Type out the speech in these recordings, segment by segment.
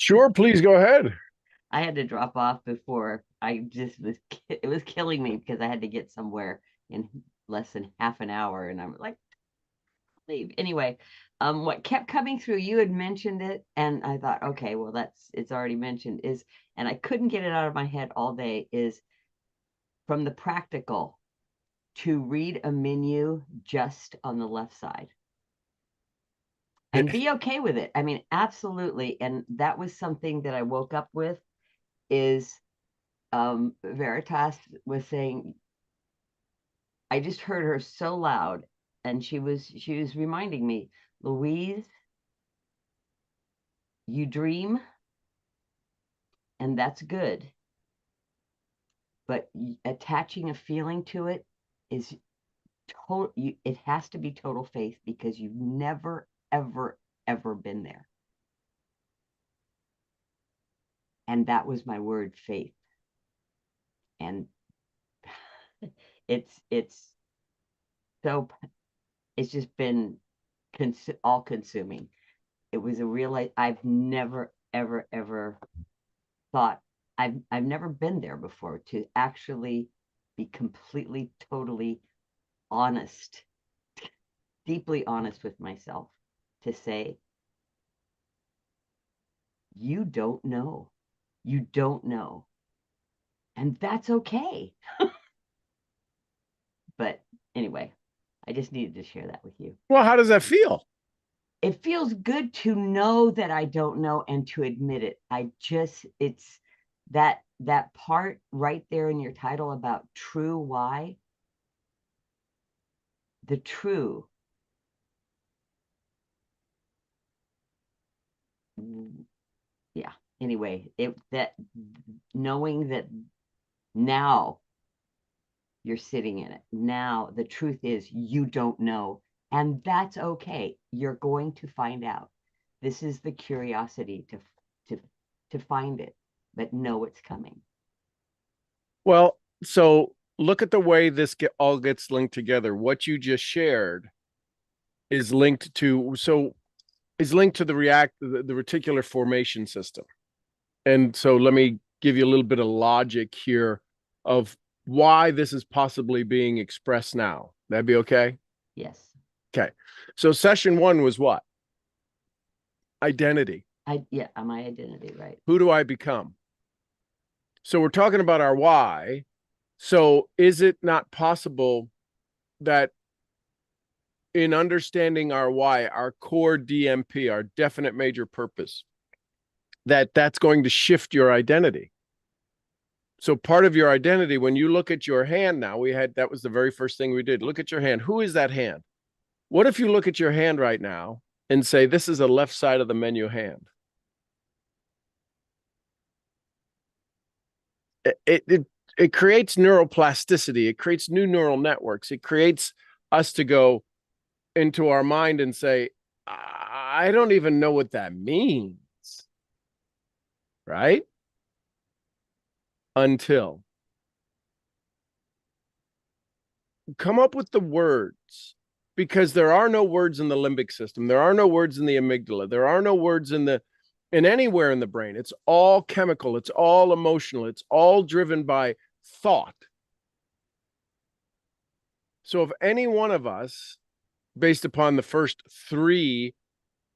Sure, please go ahead. I had to drop off before it was killing me because I had to get somewhere in less than half an hour. And I'm like, leave. Anyway, what kept coming through, you had mentioned it, and I thought, okay, well, it's already mentioned, and I couldn't get it out of my head all day, is from the practical to read a menu just on the left side and be okay with it. I mean, absolutely. And that was something that I woke up with is Veritas was saying, I just heard her so loud, and she was reminding me, Louise, you dream, and that's good, but attaching a feeling to it is total. It has to be total faith because you've never, ever, ever been there, and that was my word, faith, and it's so it's just been all consuming. It was a real. I've never, ever, ever thought I've never been there before to actually be completely, totally honest, deeply honest with myself to say, you don't know. You don't know. And that's okay. But anyway, I just needed to share that with you. Well, how does that feel? It feels good to know that I don't know and to admit it. It's that part right there in your title about true why, the true. Yeah. Anyway, it that knowing that now you're sitting in it. Now the truth is you don't know, and that's okay. You're going to find out. This is the curiosity to to find it, but know it's coming. Well, so look at the way all gets linked together. What you just shared is linked to the reticular formation system. And so let me give you a little bit of logic here of why this is possibly being expressed now. That'd be okay? Yes. Okay. So session one was what? Identity. Yeah, my identity, right? Who do I become? So we're talking about our why. So is it not possible that in understanding our why, our core DMP, our definite major purpose, that's going to shift your identity? So part of your identity, when you look at your hand now, that was the very first thing we did. Look at your hand. Who is that hand? What if you look at your hand right now and say, this is a left side of the menu hand? It creates neuroplasticity. It creates new neural networks. It creates us to go into our mind and say, I don't even know what that means. Right? Until come up with the words, because there are no words in the limbic system. There are no words in the amygdala. There are no words in anywhere in the brain. It's all chemical. It's all emotional. It's all driven by thought. So if any one of us, based upon the first three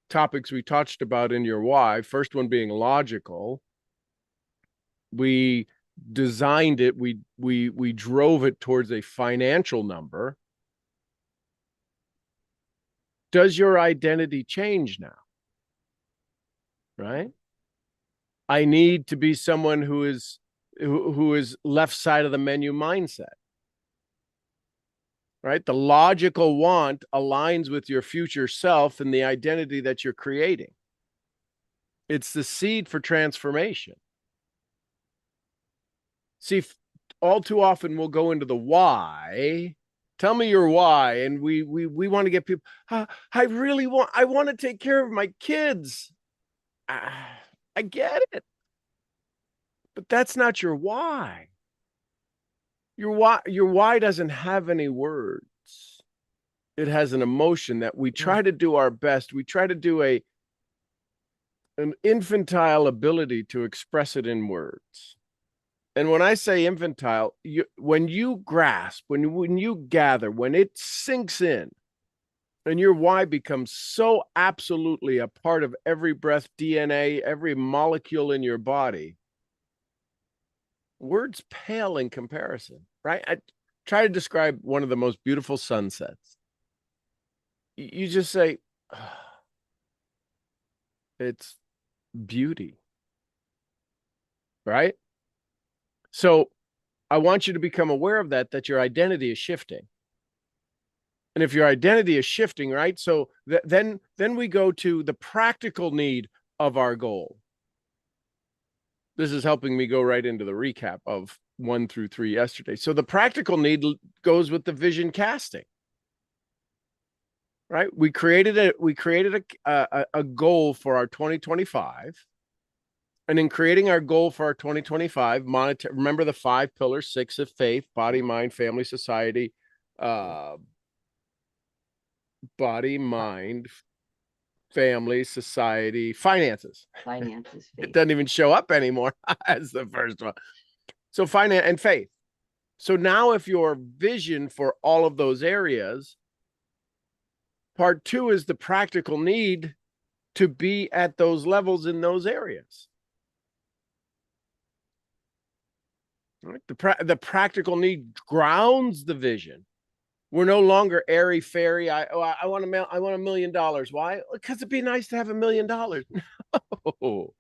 topics we touched about in your why, first one being logical, we designed it, we drove it towards a financial number. Does your identity change now? Right? I need to be someone who is left side of the menu mindset. Right? The logical want aligns with your future self and the identity that you're creating. It's the seed for transformation. See, all too often we'll go into the why. Tell me your why, and we want to get people. I want to take care of my kids. I get it, but that's not your why. Your why doesn't have any words. It has an emotion that we try to do our best. We try to do an infantile ability to express it in words. And when I say infantile, when you grasp, when you gather, when it sinks in, and your why becomes so absolutely a part of every breath DNA, every molecule in your body, words pale in comparison, right? I try to describe one of the most beautiful sunsets. You just say, oh, it's beauty, right? So I want you to become aware of that your identity is shifting. And if your identity is shifting, right? So then we go to the practical need of our goal. This is helping me go right into the recap of 1 through 3 yesterday. So the practical need goes with the vision casting. Right? We created a goal for our 2025. And in creating our goal for our 2025, remember the 5 pillars, 6 of faith, body, mind, family, society, body, mind, family, society, finances. Finances, faith. It doesn't even show up anymore as the first one. So finance and faith. So now if your vision for all of those areas, part 2 is the practical need to be at those levels in those areas. Right? The practical need grounds the vision. We're no longer airy fairy. I want $1 million. Why? Because it'd be nice to have $1 million. No.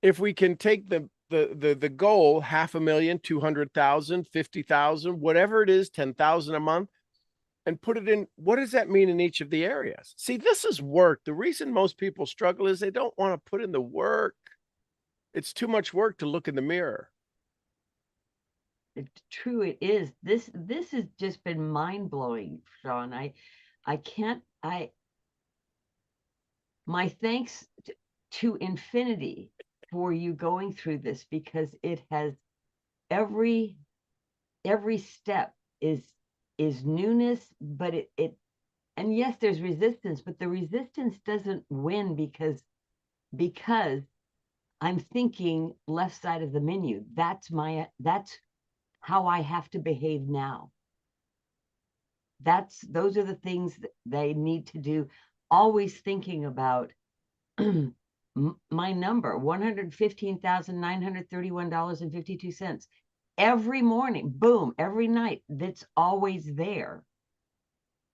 If we can take the goal, 500,000, 200,000, 50,000, whatever it is, 10,000 a month, and put it in, what does that mean in each of the areas? See, this is work. The reason most people struggle is they don't want to put in the work. It's too much work to look in the mirror. It's true, it is. This has just been mind-blowing, Sean. My thanks to infinity for you going through this, because it has every step is newness, but it and yes, there's resistance, but the resistance doesn't win because I'm thinking left side of the menu. That's how I have to behave now. Those are the things that they need to do. Always thinking about my number, $115,931.52. Every morning, boom, every night, that's always there.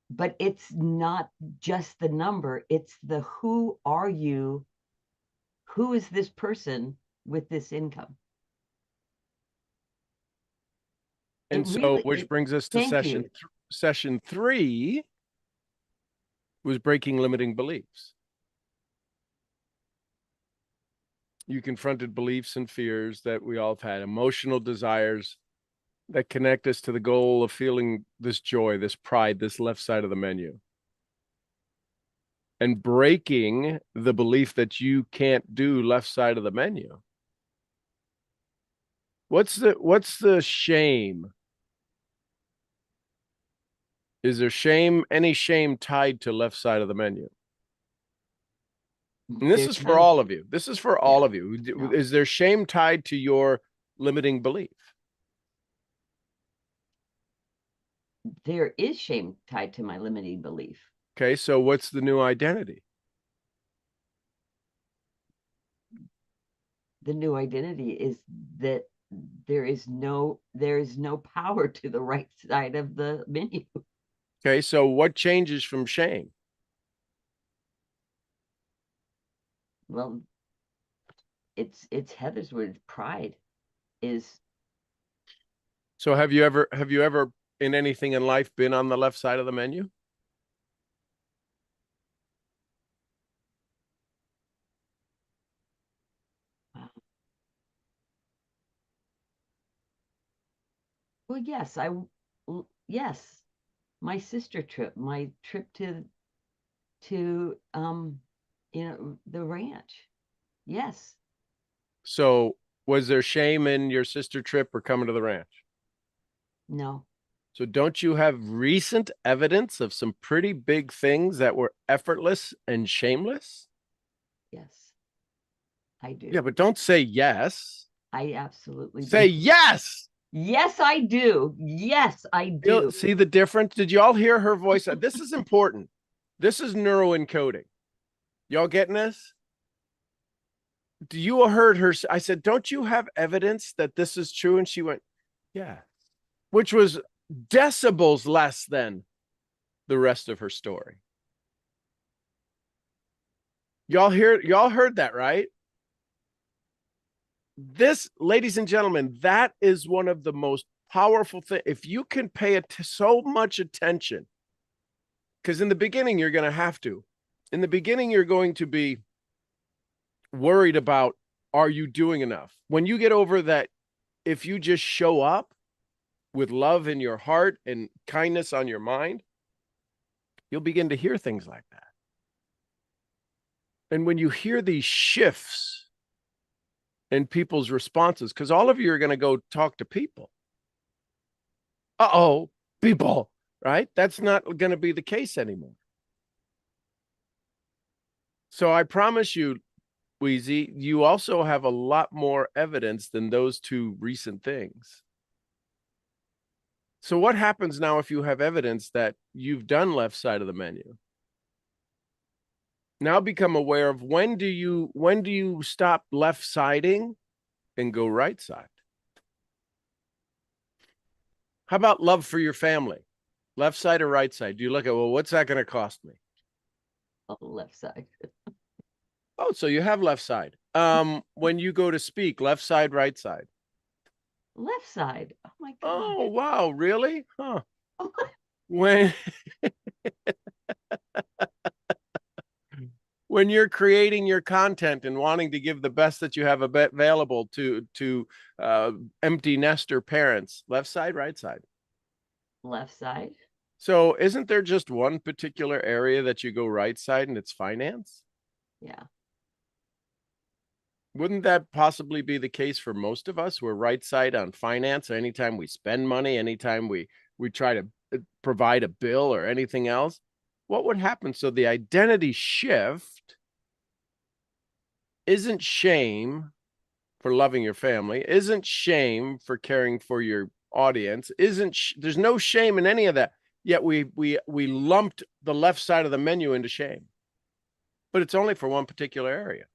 But it's not just the number, it's the who are you? Who is this person with this income? And so, which brings us to session 3 was breaking limiting beliefs. You confronted beliefs and fears that we all have had, emotional desires that connect us to the goal of feeling this joy, this pride, this left side of the menu. And breaking the belief that you can't do left side of the menu. What's the shame? Is there any shame tied to left side of the menu? And this is for all of you. This is for all of you. No. Is there shame tied to your limiting belief? There is shame tied to my limiting belief. Okay, so what's the new identity? The new identity is that there is no power to the right side of the menu. Okay, so what changes from shame? Well, it's Heather's word. Pride is. So have you ever in anything in life been on the left side of the menu? Well, yes, my sister trip, my trip to the ranch. Yes. So was there shame in your sister trip or coming to the ranch? No. So don't you have recent evidence of some pretty big things that were effortless and shameless? Yes. I do. Yeah, but don't say yes. I absolutely Say do. yes. Yes, I do. Yes, I do. See the difference? Did you all hear her voice? This is important. This is neuroencoding. Y'all getting this? Do you heard her? I said, don't you have evidence that this is true? And she went, yeah, which was decibels less than the rest of her story. Y'all heard that, right? This, ladies and gentlemen, that is one of the most powerful things. If you can pay it so much attention, because in the beginning, you're going to have to. In the beginning, you're going to be worried about, are you doing enough? When you get over that, if you just show up with love in your heart and kindness on your mind, you'll begin to hear things like that. And when you hear these shifts in people's responses, because all of you are going to go talk to people. Uh-oh, people, right? That's not going to be the case anymore. So I promise you, Wheezy, you also have a lot more evidence than those two recent things. So what happens now if you have evidence that you've done left side of the menu? Now become aware of when do you stop left siding and go right side? How about love for your family? Left side or right side? Do you look at, well, what's that going to cost me? Oh, left side. Oh, so you have left side. When you go to speak, left side, right side. Left side. Oh my God. Oh, wow, really? Huh. When when you're creating your content and wanting to give the best that you have available to empty nester parents, left side, right side. Left side. So isn't there just one particular area that you go right side and it's finance? Yeah. Wouldn't that possibly be the case for most of us? We're right side on finance. Anytime we spend money, anytime we try to provide a bill or anything else, what would happen? So the identity shift isn't shame for loving your family, isn't shame for caring for your audience, there's no shame in any of that. Yet we lumped the left side of the menu into shame. But it's only for one particular area.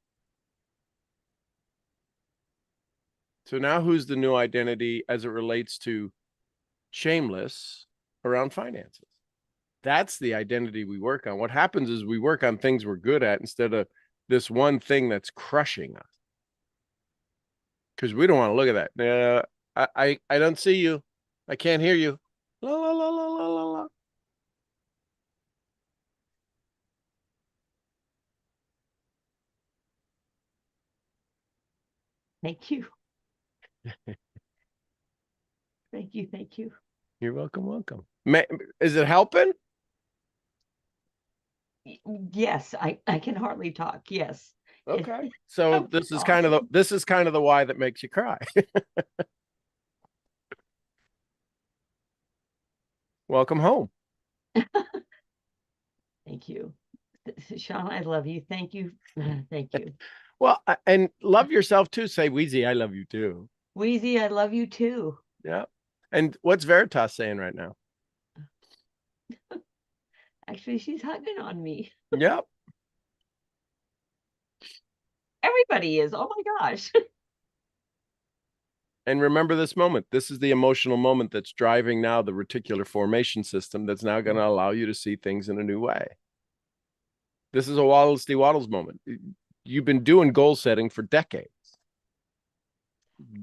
So now who's the new identity as it relates to shameless around finances? That's the identity we work on. What happens is we work on things we're good at instead of this one thing that's crushing us. Because we don't want to look at that. I don't see you. I can't hear you. La, la, la, la, la, la, la. Thank you. Thank you. Thank you. You're welcome. Welcome. Is it helping? Yes, I can hardly talk. Yes. Okay. So this is kind of the why that makes you cry. Welcome home. Thank you. Sean, I love you. Thank you. Thank you. Well, and love yourself too. Say, Wheezy, I love you too. Wheezy, I love you too. Yeah. And what's Veritas saying right now? Actually, she's hugging on me. Yep. Everybody is. Oh my gosh. And remember this moment. This is the emotional moment that's driving now the reticular formation system that's now going to allow you to see things in a new way. This is a Waddles D. Waddles moment. You've been doing goal setting for decades.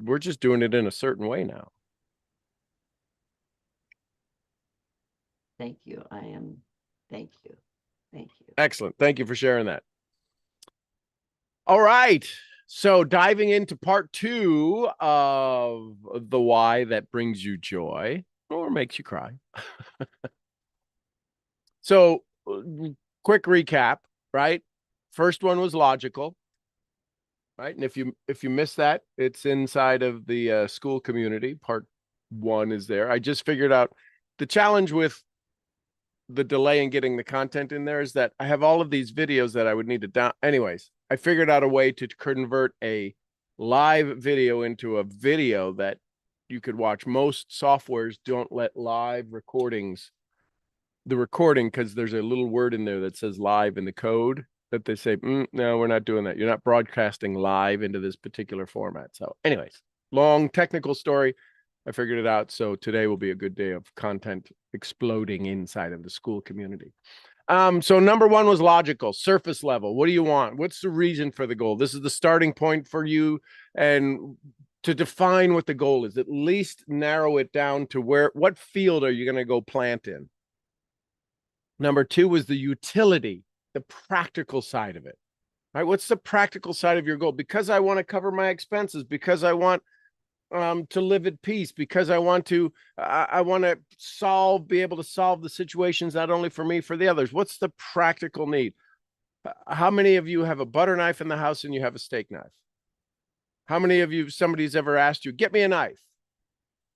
We're just doing it in a certain way now. Thank you. Thank you. Thank you. Excellent. Thank you for sharing that. All right. So diving into part 2 of the why that brings you joy or makes you cry. So quick recap, right? First one was logical, right? And if you miss that, it's inside of the school community. Part 1 is there. I just figured out the challenge with the delay in getting the content in there is that I have all of these videos that I would need to down. Anyways, I figured out a way to convert a live video into a video that you could watch. Most softwares don't let live recordings, the recording, because there's a little word in there that says live in the code that they say, no, we're not doing that. You're not broadcasting live into this particular format. So anyways, long technical story. I figured it out. So today will be a good day of content exploding inside of the school community. So number one was logical, surface level. What do you want? What's the reason for the goal? This is the starting point for you, and to define what the goal is, at least narrow it down to what field are you going to go plant in? Number two was the utility, the practical side of it. All right, what's the practical side of your goal? Because I want to cover my expenses, because I want to live at peace, because I want to be able to solve the situations, not only for me, for the others. What's the practical need? How many of you have a butter knife in the house and you have a steak knife? How many of you, somebody's ever asked you, get me a knife,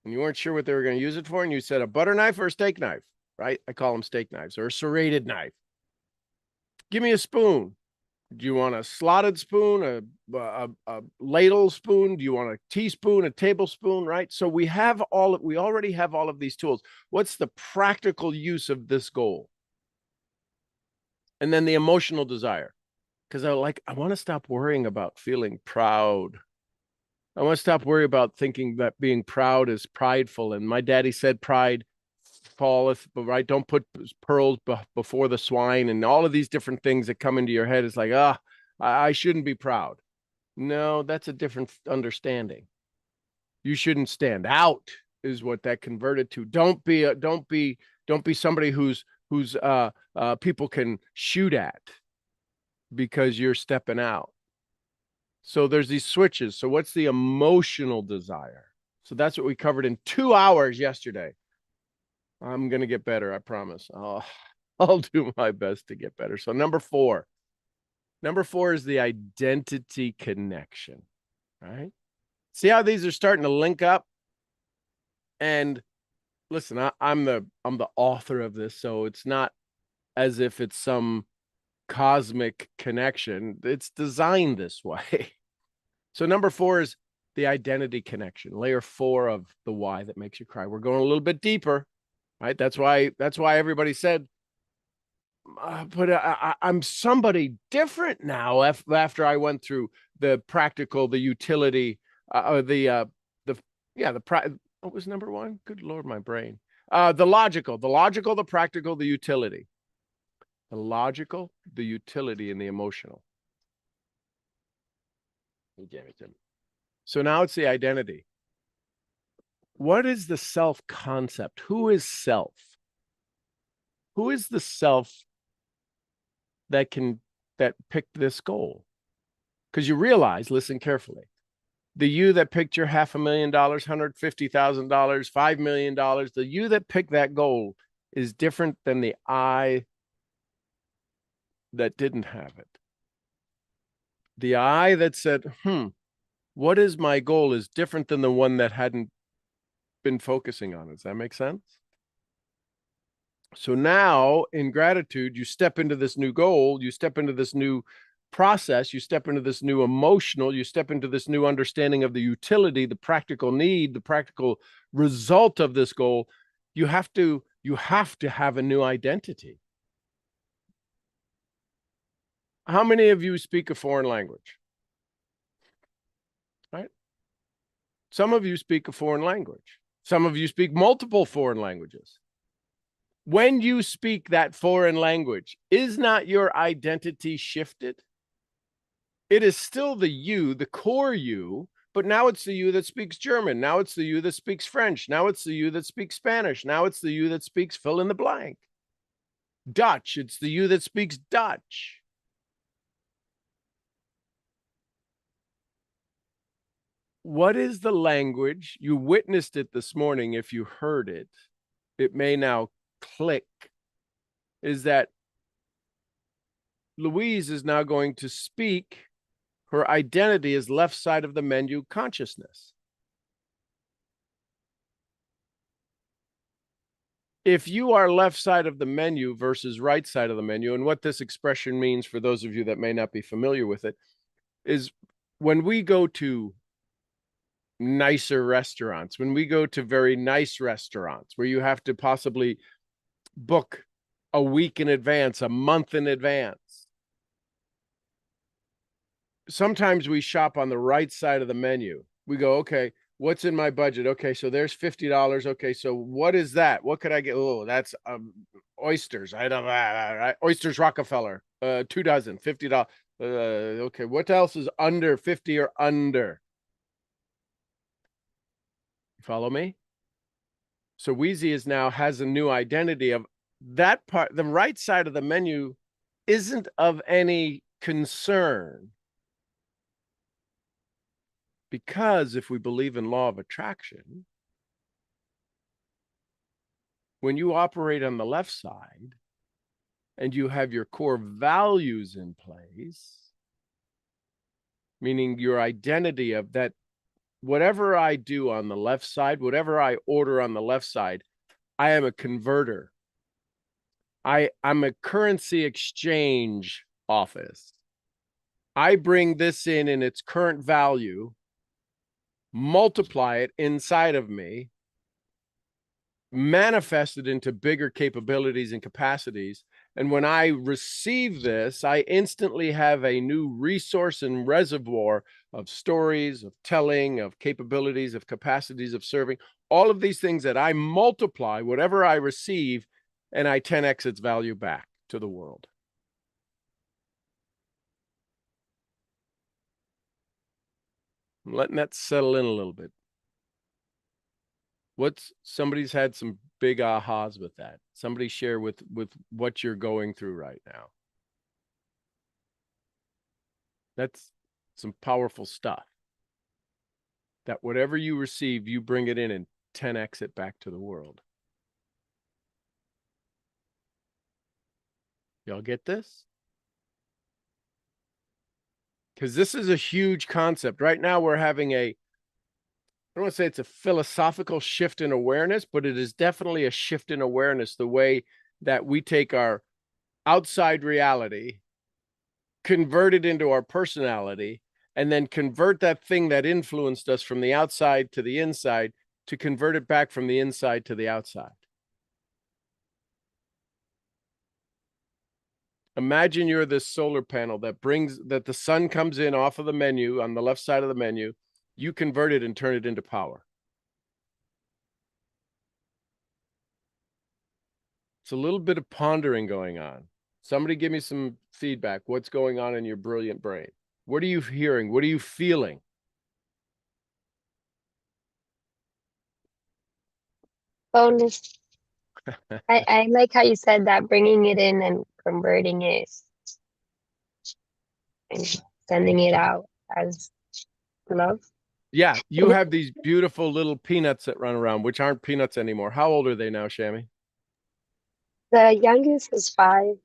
and you weren't sure what they were going to use it for, and you said a butter knife or a steak knife, right? I call them steak knives, or a serrated knife. Give me a spoon. Do you want a slotted spoon, a ladle spoon? Do you want a teaspoon, a tablespoon, right? So we already have all of these tools. What's the practical use of this goal? And then the emotional desire, because I want to stop worrying about feeling proud. I want to stop worrying about thinking that being proud is prideful. And my daddy said, pride falleth, but right, don't put pearls before the swine, and all of these different things that come into your head. It's like, I shouldn't be proud. No, that's a different understanding. You shouldn't stand out is what that converted to. Don't be somebody who's people can shoot at because you're stepping out. So there's these switches. So what's the emotional desire? So that's what we covered in 2 hours yesterday. I'm going to get better, I promise. I'll do my best to get better. So number four is the identity connection, right? See how these are starting to link up? And listen, I'm the author of this, so it's not as if it's some cosmic connection. It's designed this way. So number four is the identity connection, layer 4 of the why that makes you cry. We're going a little bit deeper. Right. That's why everybody said, but I'm somebody different now after I went through the practical, the utility, what was number one? Good Lord, my brain. The logical, the practical, the utility. The logical, the utility, and the emotional. So now it's the identity. What is the self concept? Who is self? Who is the self that picked this goal? Because you realize, listen carefully, the you that picked your $500,000, $150,000, $5 million, the you that picked that goal is different than the I that didn't have it. The I that said, what is my goal, is different than the one that hadn't been focusing on it. Does that make sense? So now in gratitude, you step into this new goal, you step into this new process, you step into this new emotional, you step into this new understanding of the utility, the practical need, the practical result of this goal. You have to have a new identity. How many of you speak a foreign language? Right? Some of you speak a foreign language. Some of you speak multiple foreign languages. When you speak that foreign language, is not your identity shifted? It is still the you, the core you, but now it's the you that speaks German. Now it's the you that speaks French. Now it's the you that speaks Spanish. Now it's the you that speaks fill in the blank. Dutch, it's the you that speaks Dutch. What is the language? You witnessed it this morning. If you heard it, it may now click. Is that Louise is now going to speak. Her identity is left side of the menu consciousness. If you are left side of the menu versus right side of the menu, and what this expression means for those of you that may not be familiar with it, is when we go to nicer restaurants, when we go to very nice restaurants where you have to possibly book a week in advance, a month in advance. Sometimes we shop on the right side of the menu. We go, okay, what's in my budget? Okay, so there's $50. Okay, so what is that? What could I get? Oh, that's oysters. I don't know. Oysters Rockefeller. 2 dozen, $50. Okay, what else is under 50 or under? Follow me? So Wheezy is now has a new identity of that part. The right side of the menu isn't of any concern, because if we believe in law of attraction, when you operate on the left side and you have your core values in place, meaning your identity of that, whatever I do on the left side, whatever I order on the left side, I am a converter. I'm a currency exchange office. I bring this in its current value, multiply it inside of me, manifest it into bigger capabilities and capacities. And when I receive this, I instantly have a new resource and reservoir of stories, of telling, of capabilities, of capacities of serving, all of these things that I multiply whatever I receive, and I 10x its value back to the world. I'm letting that settle in a little bit. Somebody's had some big ahas with that. Somebody share with what you're going through right now. That's some powerful stuff. That whatever you receive, you bring it in and 10x it back to the world. Y'all get this? Because this is a huge concept. Right now, we're having I don't want to say it's a philosophical shift in awareness, but it is definitely a shift in awareness, the way that we take our outside reality, convert it into our personality, and then convert that thing that influenced us from the outside to the inside to convert it back from the inside to the outside. Imagine you're this solar panel that the sun comes in off of the menu on the left side of the menu. You convert it and turn it into power. It's a little bit of pondering going on. Somebody give me some feedback. What's going on in your brilliant brain? What are you hearing? What are you feeling? Bonus. I like how you said that, bringing it in and converting it and sending it out as love. Yeah, you have these beautiful little peanuts that run around, which aren't peanuts anymore. How old are they now, Shami? The youngest is 5,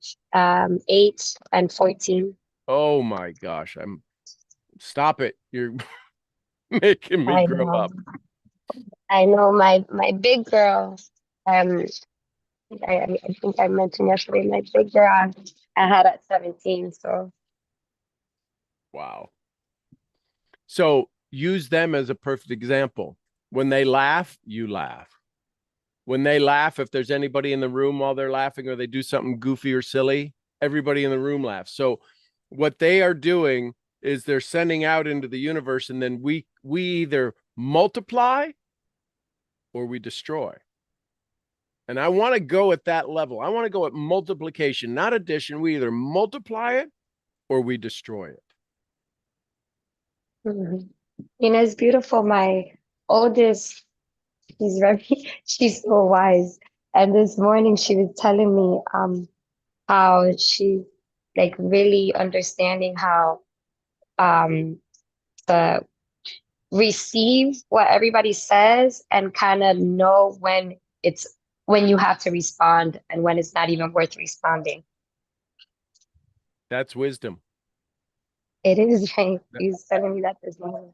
8, and 14. Oh my gosh. Stop it. You're making me I grow know. up. I know my big girl. I think I mentioned yesterday, my big girl I had at 17. So Wow. So use them as a perfect example. When they laugh, you laugh. When they laugh, if there's anybody in the room while they're laughing or they do something goofy or silly, everybody in the room laughs. So what they are doing is they're sending out into the universe, and then we either multiply or we destroy. And I want to go at that level. I want to go at multiplication, not addition. We either multiply it or we destroy it. mhm. It's beautiful. My oldest, she's so wise. And this morning she was telling me how she's like really understanding how to receive what everybody says and kind of know when you have to respond and when it's not even worth responding. That's wisdom. It is right. She's telling me that this morning.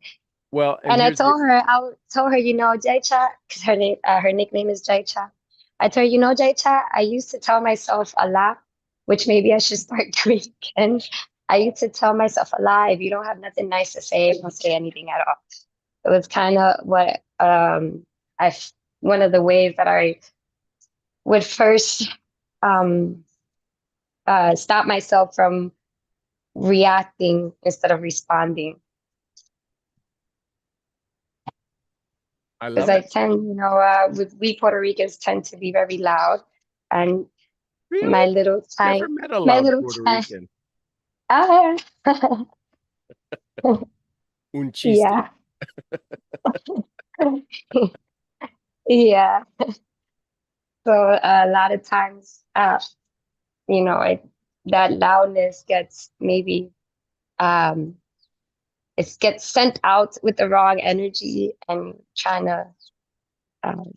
Well, And I told her, Jaicha, because her nickname is Jaicha. I told her, Jaicha, I used to tell myself a lot, which maybe I should start doing again. I used to tell myself a lie. If you don't have nothing nice to say, don't say anything at all. It was kind of what one of the ways that I would first um, stop myself from reacting instead of responding. I Because love I it. tend, we Puerto Ricans tend to be very loud, and Really? my little Never time, met a my loud little Puerto time, Rican. ah, Un chiste. yeah, yeah. So a lot of times, you know, that loudness gets maybe um, it gets sent out with the wrong energy and trying to, um,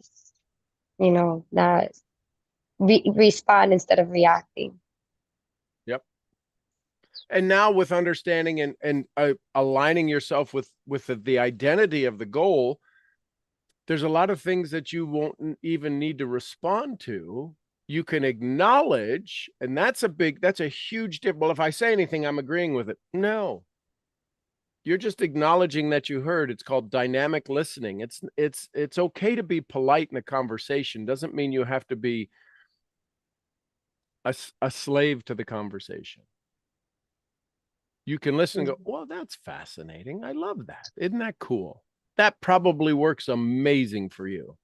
not respond instead of reacting. Yep. And now with understanding and aligning yourself with the identity of the goal, there's a lot of things that you won't even need to respond to. You can acknowledge, and that's a huge dip. Well, if I say anything, I'm agreeing with it. No, you're just acknowledging that you heard. It's called dynamic listening. It's okay to be polite in a conversation. Doesn't mean you have to be a slave to the conversation. You can listen and go, well, that's fascinating. I love that. Isn't that cool? That probably works amazing for you.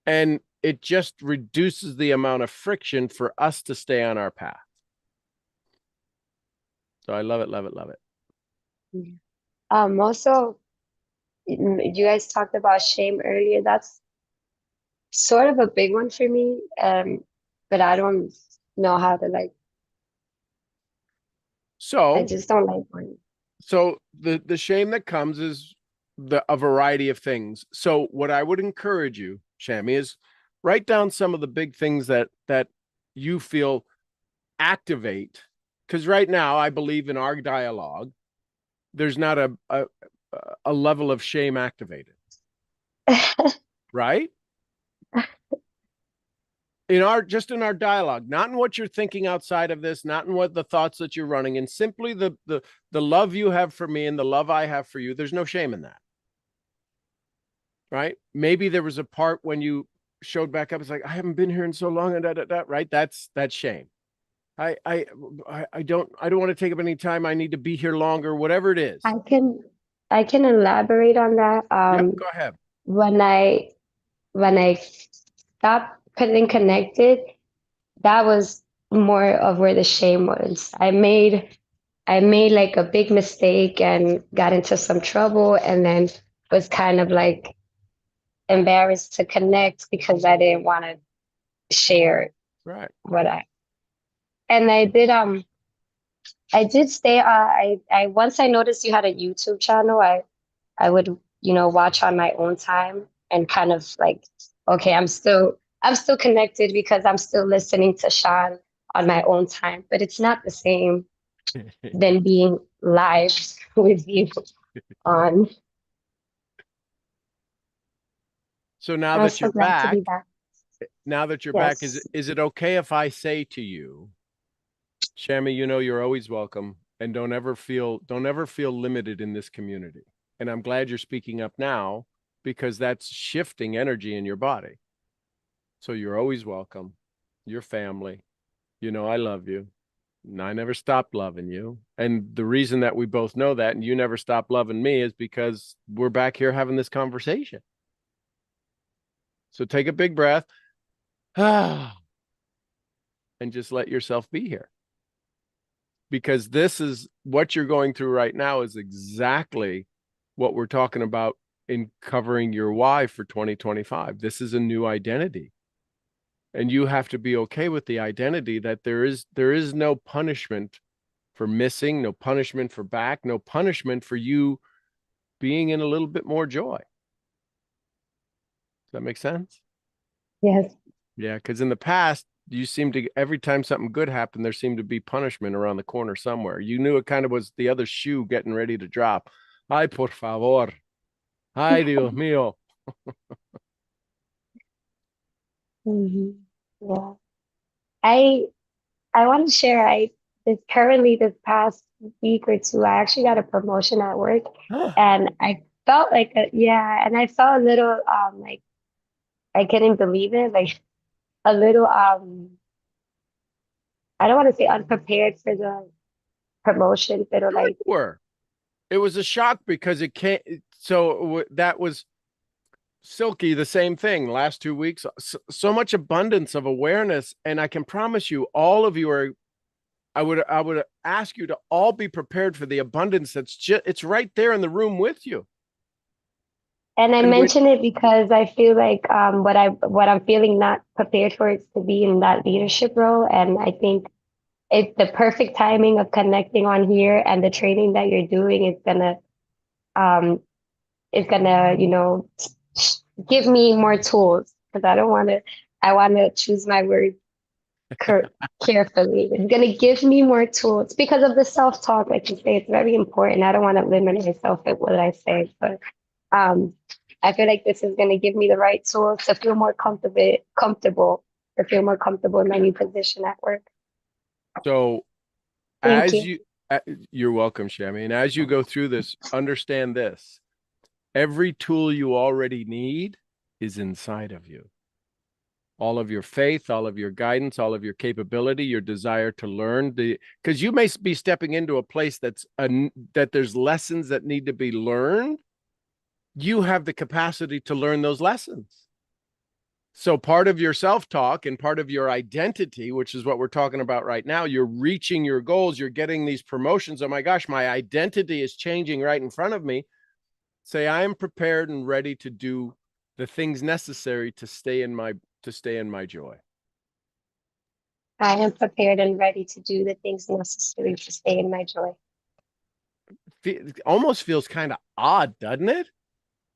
And it just reduces the amount of friction for us to stay on our path. So I love it, love it, love it. Also, you guys talked about shame earlier. That's sort of a big one for me. But I don't know how to like, I So just don't like one. so the shame that comes is a variety of things. So what I would encourage you, Shami, is write down some of the big things that you feel activate. Because right now, I believe in our dialogue, there's not a level of shame activated, right? In our dialogue, not in what you're thinking outside of this, not in what the thoughts that you're running, and simply the love you have for me and the love I have for you. There's no shame in that, right? Maybe there was a part when you showed back up. It's like, I haven't been here in so long, and right? That's shame. I don't want to take up any time. I need to be here longer, whatever it is. I can I can elaborate on that. Yep, go ahead. When I stopped feeling connected, that was more of where the shame was. I made like a big mistake and got into some trouble, and then was kind of like embarrassed to connect because I didn't want to share Right. what I and I did stay I once I noticed you had a YouTube channel, I would, watch on my own time and kind of like, okay, I'm still connected because I'm still listening to Sean on my own time, but it's not the same than being live with you on. So now I'm that so you're glad to back, be back. is Yes. it okay if I say to you, Shami, you're always welcome, and don't ever feel limited in this community. And I'm glad you're speaking up now because that's shifting energy in your body. So you're always welcome. Your family. I love you. And I never stopped loving you. And the reason that we both know that and you never stopped loving me is because we're back here having this conversation. So take a big breath. And just let yourself be here. Because this is what you're going through right now is exactly what we're talking about in covering your why for 2025. This is a new identity. And you have to be okay with the identity that there is no punishment for missing, no punishment for back, no punishment for you being in a little bit more joy. Does that make sense? Yes. Yeah, because in the past, you seemed to every time something good happened, there seemed to be punishment around the corner somewhere. You knew it kind of was the other shoe getting ready to drop. Ay, por favor. Ay, Dios mío. Yeah. I I want to share. I this currently this past week or two, I actually got a promotion at work, and I felt like yeah, and I felt a little like I couldn't believe it, like a little I don't want to say unprepared for the promotion, but Sure like you were. It was a shock because it can't. So that was Silky, the same thing. Last 2 weeks, so much abundance of awareness, and I can promise you, all of you are. I would ask you to all be prepared for the abundance that's just. It's right there in the room with you. and I And when, mention it because I feel like what I'm feeling not prepared for is to be in that leadership role. And I think it's the perfect timing of connecting on here, and the training that you're doing um is gonna, give me more tools, because I want to choose my words carefully. It's gonna give me more tools because of the self-talk, like you say, it's very important. I don't want to limit myself at what I say, but um, I feel like this is gonna give me the right tools to feel more to feel more comfortable in my new position at work. so Thank as you. you, you're welcome, Shami. And as you go through this, understand this: every tool you already need is inside of you. All of your faith, all of your guidance, all of your capability, your desire to learn, because you may be stepping into a place that there's lessons that need to be learned. You have the capacity to learn those lessons. So part of your self-talk and part of your identity, which is what we're talking about right now, you're reaching your goals, you're getting these promotions. Oh my gosh, my identity is changing right in front of me. Say, I am prepared and ready to do the things necessary to stay in my joy. I am prepared and ready to do the things necessary to stay in my joy. It almost feels kind of odd, doesn't it?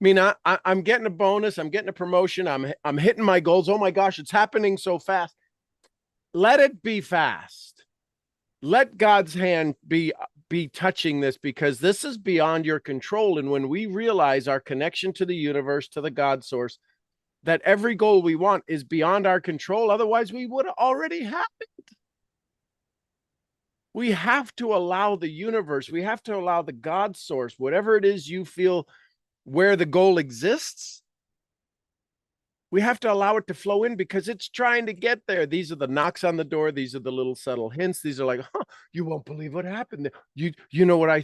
I mean, I'm getting a bonus, I'm getting a promotion, I'm hitting my goals. Oh my gosh, it's happening so fast. Let it be fast. Let God's hand be touching this, because this is beyond your control. And when we realize our connection to the universe, to the God source, that every goal we want is beyond our control, otherwise we would already have it. We have to allow the universe, we have to allow the God source, whatever it is you feel where the goal exists, we have to allow it to flow in, because it's trying to get there. These are the knocks on the door. These are the little subtle hints. These are like, you won't believe what happened. You know what I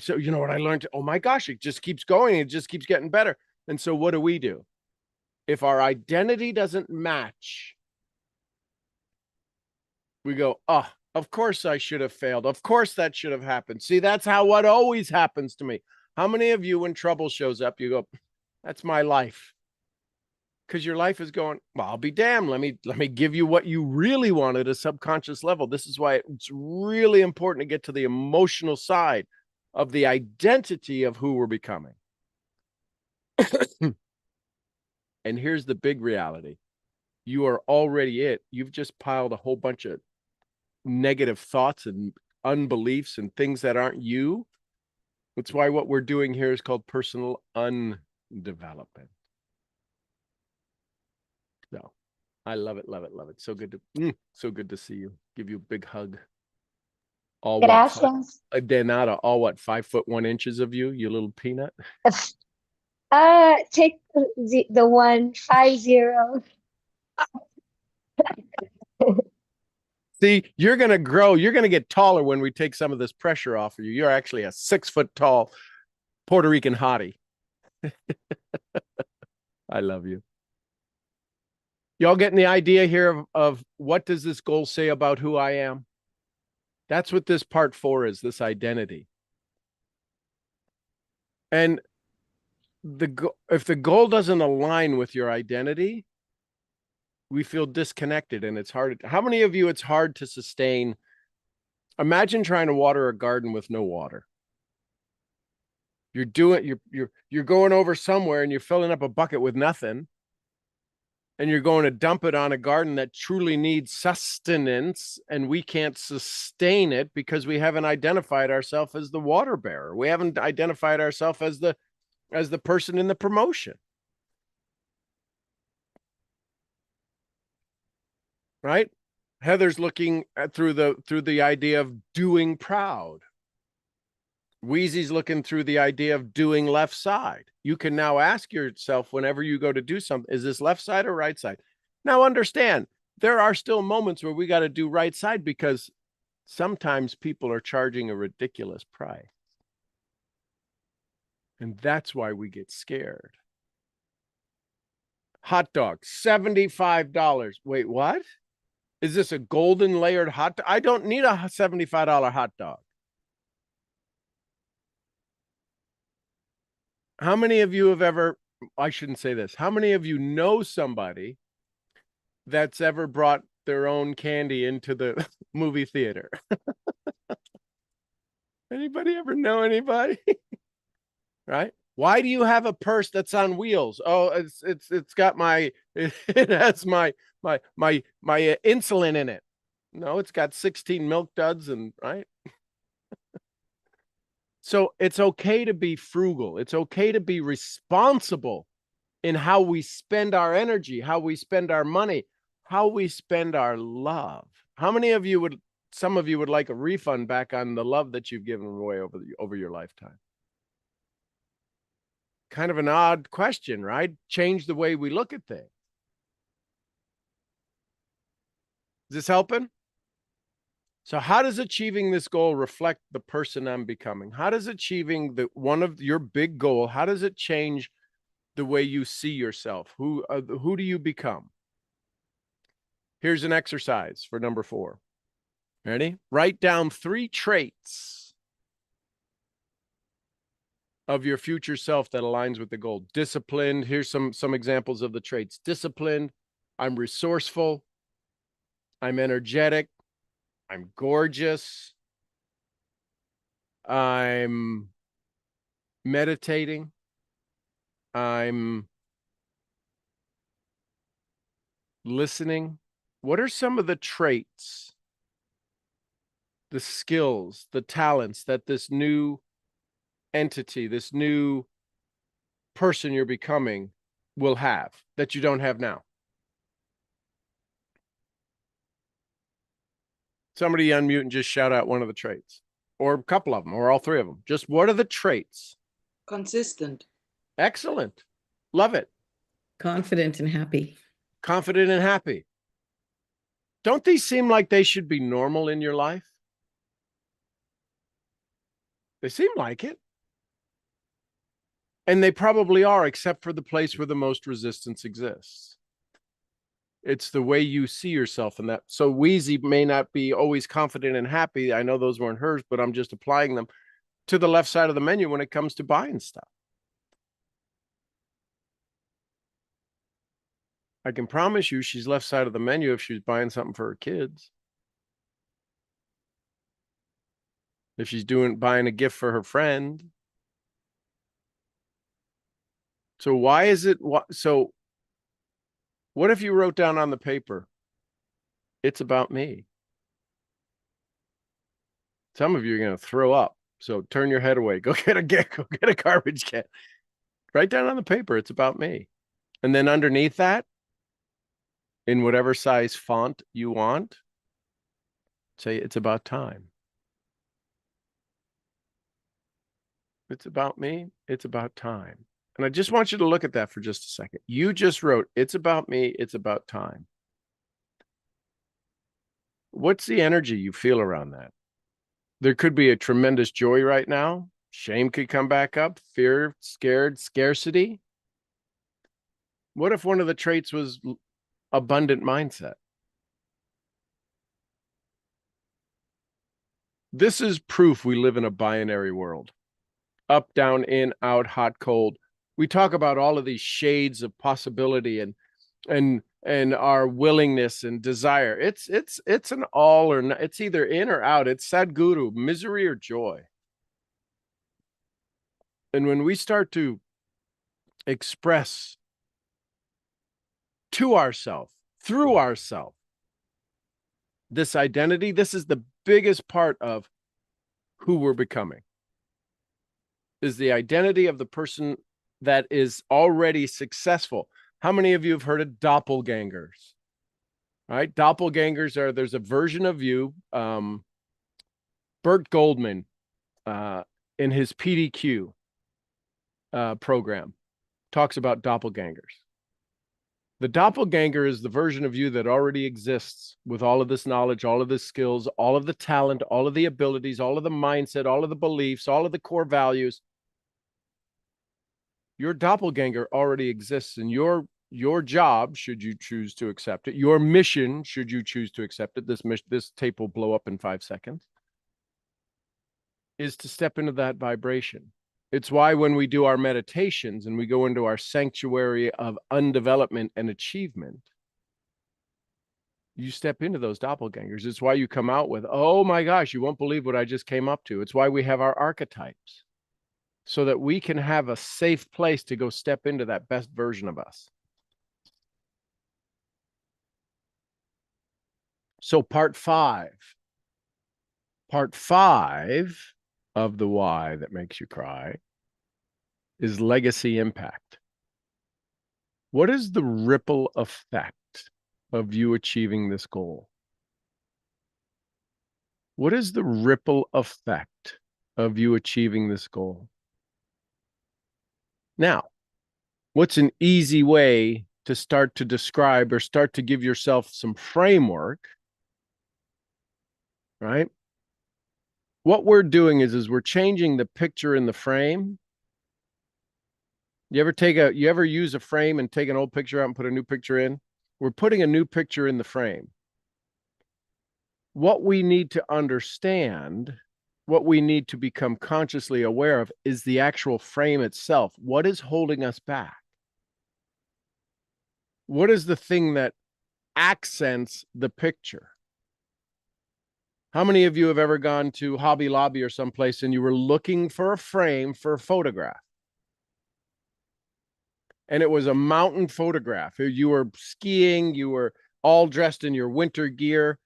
learned. Oh my gosh, it just keeps going. It just keeps getting better. And so what do? If our identity doesn't match, we go, of course I should have failed. Of course that should have happened. See, that's what always happens to me. How many of you, when trouble shows up, you go, that's my life? Because your life is going, well, I'll be damned. Let me give you what you really want at a subconscious level. This is why it's really important to get to the emotional side of the identity of who we're becoming. And here's the big reality. You are already it. You've just piled a whole bunch of negative thoughts and unbeliefs and things that aren't you. That's why what we're doing here is called personal undevelopment. So I love it, love it, love it. So good to see you. Give you a big hug. All Gracias. what? Denata, all what? 5'1" of you, you little peanut. Take the 150. See, you're gonna grow. You're gonna get taller when we take some of this pressure off of you. You're actually a 6-foot tall Puerto Rican hottie. I love you. Y'all getting the idea here of what does this goal say about who I am? That's what this part 4 is, this identity. And if the goal doesn't align with your identity, we feel disconnected, and it's hard. How many of you, it's hard to sustain? Imagine trying to water a garden with no water. You're going over somewhere and you're filling up a bucket with nothing, and you're going to dump it on a garden that truly needs sustenance, and we can't sustain it because we haven't identified ourselves as the water bearer. We haven't identified ourselves as the person in the promotion. Right? Heather's looking at through the idea of doing proud. Wheezy's looking through the idea of doing left side. You can now ask yourself whenever you go to do something, is this left side or right side? Now understand, there are still moments where we got to do right side because sometimes people are charging a ridiculous price. And that's why we get scared. Hot dog, $75. Wait, what? Is this a golden layered hot dog? I don't need a $75 hot dog. How many of you have ever, I shouldn't say this, how many of you know somebody that's ever brought their own candy into the movie theater? Anybody ever know anybody? Right? Why do you have a purse that's on wheels? Oh, it's got my it has my insulin in it. No, it's got 16 milk duds and right. So it's okay to be frugal. It's okay to be responsible in how we spend our energy, how we spend our money, how we spend our love. How many of you would, some of you would like a refund back on the love that you've given away over your lifetime? Kind of an odd question, right? Change the way we look at things. Is this helping? So how does achieving this goal reflect the person I'm becoming? How does achieving one of your big goal, how does it change the way you see yourself? Who do you become? Here's an exercise for number 4. Ready? Write down 3 traits of your future self that aligns with the goal. Disciplined. Here's some examples of the traits. Disciplined. I'm resourceful. I'm energetic. I'm gorgeous. I'm meditating. I'm listening. What are some of the traits, the skills, the talents that this new entity, this new person you're becoming will have that you don't have now? Somebody unmute and just shout out one of the traits, or a couple of them, or all 3 of them. Just what are the traits? Consistent. Excellent. Love it. Confident and happy. Confident and happy. Don't these seem like they should be normal in your life? They seem like it. And they probably are, except for the place where the most resistance exists. It's the way you see yourself in that. So Wheezy may not be always confident and happy. I know those weren't hers, but I'm just applying them to the left side of the menu when it comes to buying stuff. I can promise you she's left side of the menu if she's buying something for her kids. If she's buying a gift for her friend. So why is it, so what if you wrote down on the paper, it's about me? Some of you are going to throw up. So turn your head away. Go get a garbage can. Write down on the paper, it's about me. And then underneath that, in whatever size font you want, say it's about time. It's about me. It's about time. And I just want you to look at that for just a second. You just wrote, it's about me. It's about time. What's the energy you feel around that? There could be a tremendous joy right now. Shame could come back up. Fear, scared, scarcity. What if one of the traits was abundant mindset? This is proof we live in a binary world. Up, down, in, out, hot, cold. We talk about all of these shades of possibility and our willingness and desire. It's an all or not. It's either in or out. It's Sadhguru, misery or joy. And when we start to express to ourselves, through ourselves, this identity, this is the biggest part of who we're becoming, is the identity of the person that is already successful. How many of you have heard of doppelgangers? right? Doppelgangers are, there's a version of you. Burt Goldman, in his PDQ program, talks about doppelgangers. The doppelganger is the version of you that already exists with all of this knowledge, all of the skills, all of the talent, all of the abilities, all of the mindset, all of the beliefs, all of the core values. Your doppelganger already exists, and your job, should you choose to accept it, your mission, should you choose to accept it, this tape will blow up in 5 seconds, is to step into that vibration. It's why when we do our meditations and we go into our sanctuary of undevelopment and achievement, you step into those doppelgangers. It's why you come out with, oh my gosh, you won't believe what I just came up to. It's why we have our archetypes, so that we can have a safe place to go step into that best version of us. So part five of the why that makes you cry is legacy impact. What is the ripple effect of you achieving this goal? What is the ripple effect of you achieving this goal? Now, what's an easy way to start to describe or start to give yourself some framework, right? What we're doing is we're changing the picture in the frame. You ever use a frame and take an old picture out and put a new picture in? We're putting a new picture in the frame. What we need to understand, what we need to become consciously aware of, is the actual frame itself. What is holding us back? What is the thing that accents the picture? How many of you have ever gone to Hobby Lobby or someplace and you were looking for a frame for a photograph? And it was a mountain photograph. You were skiing, you were all dressed in your winter gear.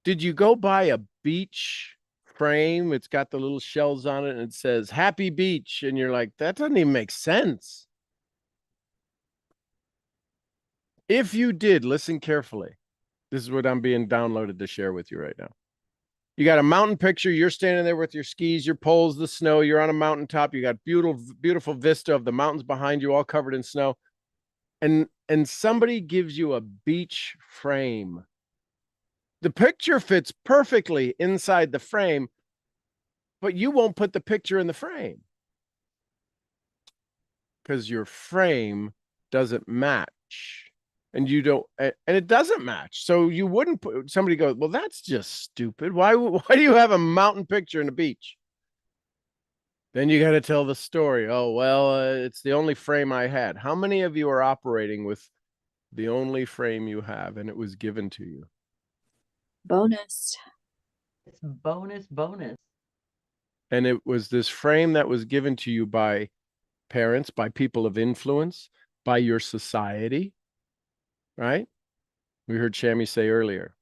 Did you go buy a beach frame? It's got the little shells on it and it says Happy Beach. And you're like, that doesn't even make sense. If you did, listen carefully. This is what I'm being downloaded to share with you right now. You got a mountain picture. You're standing there with your skis, your poles, the snow. You're on a mountaintop. You got beautiful, beautiful vista of the mountains behind you, all covered in snow. And somebody gives you a beach frame. The picture fits perfectly inside the frame, but you won't put the picture in the frame because your frame doesn't match. And you don't, and it doesn't match. So you wouldn't put, somebody goes, well, that's just stupid. Why do you have a mountain picture in a beach? Then you got to tell the story. Oh, well, it's the only frame I had. How many of you are operating with the only frame you have and it was given to you? Bonus. It's bonus. And it was this frame that was given to you by parents, by people of influence, by your society. Right? We heard Shami say earlier,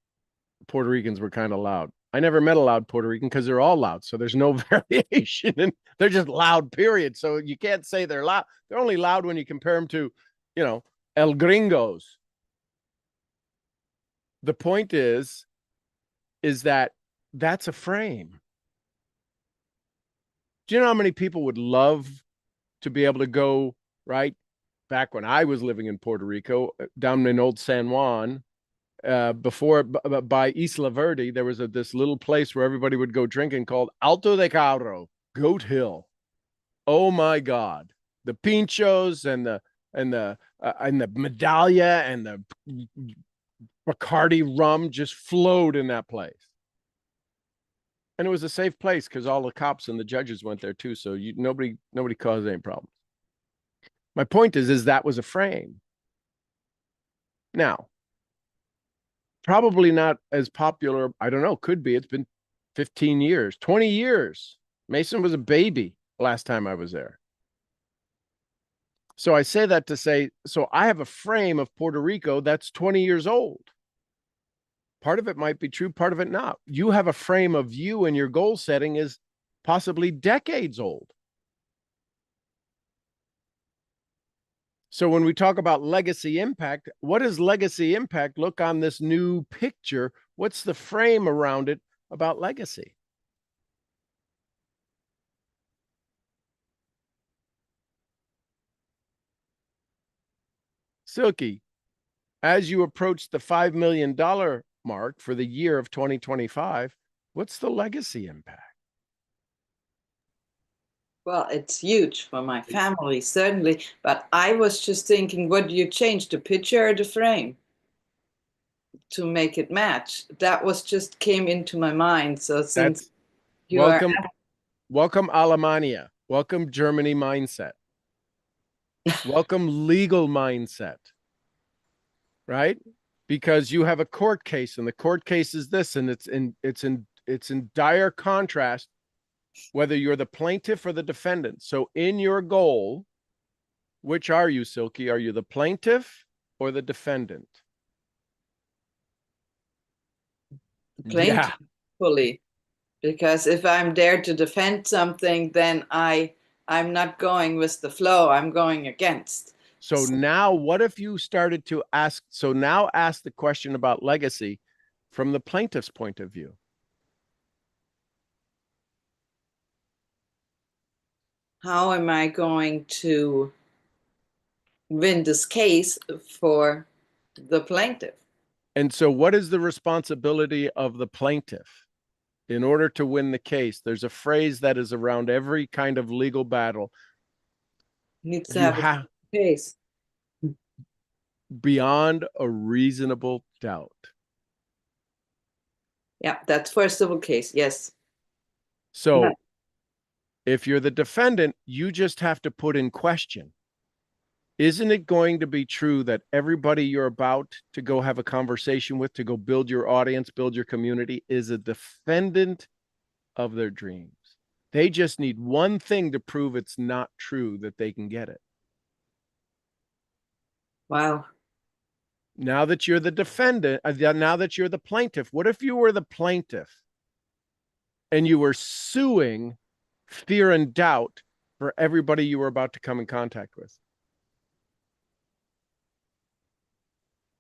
Puerto Ricans were kind of loud. I never met a loud Puerto Rican because they're all loud. So there's no variation and they're just loud, period. So you can't say they're loud. They're only loud when you compare them to, El Gringos. The point is that that's a frame. Do you know how many people would love to be able to go, right? Back when I was living in Puerto Rico, down in Old San Juan, by Isla Verde, there was this little place where everybody would go drinking called Alto de Cabro, Goat Hill. Oh my God, the pinchos and the medalla and the Bacardi rum just flowed in that place, and it was a safe place because all the cops and the judges went there too. So nobody caused any problems. My point is that was a frame. Now, probably not as popular. I don't know. Could be. It's been 15 years, 20 years. Mason was a baby last time I was there. So I say that to say, so I have a frame of Puerto Rico that's 20 years old. Part of it might be true, part of it not. You have a frame of you and your goal setting is possibly decades old. So when we talk about legacy impact, what does legacy impact look on this new picture? What's the frame around it about legacy? Silky, as you approach the $5 million mark for the year of 2025, what's the legacy impact? Well, it's huge for my family, certainly. But I was just thinking, what do you change, the picture or the frame to make it match? That was just came into my mind. So since That's you welcome, are welcome Alemania, welcome Germany mindset, welcome legal mindset, right? Because you have a court case, and the court case is this, and it's in dire contrast whether you're the plaintiff or the defendant. So in your goal, which are you, Silky? Are you the plaintiff or the defendant? plaintiff Yeah. fully, because if I'm there to defend something, then I'm not going with the flow. I'm going against. So now what if you started to ask, so now ask the question about legacy from the plaintiff's point of view. How am I going to win this case for the plaintiff? And so what is the responsibility of the plaintiff in order to win the case? There's a phrase that is around every kind of legal battle. Needs to You have have a case. beyond a reasonable doubt. Yeah, that's for a civil case. Yes. So Yeah. if you're the defendant, you just have to put in question, isn't it going to be true that everybody you're about to go have a conversation with, to go build your audience, build your community, is a defendant of their dreams? They just need one thing to prove it's not true that they can get it. Wow. Now that you're the defendant, now that you're the plaintiff, what if you were the plaintiff and you were suing fear and doubt for everybody you were about to come in contact with?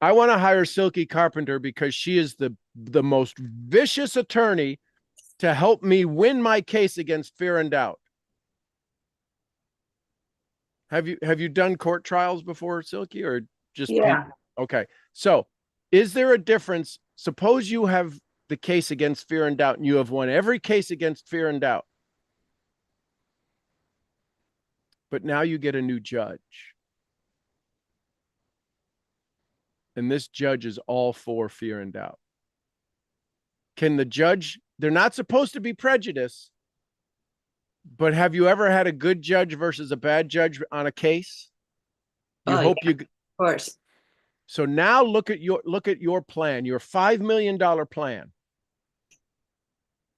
I want to hire Silky Carpenter because she is the most vicious attorney to help me win my case against fear and doubt. Have you done court trials before, Silky, or just Yeah. Okay. So, is there a difference? Suppose you have the case against fear and doubt and you have won every case against fear and doubt. But now you get a new judge. And this judge is all for fear and doubt. Can the judge, they're not supposed to be prejudiced, but have you ever had a good judge versus a bad judge on a case? You hope yeah, of course. So now look at your plan, your $5 million plan.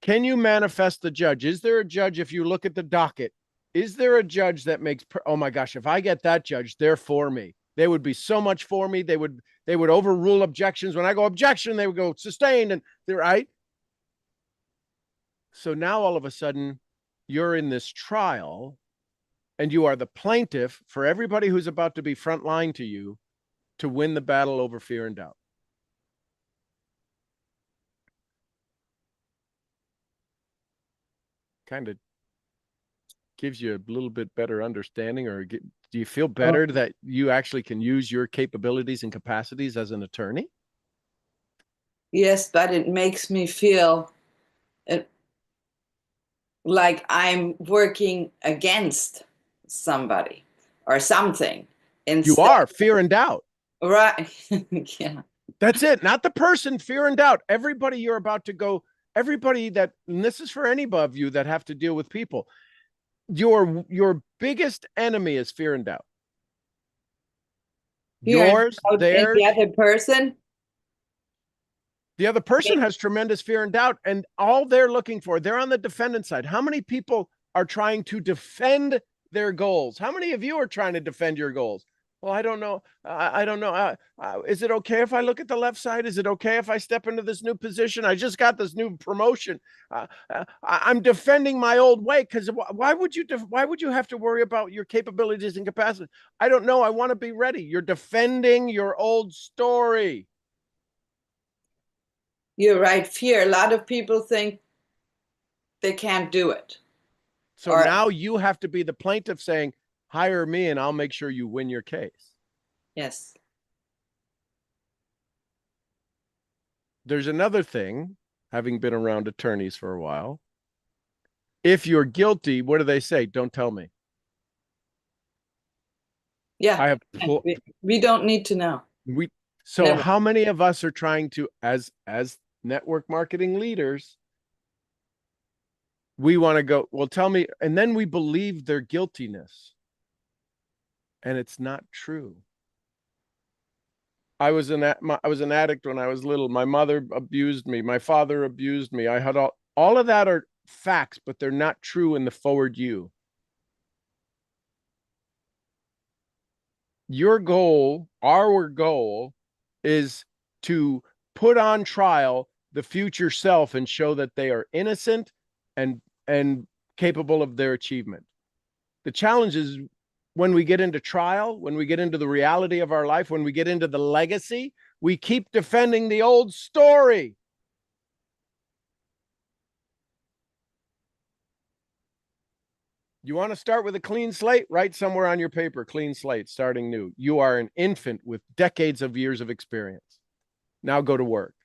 Can you manifest the judge? Is there a judge, if you look at the docket, is there a judge that makes, oh my gosh, if I get that judge, they're for me. They would be so much for me. They would overrule objections. When I go objection, they would go sustained, and they're right. So now all of a sudden you're in this trial and you are the plaintiff for everybody who's about to be frontline to you to win the battle over fear and doubt. Kind of gives you a little bit better understanding, or do you feel better that you actually can use your capabilities and capacities as an attorney? Yes, but it makes me feel like I'm working against somebody or something. You are fear and doubt. Right. Yeah. That's it. Not the person, fear and doubt. Everybody you're about to go, everybody that, and this is for any of you that have to deal with people. Your biggest enemy is fear and doubt. Yours, theirs. The other person. The other person has tremendous fear and doubt, and all they're looking for, they're on the defendant side. How many people are trying to defend their goals? How many of you are trying to defend your goals? Well, I don't know. I don't know. Is it okay if I look at the left side? Is it okay if I step into this new position? I just got this new promotion. I'm defending my old way because why would you have to worry about your capabilities and capacity? I don't know. I want to be ready. You're defending your old story. You're right. Fear. A lot of people think they can't do it. So Or now you have to be the plaintiff saying, hire me and I'll make sure you win your case. yes. There's another thing, having been around attorneys for a while. If you're guilty, what do they say? Don't tell me. Yeah. I have We don't need to know. so Never. how many of us are trying to, as network marketing leaders, we want to go, well, tell me, and then we believe their guiltiness. And it's not true. I was an addict when I was little. My mother abused me. My father abused me. I had all of that are facts, but they're not true in the forward you. Your goal, our goal, is to put on trial the future self and show that they are innocent and capable of their achievement. The challenge is when we get into trial, when we get into the reality of our life, when we get into the legacy, we keep defending the old story. You want to start with a clean slate? Write somewhere on your paper, clean slate, starting new. You are an infant with decades of years of experience. Now go to work.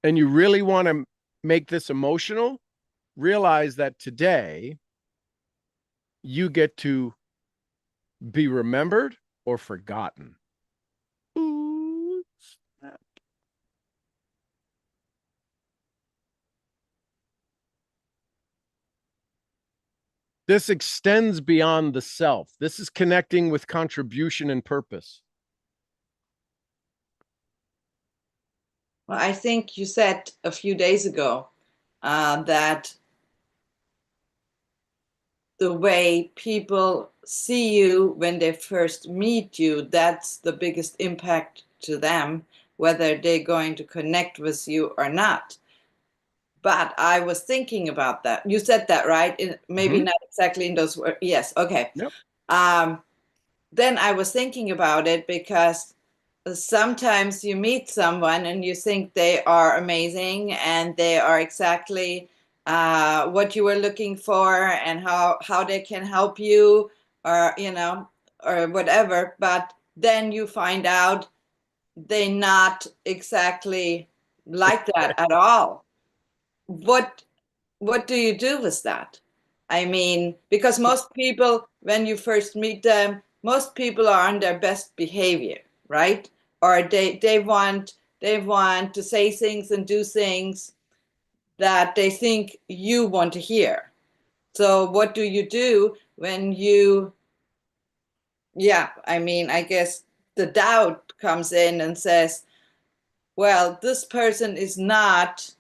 And you really want to make this emotional? Realize that today you get to be remembered or forgotten. Ooh, snap. This extends beyond the self. This is connecting with contribution and purpose. Well, I think you said a few days ago that the way people see you when they first meet you, that's the biggest impact to them, whether they're going to connect with you or not. But I was thinking about that. You said that, right? Maybe not exactly in those words. Yes. Okay. Yep. Then I was thinking about it because sometimes you meet someone and you think they are amazing and they are exactly what you were looking for and how they can help you, or or whatever. But then you find out they're not exactly like that at all. What do you do with that? I mean, because most people, when you first meet them, most people are on their best behavior, right? Or they want to say things and do things that they think you want to hear. So what do you do when you, I mean, I guess the doubt comes in and says, well, this person is not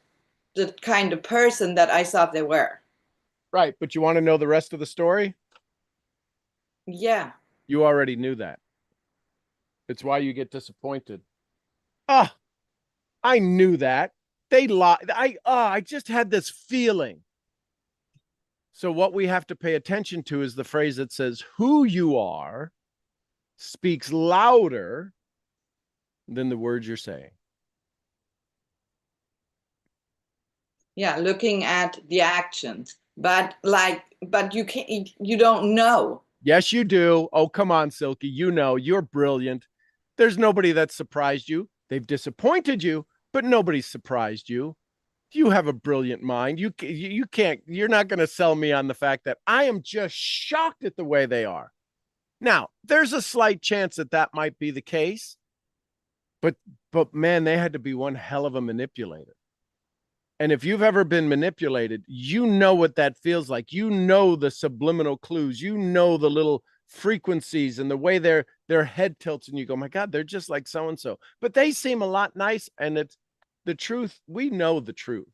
the kind of person that I thought they were. Right. But you want to know the rest of the story? Yeah. You already knew that. It's why you get disappointed. Ah, I knew that. They lied. I just had this feeling. So what we have to pay attention to is the phrase that says who you are speaks louder than the words you're saying. Yeah, looking at the actions. But you don't know. Yes, you do. Oh, come on, Silky. You know, you're brilliant. There's nobody that's surprised you. They've disappointed you, but nobody's surprised you. You have a brilliant mind. You can't, you're not going to sell me on the fact that I am just shocked at the way they are. Now, there's a slight chance that that might be the case, but man, they had to be one hell of a manipulator. And if you've ever been manipulated, you know what that feels like. You know the subliminal clues. You know the little frequencies and the way their head tilts, and you go, my God, they're just like so and so. But they seem a lot nice, and it's the truth. We know the truth.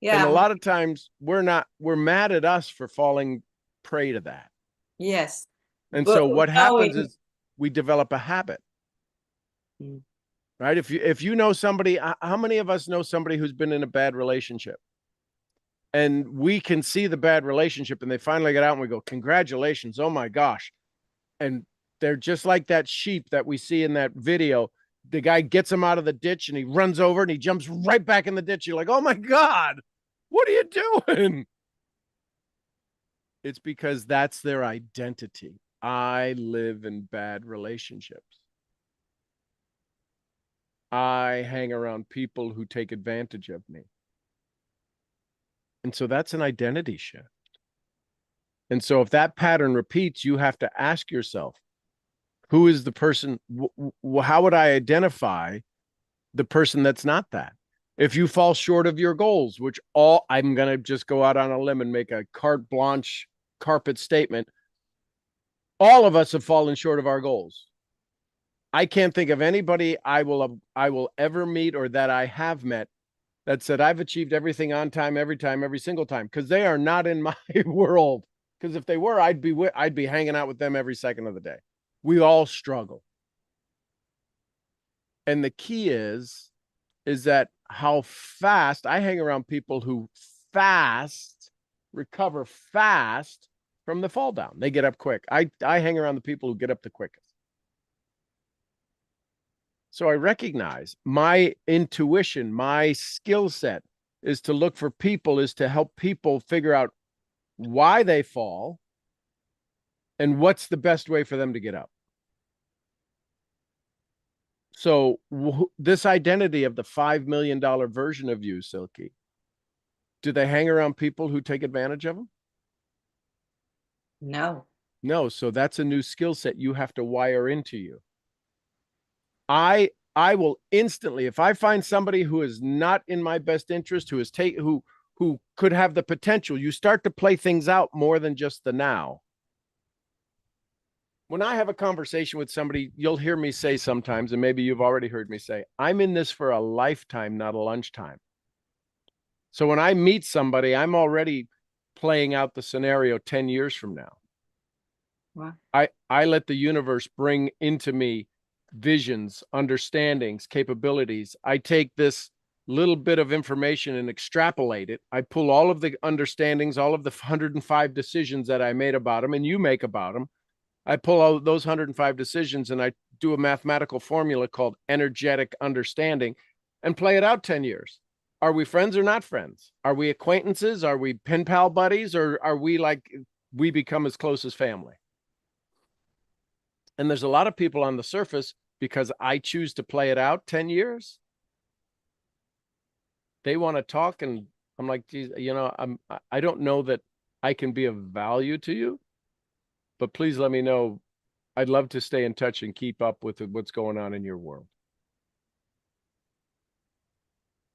Yeah. And a lot of times we're mad at us for falling prey to that. Yes. And But so what happens knowing- is we develop a habit. Mm. Right? If you know somebody, how many of us know somebody who's been in a bad relationship? And we can see the bad relationship and they finally get out and we go, congratulations. Oh my gosh. And they're just like that sheep that we see in that video. The guy gets him out of the ditch and he runs over and he jumps right back in the ditch. You're like, oh my God, what are you doing? It's because that's their identity. I live in bad relationships. I hang around people who take advantage of me. And so that's an identity shift. And so if that pattern repeats, you have to ask yourself, who is the person? How would I identify the person that's not that? If you fall short of your goals, which I'm going to just go out on a limb and make a carte blanche carpet statement. All of us have fallen short of our goals. I can't think of anybody I will ever meet or that I have met that said I've achieved everything on time, every single time, because they are not in my world. Because if they were, I'd be hanging out with them every second of the day. We all struggle. And the key is that how fast I hang around people who recover fast from the fall down. They get up quick. I hang around the people who get up the quickest. So I recognize my intuition, my skill set is to look for people, is to help people figure out why they fall and what's the best way for them to get up. So this identity of the $5 million version of you, Silky, do they hang around people who take advantage of them? No. No. So that's a new skill set you have to wire into you. I will instantly, if I find somebody who is not in my best interest, who could have the potential, you start to play things out more than just the now. When I have a conversation with somebody, you'll hear me say sometimes, and maybe you've already heard me say, I'm in this for a lifetime, not a lunchtime. So when I meet somebody, I'm already playing out the scenario 10 years from now. Wow. I let the universe bring into me visions, understandings, capabilities. I take this little bit of information and extrapolate it. I pull all of the understandings, all of the 105 decisions that I made about them and you make about them. I pull out those 105 decisions and I do a mathematical formula called energetic understanding and play it out 10 years. Are we friends or not friends? Are we acquaintances? Are we pen pal buddies? Or are we we become as close as family? And there's a lot of people on the surface, because I choose to play it out 10 years. They want to talk and I'm like, geez, I don't know that I can be of value to you, but please let me know. I'd love to stay in touch and keep up with what's going on in your world.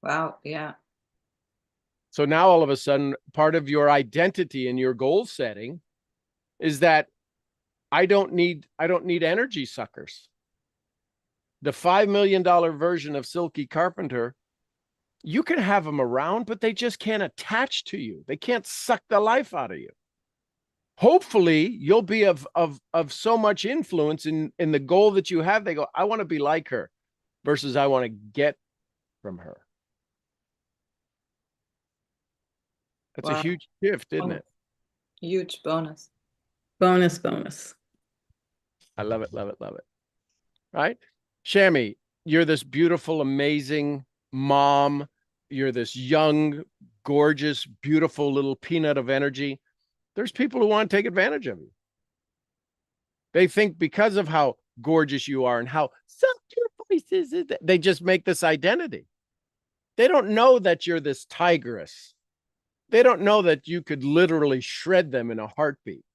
Wow. Yeah. So now all of a sudden, part of your identity and your goal setting is that I don't need energy suckers. The $5 million version of Silky Carpenter, you can have them around, but they just can't attach to you. They can't suck the life out of you. Hopefully you'll be of so much influence in the goal that you have. They go, I want to be like her versus I want to get from her. That's a huge shift, isn't it? Huge bonus. Bonus. I love it, love it, love it. Right? Shami, you're this beautiful, amazing mom. You're this young, gorgeous, beautiful little peanut of energy. There's people who want to take advantage of you. They think because of how gorgeous you are and how soft your voice is, they just make this identity. They don't know that you're this tigress. They don't know that you could literally shred them in a heartbeat,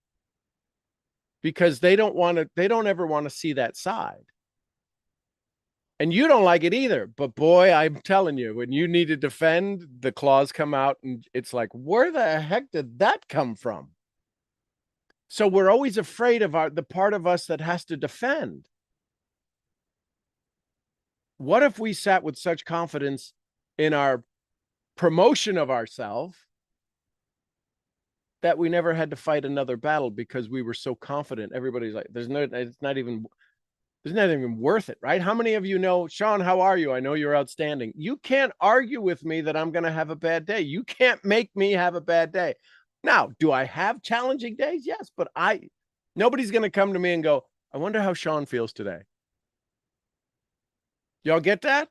because they don't ever want to see that side. And you don't like it either. But boy, I'm telling you, when you need to defend, the claws come out and it's like, where the heck did that come from? So we're always afraid of the part of us that has to defend. What if we sat with such confidence in our promotion of ourselves that we never had to fight another battle because we were so confident. Everybody's like, it's not even worth it, right? How many of you know, Sean, how are you? I know you're outstanding. You can't argue with me that I'm going to have a bad day. You can't make me have a bad day. Now, do I have challenging days? Yes, but nobody's going to come to me and go, I wonder how Sean feels today. Y'all get that?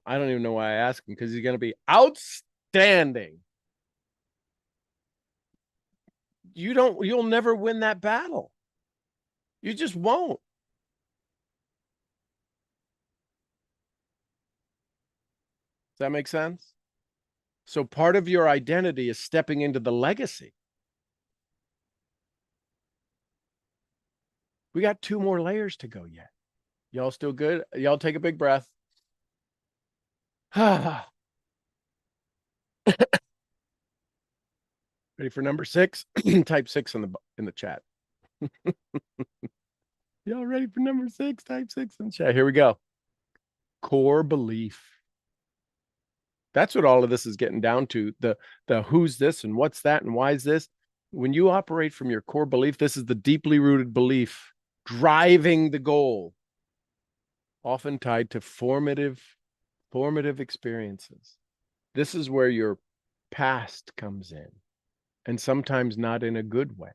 I don't even know why I asked him, because he's going to be outstanding. You'll never win that battle. You just won't. Does that make sense? So part of your identity is stepping into the legacy. We got 2 more layers to go yet. Y'all still good? Y'all take a big breath. Ready for number 6? Type 6 in the chat. Y'all ready for number 6? Type 6 in the chat. Here we go. Core belief. That's what all of this is getting down to. The who's this and what's that and why is this? When you operate from your core belief, this is the deeply rooted belief driving the goal, often tied to formative experiences. This is where your past comes in, and sometimes not in a good way.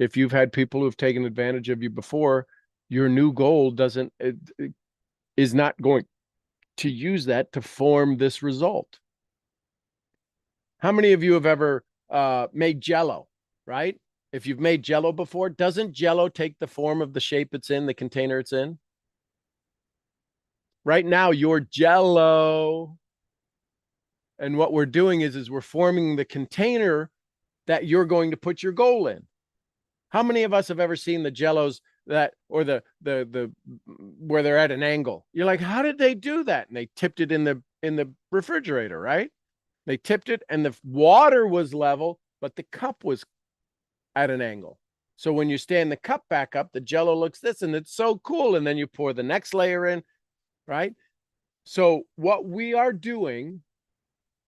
If you've had people who've taken advantage of you before, your new goal is not going to use that to form this result. How many of you have ever made Jell-O, right? If you've made Jell-O before, doesn't Jell-O take the form of the shape it's in, the container it's in? Right now, you're Jell-O. And what we're doing is we're forming the container that you're going to put your goal in. How many of us have ever seen the Jell-Os or the where they're at an angle? You're like, how did they do that? And they tipped it in the refrigerator, right? They tipped it and the water was level, but the cup was at an angle. So when you stand the cup back up, the Jell-O looks this, and it's so cool. And then you pour the next layer in, right? So what we are doing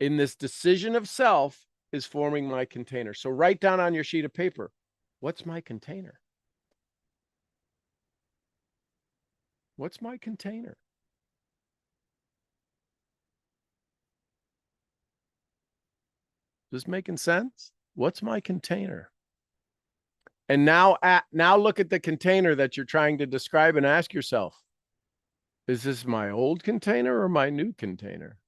in this decision of self is forming my container. So write down on your sheet of paper, what's my container? What's my container? Is this making sense? What's my container? And now look at the container that you're trying to describe and ask yourself, is this my old container or my new container?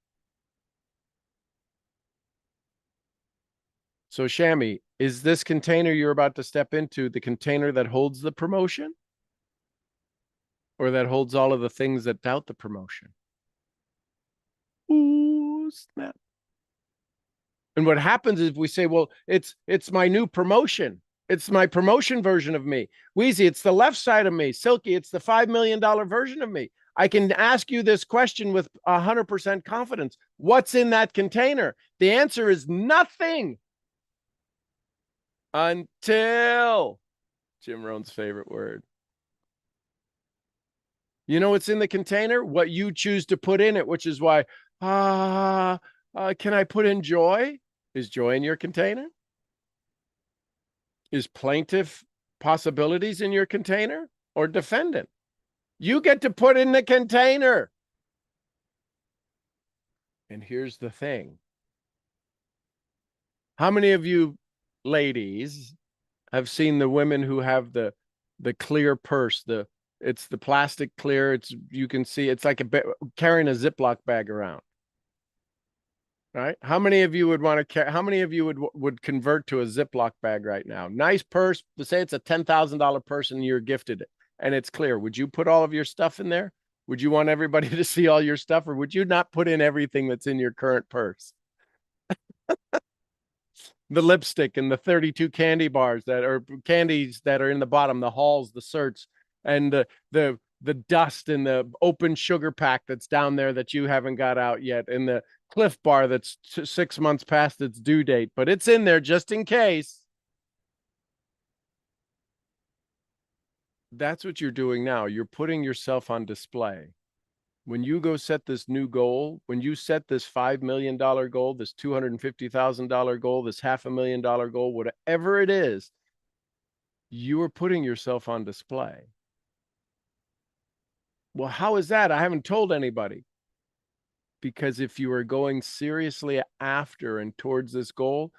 So Shami, is this container you're about to step into the container that holds the promotion? Or that holds all of the things that doubt the promotion? Ooh, snap. And what happens is we say, well, it's my new promotion. It's my promotion version of me. Wheezy, it's the left side of me. Silky, it's the $5 million version of me. I can ask you this question with 100% confidence. What's in that container? The answer is nothing. Until Jim Rohn's favorite word. You know what's in the container? What you choose to put in it, which is why, can I put in joy? Is joy in your container? Is plaintiff possibilities in your container or defendant? You get to put in the container. And here's the thing. How many of you ladies have seen the women who have the clear purse, it's the plastic clear, you can see it's like carrying a Ziploc bag around, right? How many of you would want to how many of you would convert to a Ziploc bag right now? Nice purse, say it's a $10,000 purse and you're gifted it and it's clear. Would you put all of your stuff in there? Would you want everybody to see all your stuff, or would you not put in everything that's in your current purse? The lipstick and the 32 candy bars candies that are in the bottom, the Halls, the Certs, and the dust and the open sugar pack that's down there that you haven't got out yet, and the Cliff Bar that's 6 months past its due date, but it's in there just in case. That's what you're doing now. You're putting yourself on display. When you go set this new goal, when you set this $5 million goal, this $250,000 goal, this $500,000 goal, whatever it is, you are putting yourself on display. Well, how is that? I haven't told anybody. Because if you are going seriously after and towards this goal,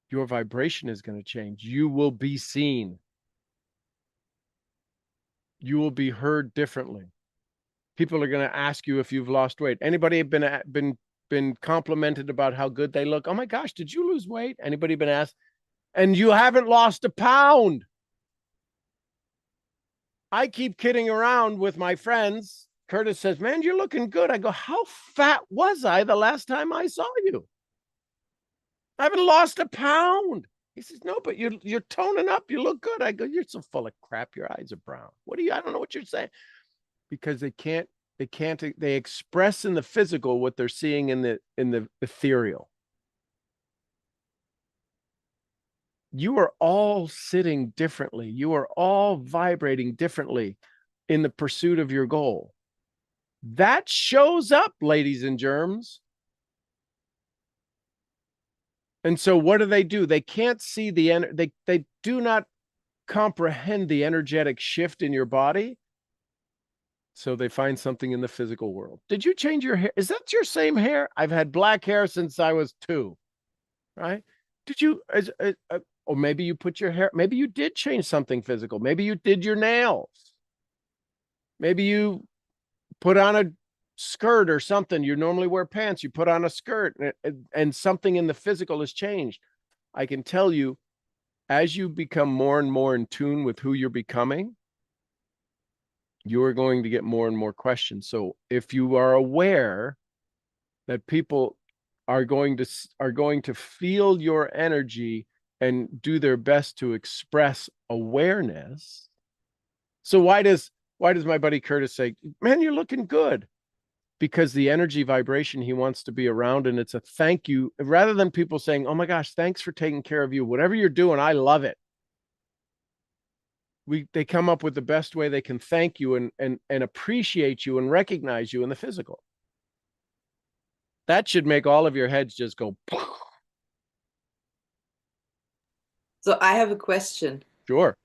your vibration is going to change. You will be seen. You will be heard differently. People are going to ask you if you've lost weight. Anybody been complimented about how good they look? Oh my gosh, did you lose weight? Anybody been asked? And you haven't lost a pound. I keep kidding around with my friends. Curtis says, man, you're looking good. I go, how fat was I the last time I saw you? I haven't lost a pound. He says, no, but you're toning up. You look good. I go, you're so full of crap. Your eyes are brown. What are you? I don't know what you're saying. Because they express in the physical what they're seeing in the ethereal. You are all sitting differently. You are all vibrating differently in the pursuit of your goal. That shows up, ladies and germs. And so what do? They can't see they do not comprehend the energetic shift in your body. So they find something in the physical world. Did you change your hair? Is that your same hair? I've had black hair since I was 2, right? Did you, or maybe you put your hair, maybe you did change something physical. Maybe you did your nails. Maybe you put on a skirt or something. You normally wear pants. You put on a skirt and something in the physical has changed. I can tell you, as you become more and more in tune with who you're becoming, you are going to get more and more questions. So if you are aware that people are going to feel your energy and do their best to express awareness. So why does my buddy Curtis say, man, you're looking good? Because the energy vibration he wants to be around, and it's a thank you, rather than people saying, oh my gosh, thanks for taking care of you. Whatever you're doing, I love it. They come up with the best way they can thank you and appreciate you and recognize you in the physical. That should make all of your heads just go. So I have a question. Sure.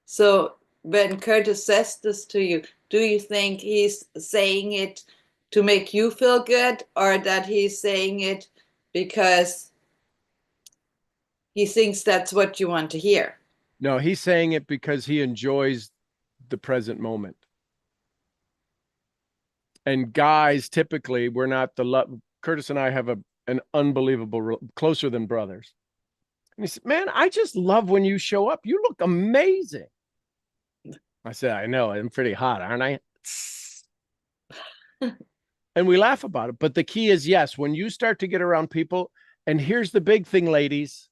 So when Curtis says this to you, do you think he's saying it to make you feel good, or that he's saying it because he thinks that's what you want to hear? No, he's saying it because he enjoys the present moment. And guys, typically, we're not Curtis and I have an unbelievable, closer than brothers. And he said, man, I just love when you show up. You look amazing. I said, I know, I'm pretty hot, aren't I? And we laugh about it. But the key is, yes, when you start to get around people, and here's the big thing, ladies.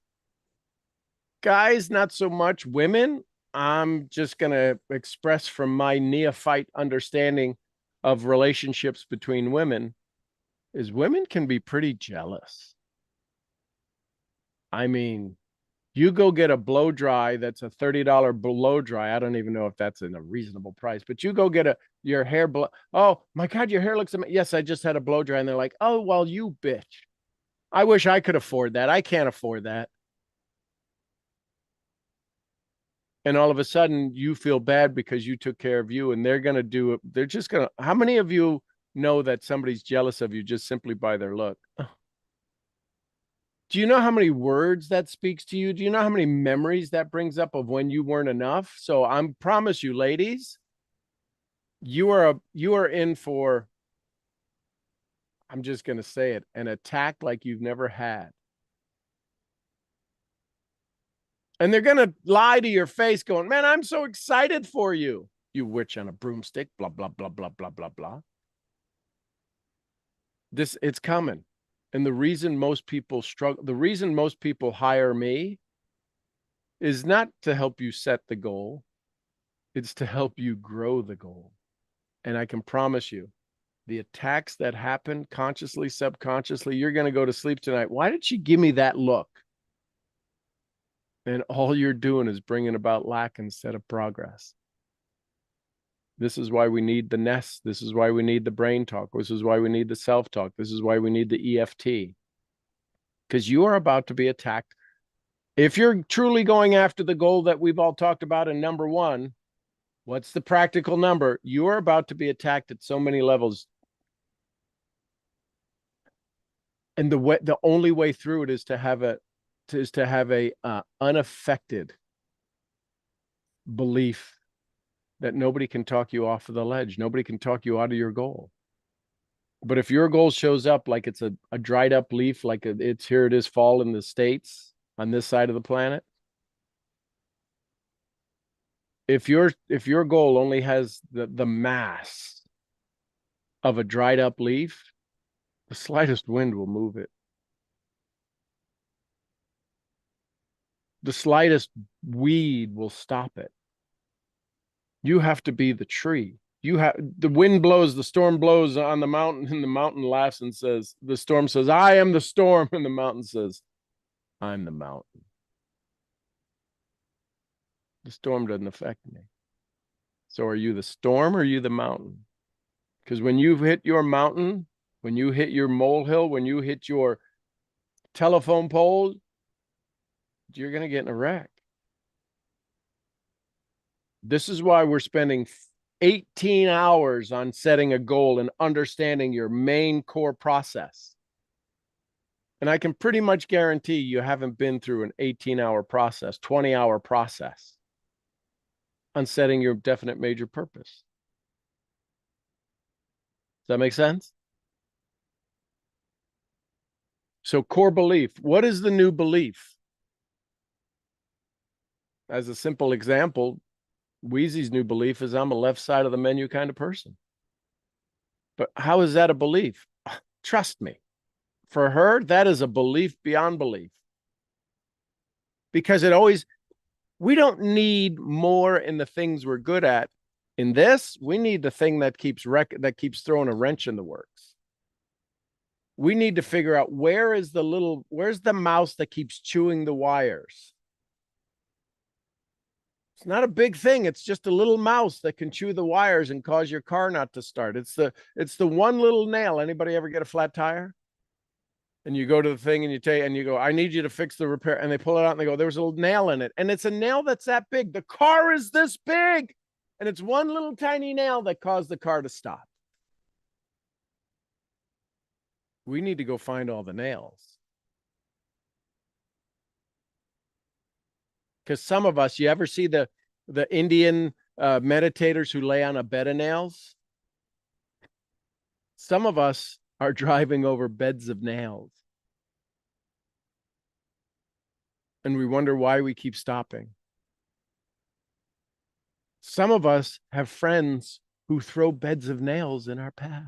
Guys, not so much. Women, I'm just going to express from my neophyte understanding of relationships between women, is women can be pretty jealous. I mean, you go get a blow dry that's a $30 blow dry. I don't even know if that's in a reasonable price, but you go get your hair blow. Oh my God, your hair looks amazing. Yes, I just had a blow dry. And they're like, oh, well, you bitch. I wish I could afford that. I can't afford that. And all of a sudden you feel bad because you took care of you, and they're going to do it. They're just going to, how many of you know that somebody's jealous of you just simply by their look? Do you know how many words that speaks to you? Do you know how many memories that brings up of when you weren't enough? So I promise you, ladies, you are in for, I'm just going to say it, an attack like you've never had. And they're going to lie to your face going, man, I'm so excited for you. You witch on a broomstick, blah, blah, blah, blah, blah, blah, blah. It's coming. And the reason most people struggle, the reason most people hire me is not to help you set the goal. It's to help you grow the goal. And I can promise you, the attacks that happen consciously, subconsciously, you're going to go to sleep tonight. Why did she give me that look? And all you're doing is bringing about lack instead of progress. This is why we need the nest. This is why we need the brain talk. This is why we need the self-talk. This is why we need the EFT. Because you are about to be attacked. If you're truly going after the goal that we've all talked about in number 1, what's the practical number? You are about to be attacked at so many levels. And the only way through it is to have a unaffected belief that nobody can talk you off of the ledge. Nobody can talk you out of your goal. But if your goal shows up like it's a dried up leaf, like it's here it is fall in the States on this side of the planet. If your goal only has the mass of a dried up leaf, the slightest wind will move it. The slightest weed will stop it. You have to be the tree. The wind blows, the storm blows on the mountain, and the mountain laughs and says, the storm says, I am the storm. And the mountain says, I'm the mountain. The storm doesn't affect me. So are you the storm or are you the mountain? Because when you've hit your mountain, when you hit your molehill, when you hit your telephone pole, you're going to get in a wreck. This is why we're spending 18 hours on setting a goal and understanding your main core process. And I can pretty much guarantee you haven't been through an 18-hour process, 20-hour process on setting your definite major purpose. Does that make sense? So core belief, what is the new belief? As a simple example, Wheezy's new belief is I'm a left side of the menu kind of person. But how is that a belief? Trust me. For her, that is a belief beyond belief. Because we don't need more in the things we're good at. In this, we need the thing that keeps throwing a wrench in the works. We need to figure out where's the mouse that keeps chewing the wires? It's not a big thing. It's just a little mouse that can chew the wires and cause your car not to start. It's the one little nail. Anybody ever get a flat tire? And you go to the thing and you go, I need you to fix the repair. And they pull it out and they go, there was a little nail in it. And it's a nail that's that big. The car is this big. And it's one little tiny nail that caused the car to stop. We need to go find all the nails. Because some of us, you ever see the Indian meditators who lay on a bed of nails? Some of us are driving over beds of nails. And we wonder why we keep stopping. Some of us have friends who throw beds of nails in our path.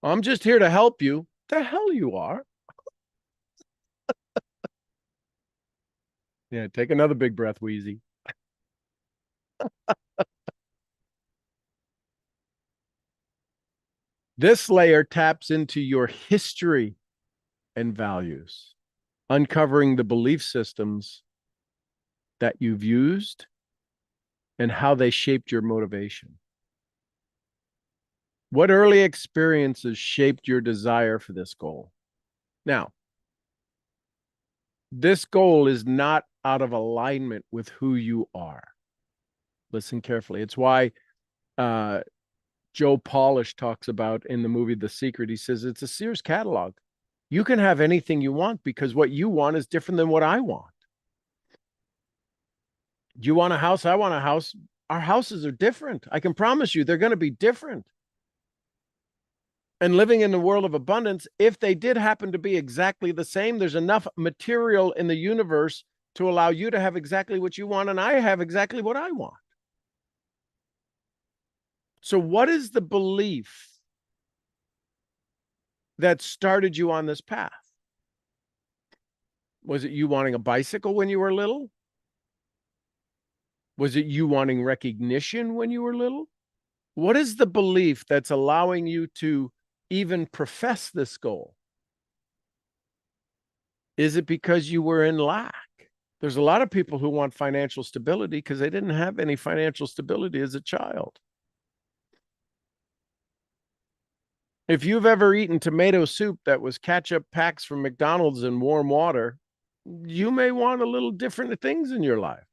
I'm just here to help you. The hell you are. Yeah, take another big breath, Wheezy. This layer taps into your history and values, uncovering the belief systems that you've used and how they shaped your motivation. What early experiences shaped your desire for this goal? Now, this goal is not out of alignment with who you are. Listen carefully. It's why Joe Polish talks about in the movie The Secret. He says it's a Sears catalog. You can have anything you want because what you want is different than what I want. You want a house? I want a house. Our houses are different. I can promise you they're going to be different. And living in the world of abundance, if they did happen to be exactly the same, there's enough material in the universe to allow you to have exactly what you want, and I have exactly what I want. So what is the belief that started you on this path? Was it you wanting a bicycle when you were little? Was it you wanting recognition when you were little? What is the belief that's allowing you to even profess this goal? Is it because you were in lack? There's a lot of people who want financial stability because they didn't have any financial stability as a child. If you've ever eaten tomato soup that was ketchup packs from McDonald's in warm water, you may want a little different things in your life.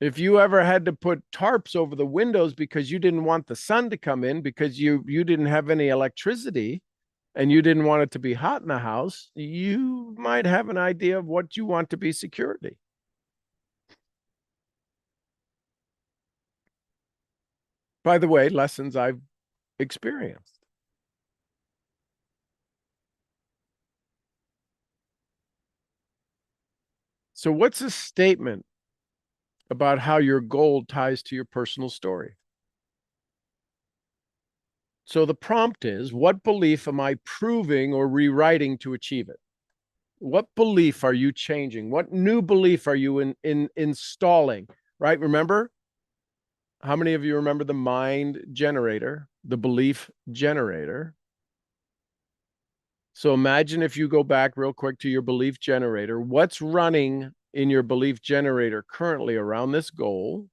If you ever had to put tarps over the windows because you didn't want the sun to come in because you didn't have any electricity and you didn't want it to be hot in the house, you might have an idea of what you want to be security. By the way, lessons I've experienced. So what's a statement about how your goal ties to your personal story? So the prompt is, what belief am I proving or rewriting to achieve it? What belief are you changing? What new belief are you installing? Right? Remember? How many of you remember the mind generator, the belief generator? So imagine if you go back real quick to your belief generator, what's running in your belief generator currently around this goal?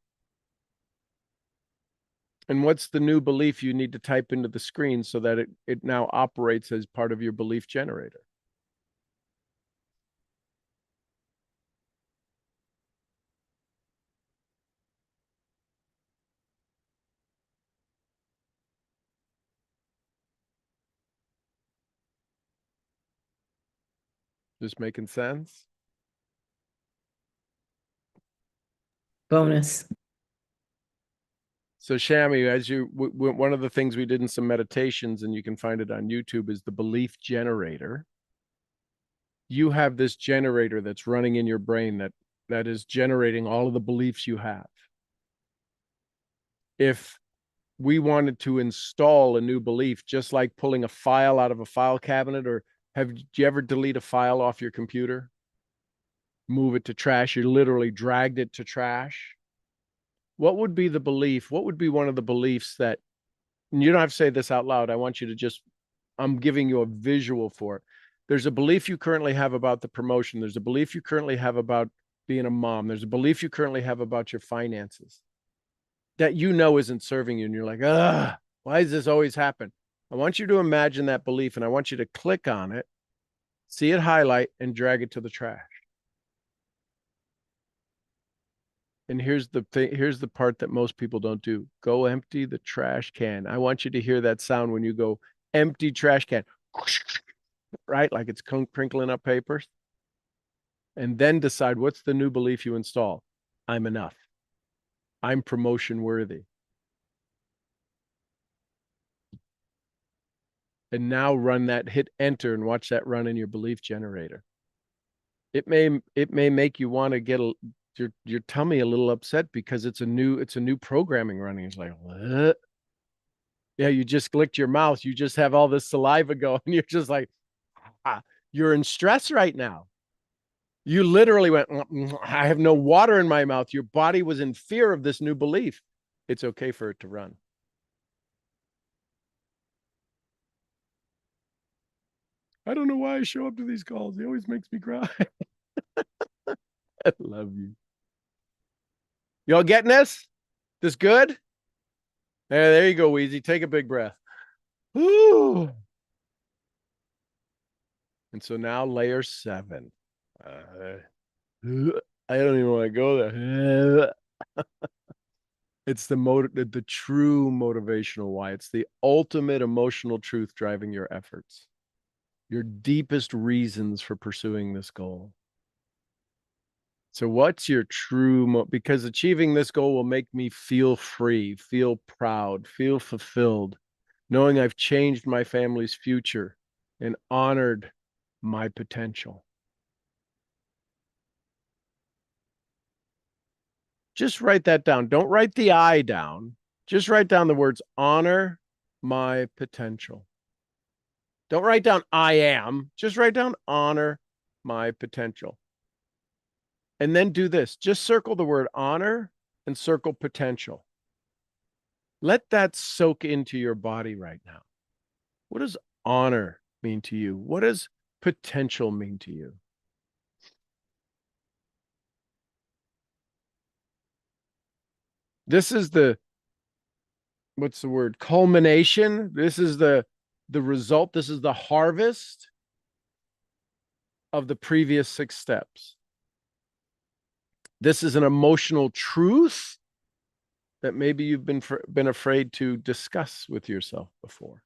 And what's the new belief you need to type into the screen so that it now operates as part of your belief generator? Just making sense? Bonus. So Shami, as you, one of the things we did in some meditations, and you can find it on YouTube, is the belief generator. You have this generator that's running in your brain that is generating all of the beliefs you have. If we wanted to install a new belief, just like pulling a file out of a file cabinet, or have you ever delete a file off your computer? Move it to trash, you literally dragged it to trash. What would be the belief? What would be one of the beliefs that, and you don't have to say this out loud, I want you to just, I'm giving you a visual for it. There's a belief you currently have about the promotion. There's a belief you currently have about being a mom. There's a belief you currently have about your finances that you know isn't serving you. And you're like, why does this always happen? I want you to imagine that belief, and I want you to click on it, see it highlight, and drag it to the trash. And here's the thing, here's the part that most people don't do. Go empty the trash can. I want you to hear that sound when you go empty trash can, right? Like it's crinkling up papers. And then decide, what's the new belief you install? I'm enough. I'm promotion worthy. And now run that, hit enter, and watch that run in your belief generator. It may make you want to get your tummy a little upset because it's a new programming running. It's like, what? Yeah, you just licked your mouth. You just have all this saliva going. You're just like, you're in stress right now. You literally went, I have no water in my mouth. Your body was in fear of this new belief. It's okay for it to run. I don't know why I show up to these calls. He always makes me cry. I love you. Y'all getting this? This good? There you go, Wheezy. Take a big breath. Ooh. And so now layer 7. I don't even want to go there. It's the true motivational why. It's the ultimate emotional truth driving your efforts. Your deepest reasons for pursuing this goal. So what's your true because achieving this goal will make me feel free, feel proud, feel fulfilled, knowing I've changed my family's future and honored my potential. Just write that down. Don't write the I down. Just write down the words honor my potential. Don't write down I am. Just write down honor my potential. And then do this. Just circle the word honor and circle potential. Let that soak into your body right now. What does honor mean to you? What does potential mean to you? This is the, what's the word? Culmination. This is the result. This is the harvest of the previous 6 steps. This is an emotional truth that maybe you've been afraid to discuss with yourself before.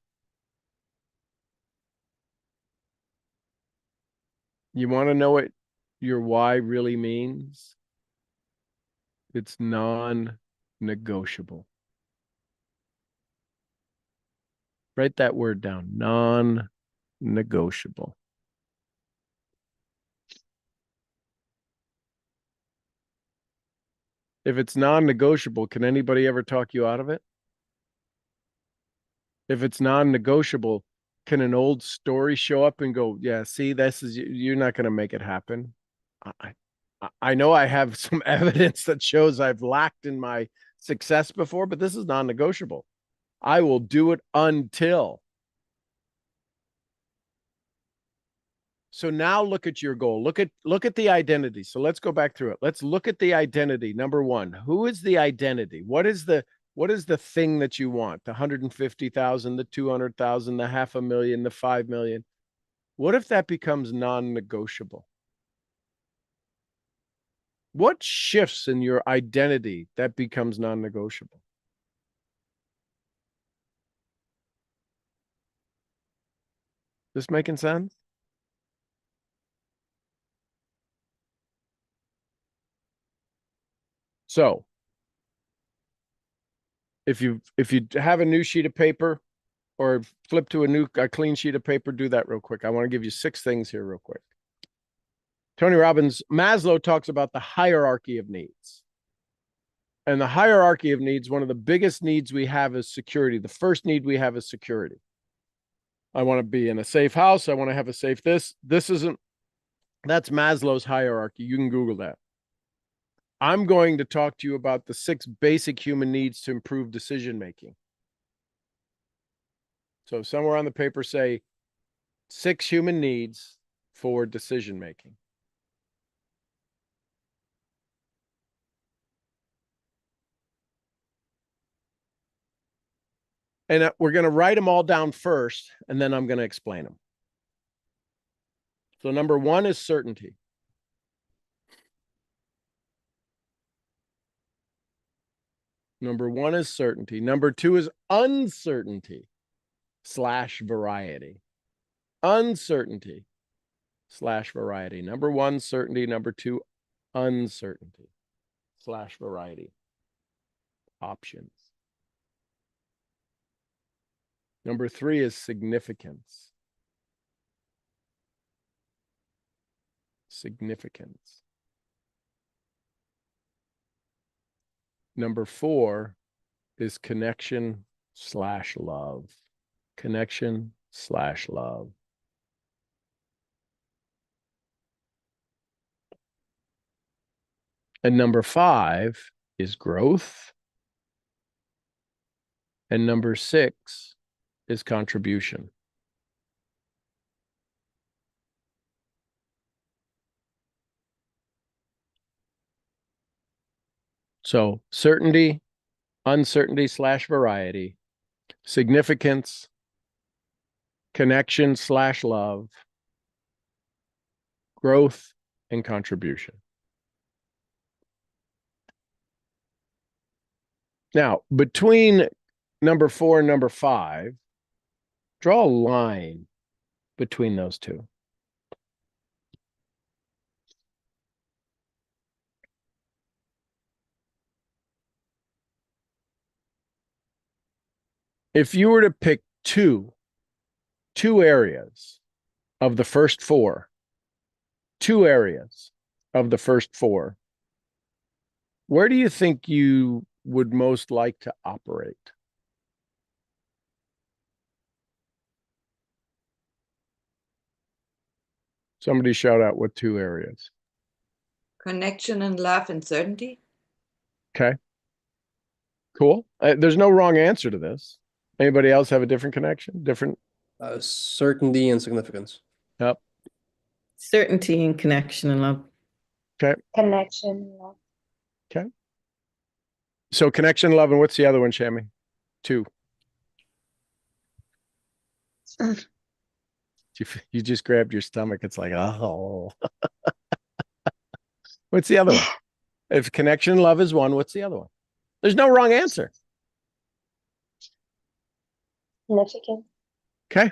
You want to know what your why really means? It's non-negotiable. Write that word down, non-negotiable. If it's non-negotiable, can anybody ever talk you out of it? If it's non-negotiable, can an old story show up and go, yeah, see, you're not going to make it happen? I know I have some evidence that shows I've lacked in my success before, but this is non-negotiable. I will do it until. So now look at your goal. Look at the identity. So let's go back through it. Let's look at the identity. Number 1, who is the identity? What is the thing that you want? The 150,000, the 200,000, the 500,000, the 5 million. What if that becomes non-negotiable? What shifts in your identity that becomes non-negotiable? This making sense? So if you have a new sheet of paper or flip to a clean sheet of paper, do that real quick. I want to give you 6 things here real quick. Tony Robbins, Maslow talks about the hierarchy of needs. And the hierarchy of needs, one of the biggest needs we have is security. The first need we have is security. I want to be in a safe house. I want to have a safe this. That's Maslow's hierarchy. You can Google that. I'm going to talk to you about the 6 basic human needs to improve decision making. So somewhere on the paper say 6 human needs for decision making. And we're going to write them all down first, and then I'm going to explain them. So number 1 is certainty. Number 1 is certainty. Number 2 is uncertainty / variety. Uncertainty / variety. Number 1, certainty. Number 2, uncertainty / variety. Options. Number 3 is significance. Significance. Number 4 is connection / love. Connection / love. And number 5 is growth. And number 6 is contribution. So certainty, uncertainty / variety, significance, connection / love, growth, and contribution. Now, between number 4 and number 5, draw a line between those 2. If you were to pick two areas of the first 4, 2 areas of the first 4, where do you think you would most like to operate? Somebody shout out what 2 areas. Connection and love and certainty. Okay. Cool. There's no wrong answer to this. Anybody else have a different connection? Different? Certainty and significance. Yep. Certainty and connection and love. Connection. Love. So connection, love, and what's the other one, Shami? 2. You just grabbed your stomach. It's like, oh. What's the other one? If connection, love is 1, what's the other one? There's no wrong answer. Significant. Okay.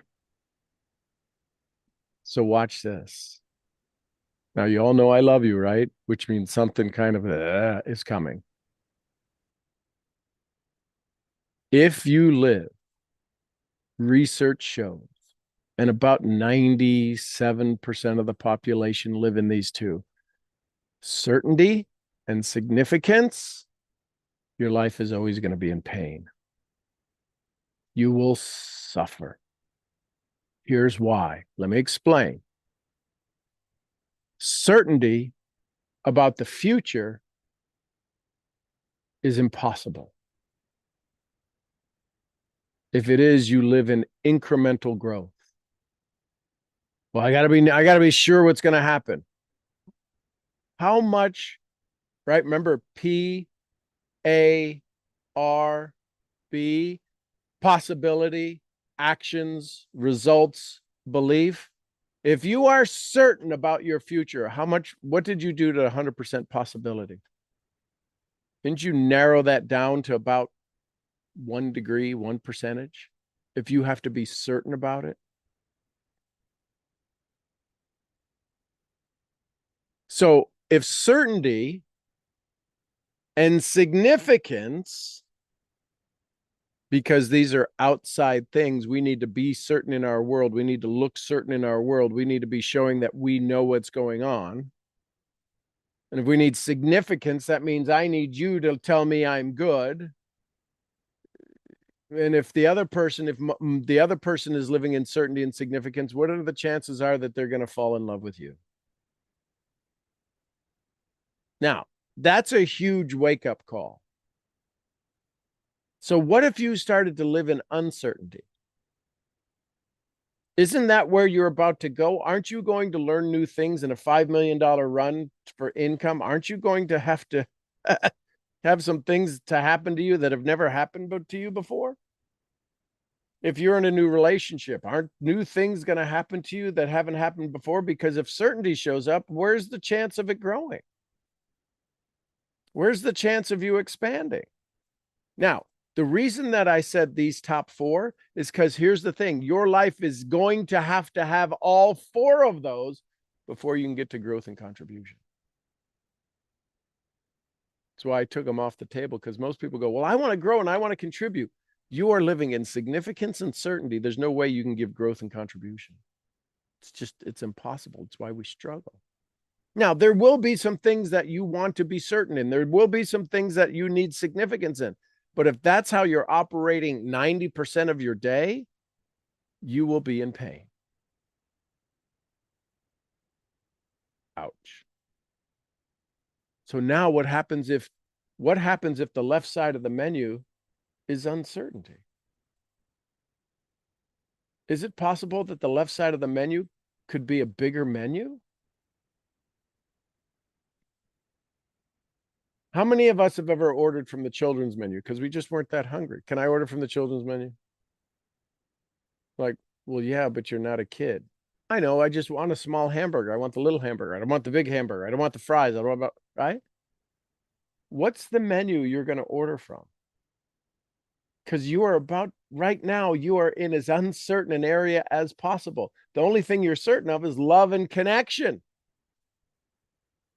So watch this. Now, you all know I love you, right? Which means something kind of is coming. If you live, research shows, and about 97% of the population live in these 2, certainty and significance, your life is always going to be in pain. You will suffer. Here's why. Let me explain. Certainty about the future is impossible. If it is, you live in incremental growth. Well, I gotta be sure what's going to happen. How much, right? Remember PARB, possibility, actions, results, belief. If you are certain about your future, what did you do to 100% possibility? Didn't you narrow that down to about 1 degree, 1%? If you have to be certain about it. So if certainty and significance, because these are outside things, we need to be certain in our world. We need to look certain in our world. We need to be showing that we know what's going on. And if we need significance, that means I need you to tell me I'm good. And if the other person is living in certainty and significance, what are the chances are that they're going to fall in love with you? Now, that's a huge wake-up call. So what if you started to live in uncertainty? Isn't that where you're about to go? Aren't you going to learn new things in a $5 million run for income? Aren't you going to have have some things to happen to you that have never happened to you before? If you're in a new relationship, aren't new things going to happen to you that haven't happened before? Because if certainty shows up, where's the chance of it growing? Where's the chance of you expanding? Now, the reason that I said these top 4 is because here's the thing. Your life is going to have all 4 of those before you can get to growth and contribution. That's why I took them off the table, because most people go, well, I want to grow and I want to contribute. You are living in significance and certainty. There's no way you can give growth and contribution. It's impossible. It's why we struggle. Now, there will be some things that you want to be certain in. There will be some things that you need significance in. But if that's how you're operating 90% of your day, you will be in pain. Ouch. So now what happens if the left side of the menu is uncertainty? Is it possible that the left side of the menu could be a bigger menu? How many of us have ever ordered from the children's menu because we just weren't that hungry? Can I order from the children's menu? Like, well, yeah, but you're not a kid. I know, I just want a small hamburger. I want the little hamburger. I don't want the big hamburger. I don't want the fries. I don't want, right? What's the menu you're going to order from? Because you are right now, you are in as uncertain an area as possible. The only thing you're certain of is love and connection.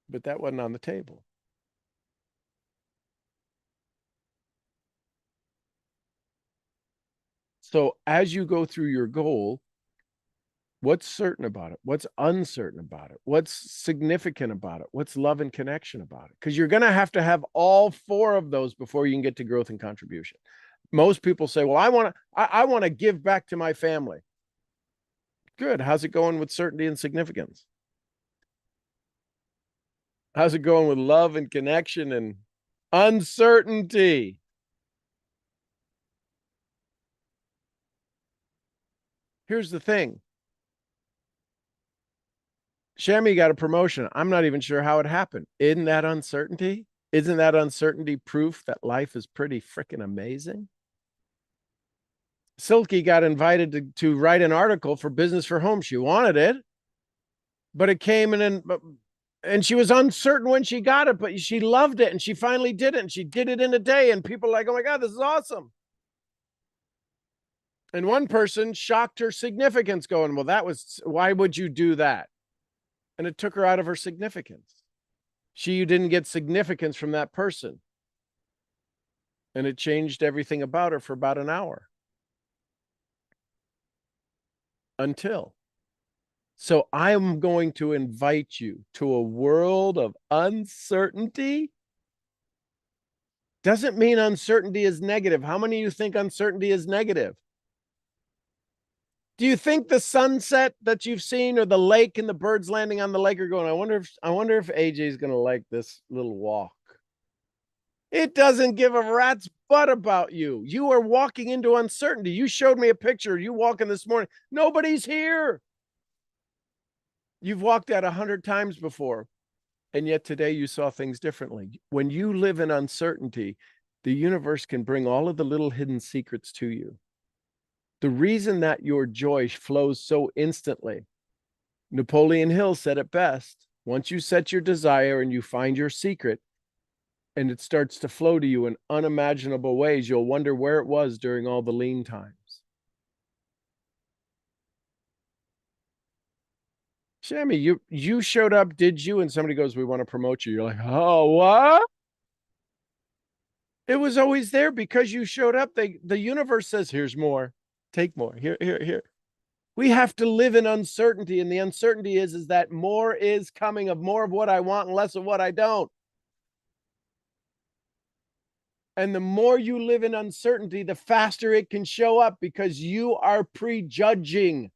But that wasn't on the table. So as you go through your goal, what's certain about it? What's uncertain about it? What's significant about it? What's love and connection about it? Because you're going to have all 4 of those before you can get to growth and contribution. Most people say, well, I want to give back to my family. Good. How's it going with certainty and significance? How's it going with love and connection and uncertainty? Here's the thing. Shammy got a promotion. I'm not even sure how it happened. Isn't that uncertainty? Isn't that uncertainty proof that life is pretty freaking amazing? Silky got invited to write an article for Business for Home. She wanted it, but it came in and she was uncertain when she got it, but she loved it and she finally did it and she did it in a day. And people are like, oh my God, this is awesome. And one person shocked her significance going, well, why would you do that? And it took her out of her significance. She didn't get significance from that person. And it changed everything about her for about an hour. Until. So I'm going to invite you to a world of uncertainty. Doesn't mean uncertainty is negative. How many of you think uncertainty is negative? Do you think the sunset that you've seen or the lake and the birds landing on the lake are going, I wonder if AJ is going to like this little walk? It doesn't give a rat's butt about you. You are walking into uncertainty. You showed me a picture. You walking this morning. Nobody's here. You've walked that 100 times before, and yet today you saw things differently. When you live in uncertainty, the universe can bring all of the little hidden secrets to you. The reason that your joy flows so instantly, Napoleon Hill said it best. Once you set your desire and you find your secret, and it starts to flow to you in unimaginable ways, you'll wonder where it was during all the lean times. Shammy, you showed up, did you? And somebody goes, we want to promote you. You're like, oh, what? It was always there because you showed up. The universe says, here's more. Take more. Here. We have to live in uncertainty. And the uncertainty is that more is coming of more of what I want and less of what I don't. And the more you live in uncertainty, the faster it can show up because you are prejudging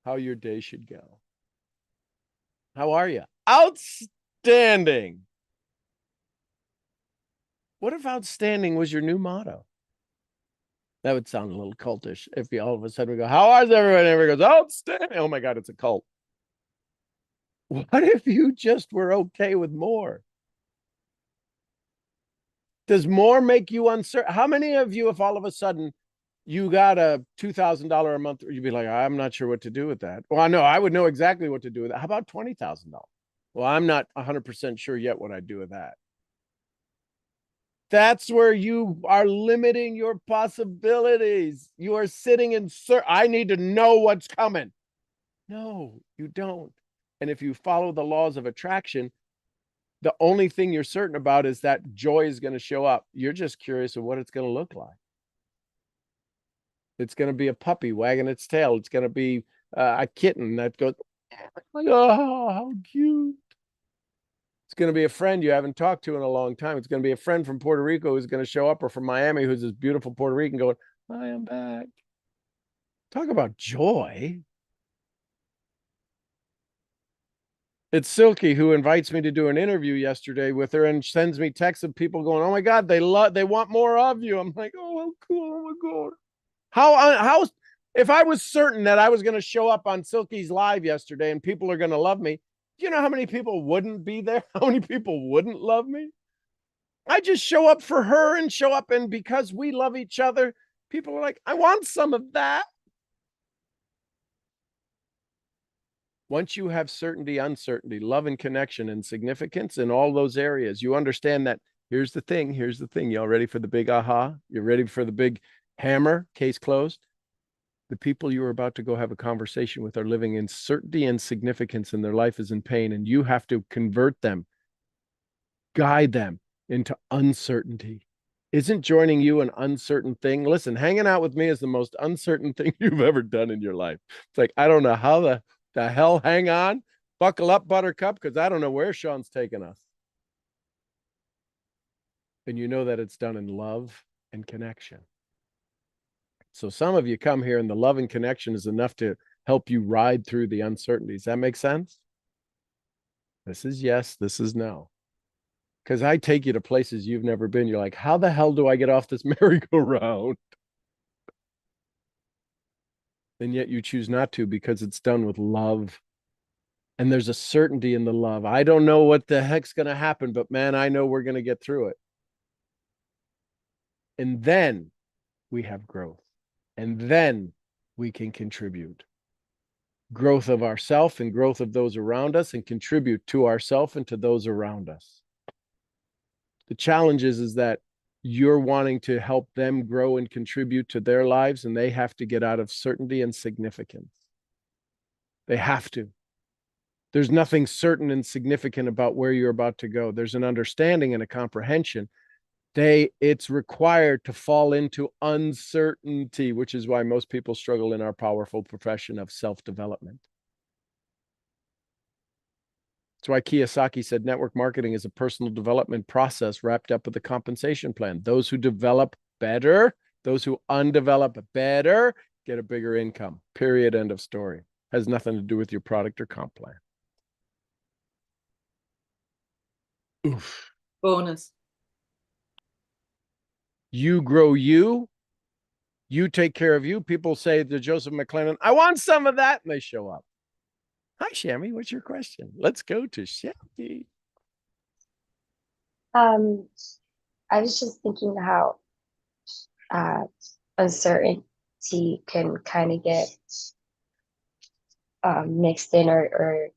how your day should go. How are you? Outstanding. What if outstanding was your new motto? That would sound a little cultish if you all of a sudden we go, how is everyone? Everyone goes, outstanding. Oh my God, it's a cult. What if you just were okay with more? Does more make you uncertain? How many of you, if all of a sudden you got a $2,000 a month, you'd be like, I'm not sure what to do with that. Well, I know I would know exactly what to do with that. How about $20,000? Well, I'm not 100% sure yet what I'd do with that. That's where you are limiting your possibilities. You are sitting in, I need to know what's coming. No, you don't. And if you follow the laws of attraction, the only thing you're certain about is that joy is going to show up. You're just curious of what it's going to look like. It's going to be a puppy wagging its tail. It's going to be a kitten that goes, oh, how cute. It's going to be a friend you haven't talked to in a long time. It's going to be a friend from Puerto Rico who's going to show up, or from Miami who's this beautiful Puerto Rican going, I am back. Talk about joy. It's Silky who invites me to do an interview yesterday with her and sends me texts of people going, oh my God, they want more of you. I'm like, oh, how cool. Oh my God. How, if I was certain that I was going to show up on Silky's live yesterday and people are going to love me, do you know how many people wouldn't be there? How many people wouldn't love me? I just show up for her and show up. And because we love each other, people are like, I want some of that. Once you have certainty, uncertainty, love and connection and significance in all those areas, you understand that here's the thing. Y'all ready for the big aha? You're ready for the big hammer? Case closed. The people you are about to go have a conversation with are living in certainty and significance, and their life is in pain, and you have to convert them, guide them into uncertainty. Isn't joining you an uncertain thing? Listen, hanging out with me is the most uncertain thing you've ever done in your life. It's like, I don't know how the hell, hang on, buckle up, Buttercup, because I don't know where Sean's taking us. And you know that it's done in love and connection. So some of you come here and the love and connection is enough to help you ride through the uncertainties. That makes sense? This is yes, this is no. Because I take you to places you've never been. You're like, how the hell do I get off this merry-go-round? And yet you choose not to because it's done with love. And there's a certainty in the love. I don't know what the heck's going to happen, but man, I know we're going to get through it. And then we have growth. And then we can contribute. Growth of ourself and growth of those around us, and contribute to ourself and to those around us. The challenge is that you're wanting to help them grow and contribute to their lives, and they have to get out of certainty and significance. They have to. There's nothing certain and significant about where you're about to go. There's an understanding and a comprehension. It's required to fall into uncertainty, which is why most people struggle in our powerful profession of self-development. That's why Kiyosaki said network marketing is a personal development process wrapped up with a compensation plan. Those who develop better, those who undevelop better, get a bigger income. Period. End of story. Has nothing to do with your product or comp plan. Oof. Bonus. You grow you take care of you. People say to Joseph McClellan, I want some of that. And they show up. Hi, Shammy. What's your question? Let's go to Shammy. I was just thinking how uncertainty can kind of get mixed in or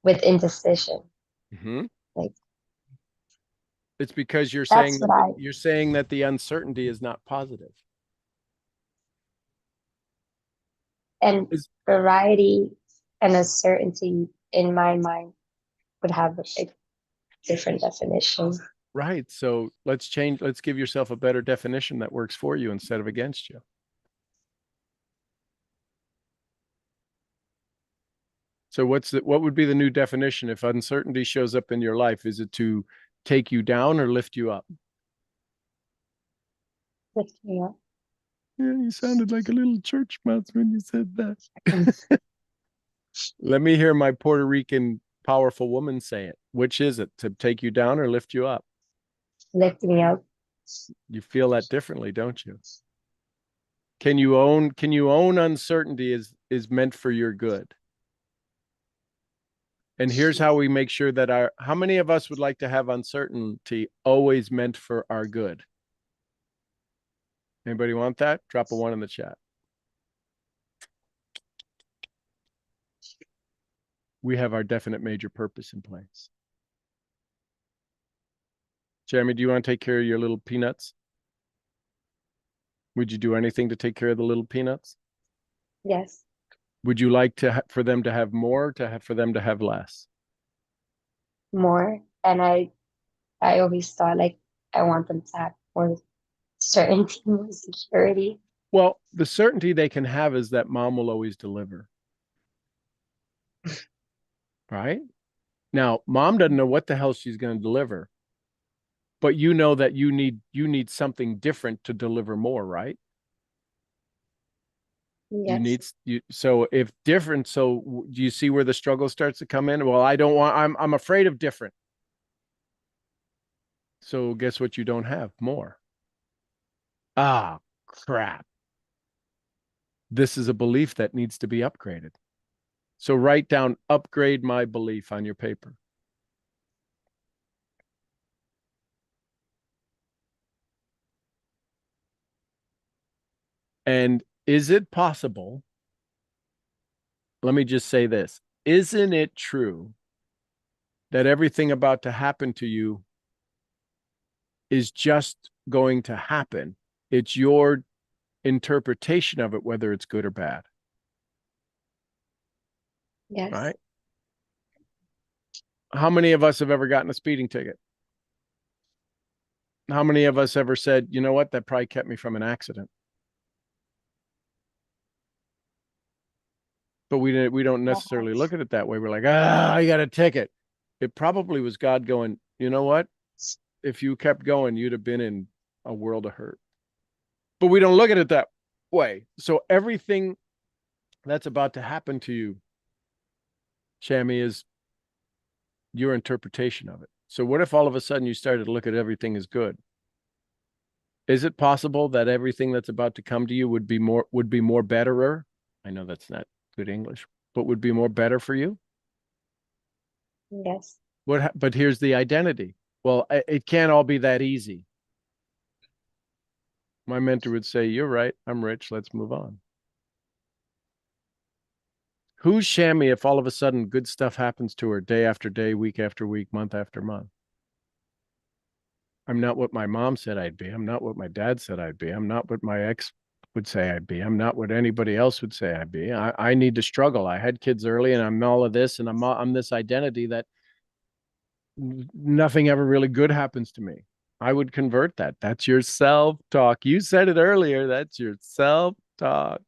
with indecision. Mm-hmm. Like, it's because you're that's saying that the uncertainty is not positive. And variety and uncertainty in my mind would have a different definition. Right. So let's give yourself a better definition that works for you instead of against you. So what would be the new definition if uncertainty shows up in your life? Is it to take you down or lift you up? Lift me up. Yeah, you sounded like a little church mouse when you said that. Let me hear my Puerto Rican powerful woman say it. Which is it? To take you down or lift you up? Lift me up. You feel that differently, don't you? Can you own uncertainty is meant for your good? And here's how we make sure that how many of us would like to have uncertainty always meant for our good? Anybody want that? Drop a 1 in the chat. We have our definite major purpose in place. Jeremy, do you want to take care of your little peanuts? Would you do anything to take care of the little peanuts? Yes. Would you like for them to have more, for them to have less? More. And I always thought like I want them to have more certainty, more security. Well, the certainty they can have is that mom will always deliver. Right? Now, mom doesn't know what the hell she's going to deliver. But you know that you need something different to deliver more, right? Yes. So if different, so do you see where the struggle starts to come in? Well, I'm afraid of different. So guess what you don't have? More. Ah, crap. This is a belief that needs to be upgraded. So write down upgrade my belief on your paper. And is it possible? Let me just say this. Isn't it true that everything about to happen to you is just going to happen? It's your interpretation of it, whether it's good or bad. Yes. Right? How many of us have ever gotten a speeding ticket? How many of us ever said, you know what, that probably kept me from an accident? But we don't necessarily look at it that way. We're like, I got a ticket. It probably was God going, you know what? If you kept going, you'd have been in a world of hurt. But we don't look at it that way. So everything that's about to happen to you, Shammy, is your interpretation of it. So what if all of a sudden you started to look at everything as good? Is it possible that everything that's about to come to you would be more betterer? I know that's not good English, but would be more better for you? Yes. But here's the identity. Well, it can't all be that easy. My mentor would say, "You're right. I'm rich. Let's move on." Who's Shammy if all of a sudden good stuff happens to her day after day, week after week, month after month? I'm not what my mom said I'd be. I'm not what my dad said I'd be. I'm not what my ex would say I'd be. I'm not what anybody else would say I'd be. I need to struggle. I had kids early and I'm all of this and I'm this identity that nothing ever really good happens to me. I would convert that. That's your self-talk. You said it earlier. That's your self-talk.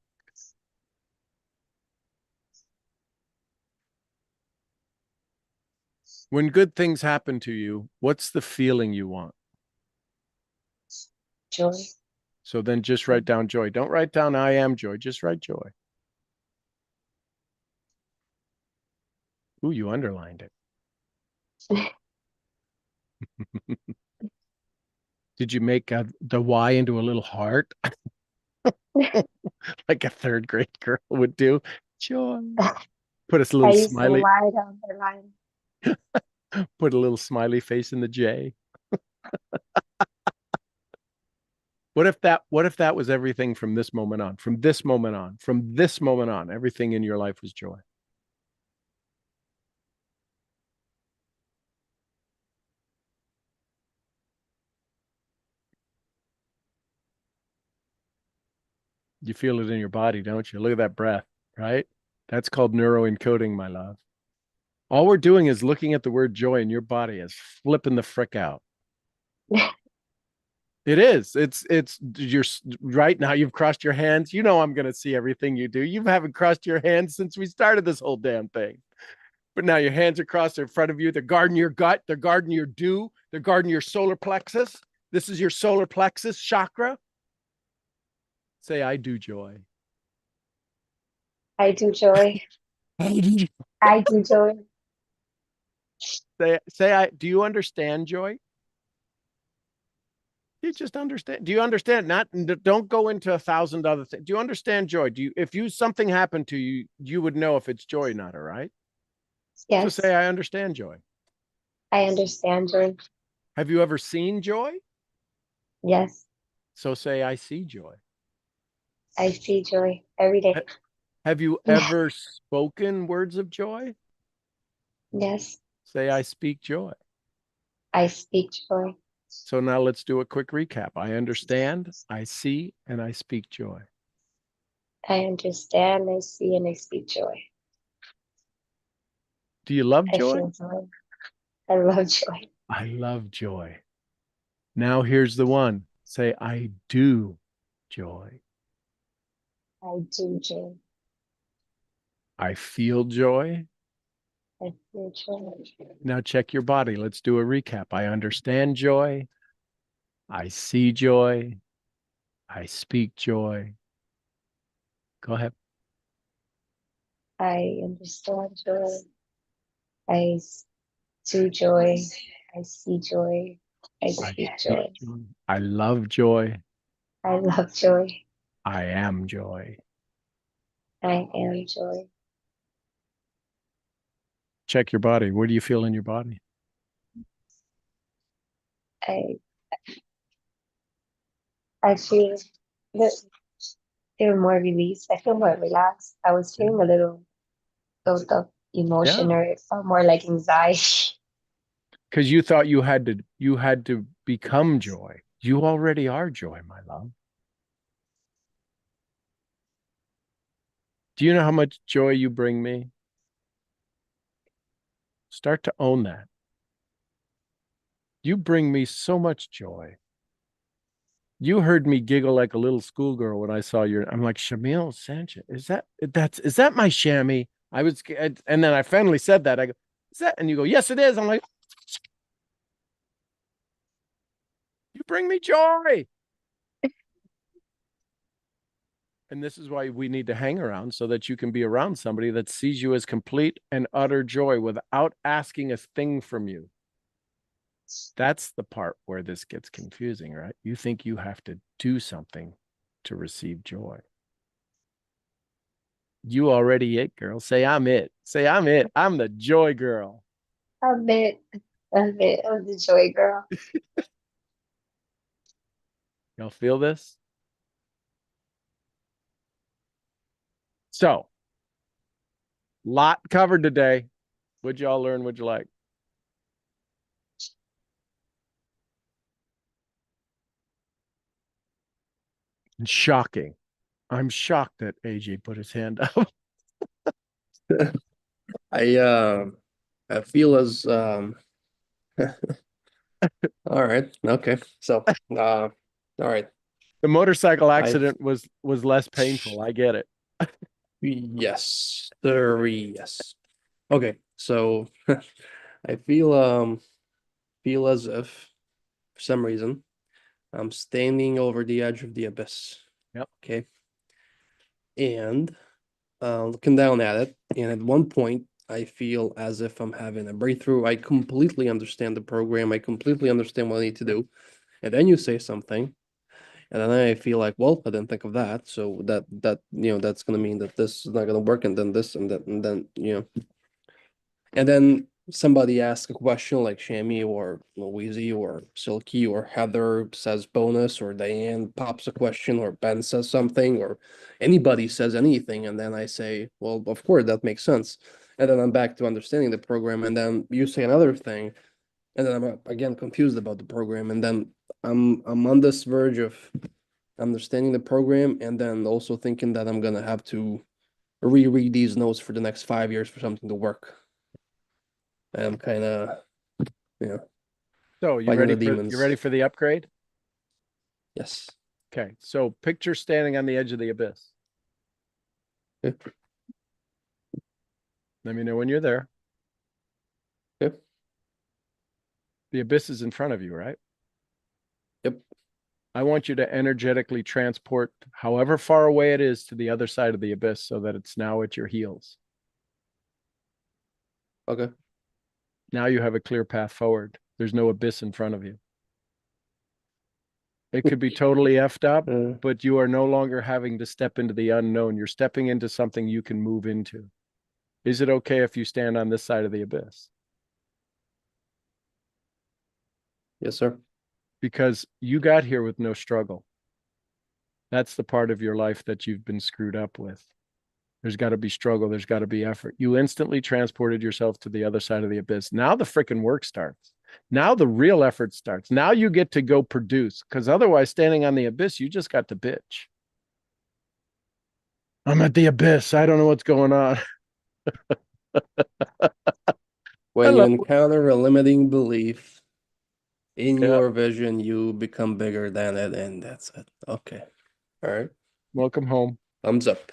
When good things happen to you, what's the feeling you want? Joy. So then just write down joy. Don't write down I am joy. Just write joy. Ooh, you underlined it. Did you make the Y into a little heart? Like a third grade girl would do? Joy. Put a I little used to smiley, write underline. put a little smiley face in the J. What if that was everything from this moment on, from this moment on, from this moment on, everything in your life was joy? You feel it in your body, don't you? Look at that breath, right? That's called neuroencoding, my love. All we're doing is looking at the word joy and your body is flipping the frick out. It is. You're right now. You've crossed your hands. You know, I'm going to see everything you do. You haven't crossed your hands since we started this whole damn thing. But now your hands are crossed in front of you. They're guarding your gut. They're guarding your dew. They're guarding your solar plexus. This is your solar plexus chakra. Say, I do joy. I do joy. I do joy. Do you understand joy? You just understand. Do you understand? Don't go into 1,000 other things. Do you understand joy? If something happened to you, you would know if it's joy or not, all right? Yes. So say, I understand joy. I understand joy. Have you ever seen joy? Yes. So say, I see joy. I see joy every day. Have you ever spoken words of joy? Yes. Say, I speak joy. I speak joy. So now let's do a quick recap. I understand, I see, and I speak joy. I understand, I see, and I speak joy. Do you love I joy? feel joy. I love joy. I love joy. Now here's the one. Say, I do joy. I do joy. I feel joy. I feel joy. Now check your body. Let's do a recap. I understand joy. I see joy. I speak joy. Go ahead. I understand joy. I do joy. I see joy. I speak joy. I love joy. I love joy. I am joy. I am joy. Check your body. Where do you feel in your body? I feel more released. I feel more relaxed. I was feeling a little built up emotion, or it felt more like anxiety. Because you thought you had to become joy. You already are joy, my love. Do you know how much joy you bring me? Start to own that. You bring me so much joy. You heard me giggle like a little schoolgirl when I saw I'm like, Shamil Sanchez, is that my Shammy? And then I finally said that. I go, is that? And you go, yes, it is. I'm like, you bring me joy. And this is why we need to hang around, so that you can be around somebody that sees you as complete and utter joy without asking a thing from you. That's the part where this gets confusing, right? You think you have to do something to receive joy. You already it, girl. Say I'm it. Say I'm it. I'm the joy girl. A bit of the joy girl. Y'all feel this? So, lot covered today. What'd y'all learn? What'd you like? Shocking. I'm shocked that AJ put his hand up. I feel as all right, okay. So all right. The motorcycle I- accident was less painful. I get it. Yes, yes. Okay, so I feel as if for some reason I'm standing over the edge of the abyss. Yep. Okay. And looking down at it, and at one point I feel as if I'm having a breakthrough. I completely understand the program. I completely understand what I need to do. And then you say something, and then I feel like, well, I didn't think of that. So that that's gonna mean that this is not gonna work, and then this and that, and then and then somebody asks a question like Shammy or Louise or Silky or Heather says bonus, or Diane pops a question, or Ben says something, or anybody says anything, and then I say, well, of course that makes sense. And then I'm back to understanding the program, and then you say another thing, and then I'm again confused about the program, and then I'm on this verge of understanding the program, and then also thinking that I'm gonna have to reread these notes for the next 5 years for something to work. I'm kind of, So you Fighting ready the for demons. the upgrade? yes. Okay. So picture standing on the edge of the abyss. Yep. Let me know when you're there. Yep. The abyss is in front of you, right? Yep. I want you to energetically transport however far away it is to the other side of the abyss so that it's now at your heels. Okay. Now you have a clear path forward. There's no abyss in front of you. It could be totally effed up, but you are no longer having to step into the unknown. You're stepping into something you can move into. Is it okay if you stand on this side of the abyss? Yes, sir. Because you got here with no struggle. That's the part of your life that you've been screwed up with. There's got to be struggle. There's got to be effort. You instantly transported yourself to the other side of the abyss. Now the freaking work starts. Now the real effort starts. Now you get to go produce, because otherwise, standing on the abyss, you just got to bitch. I'm at the abyss. I don't know what's going on. When you Hello. encounter a limiting belief in Yeah. your vision, you become bigger than it, and that's it. Okay. All right. Welcome home. Thumbs up.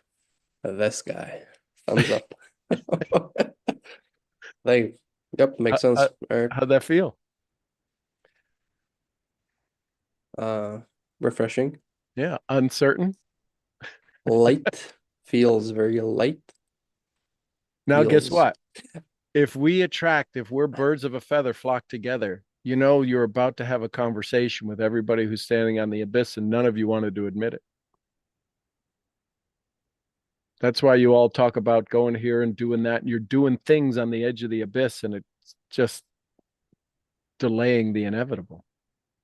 This guy. Thumbs up. Like, yep, makes sense. All right. How'd that feel? Refreshing. Yeah. Uncertain. Light. Feels very light. Now, guess Feels- what? If we're birds of a feather flock together, you're about to have a conversation with everybody who's standing on the abyss, and none of you wanted to admit it. That's why you all talk about going here and doing that, and you're doing things on the edge of the abyss, and it's just delaying the inevitable.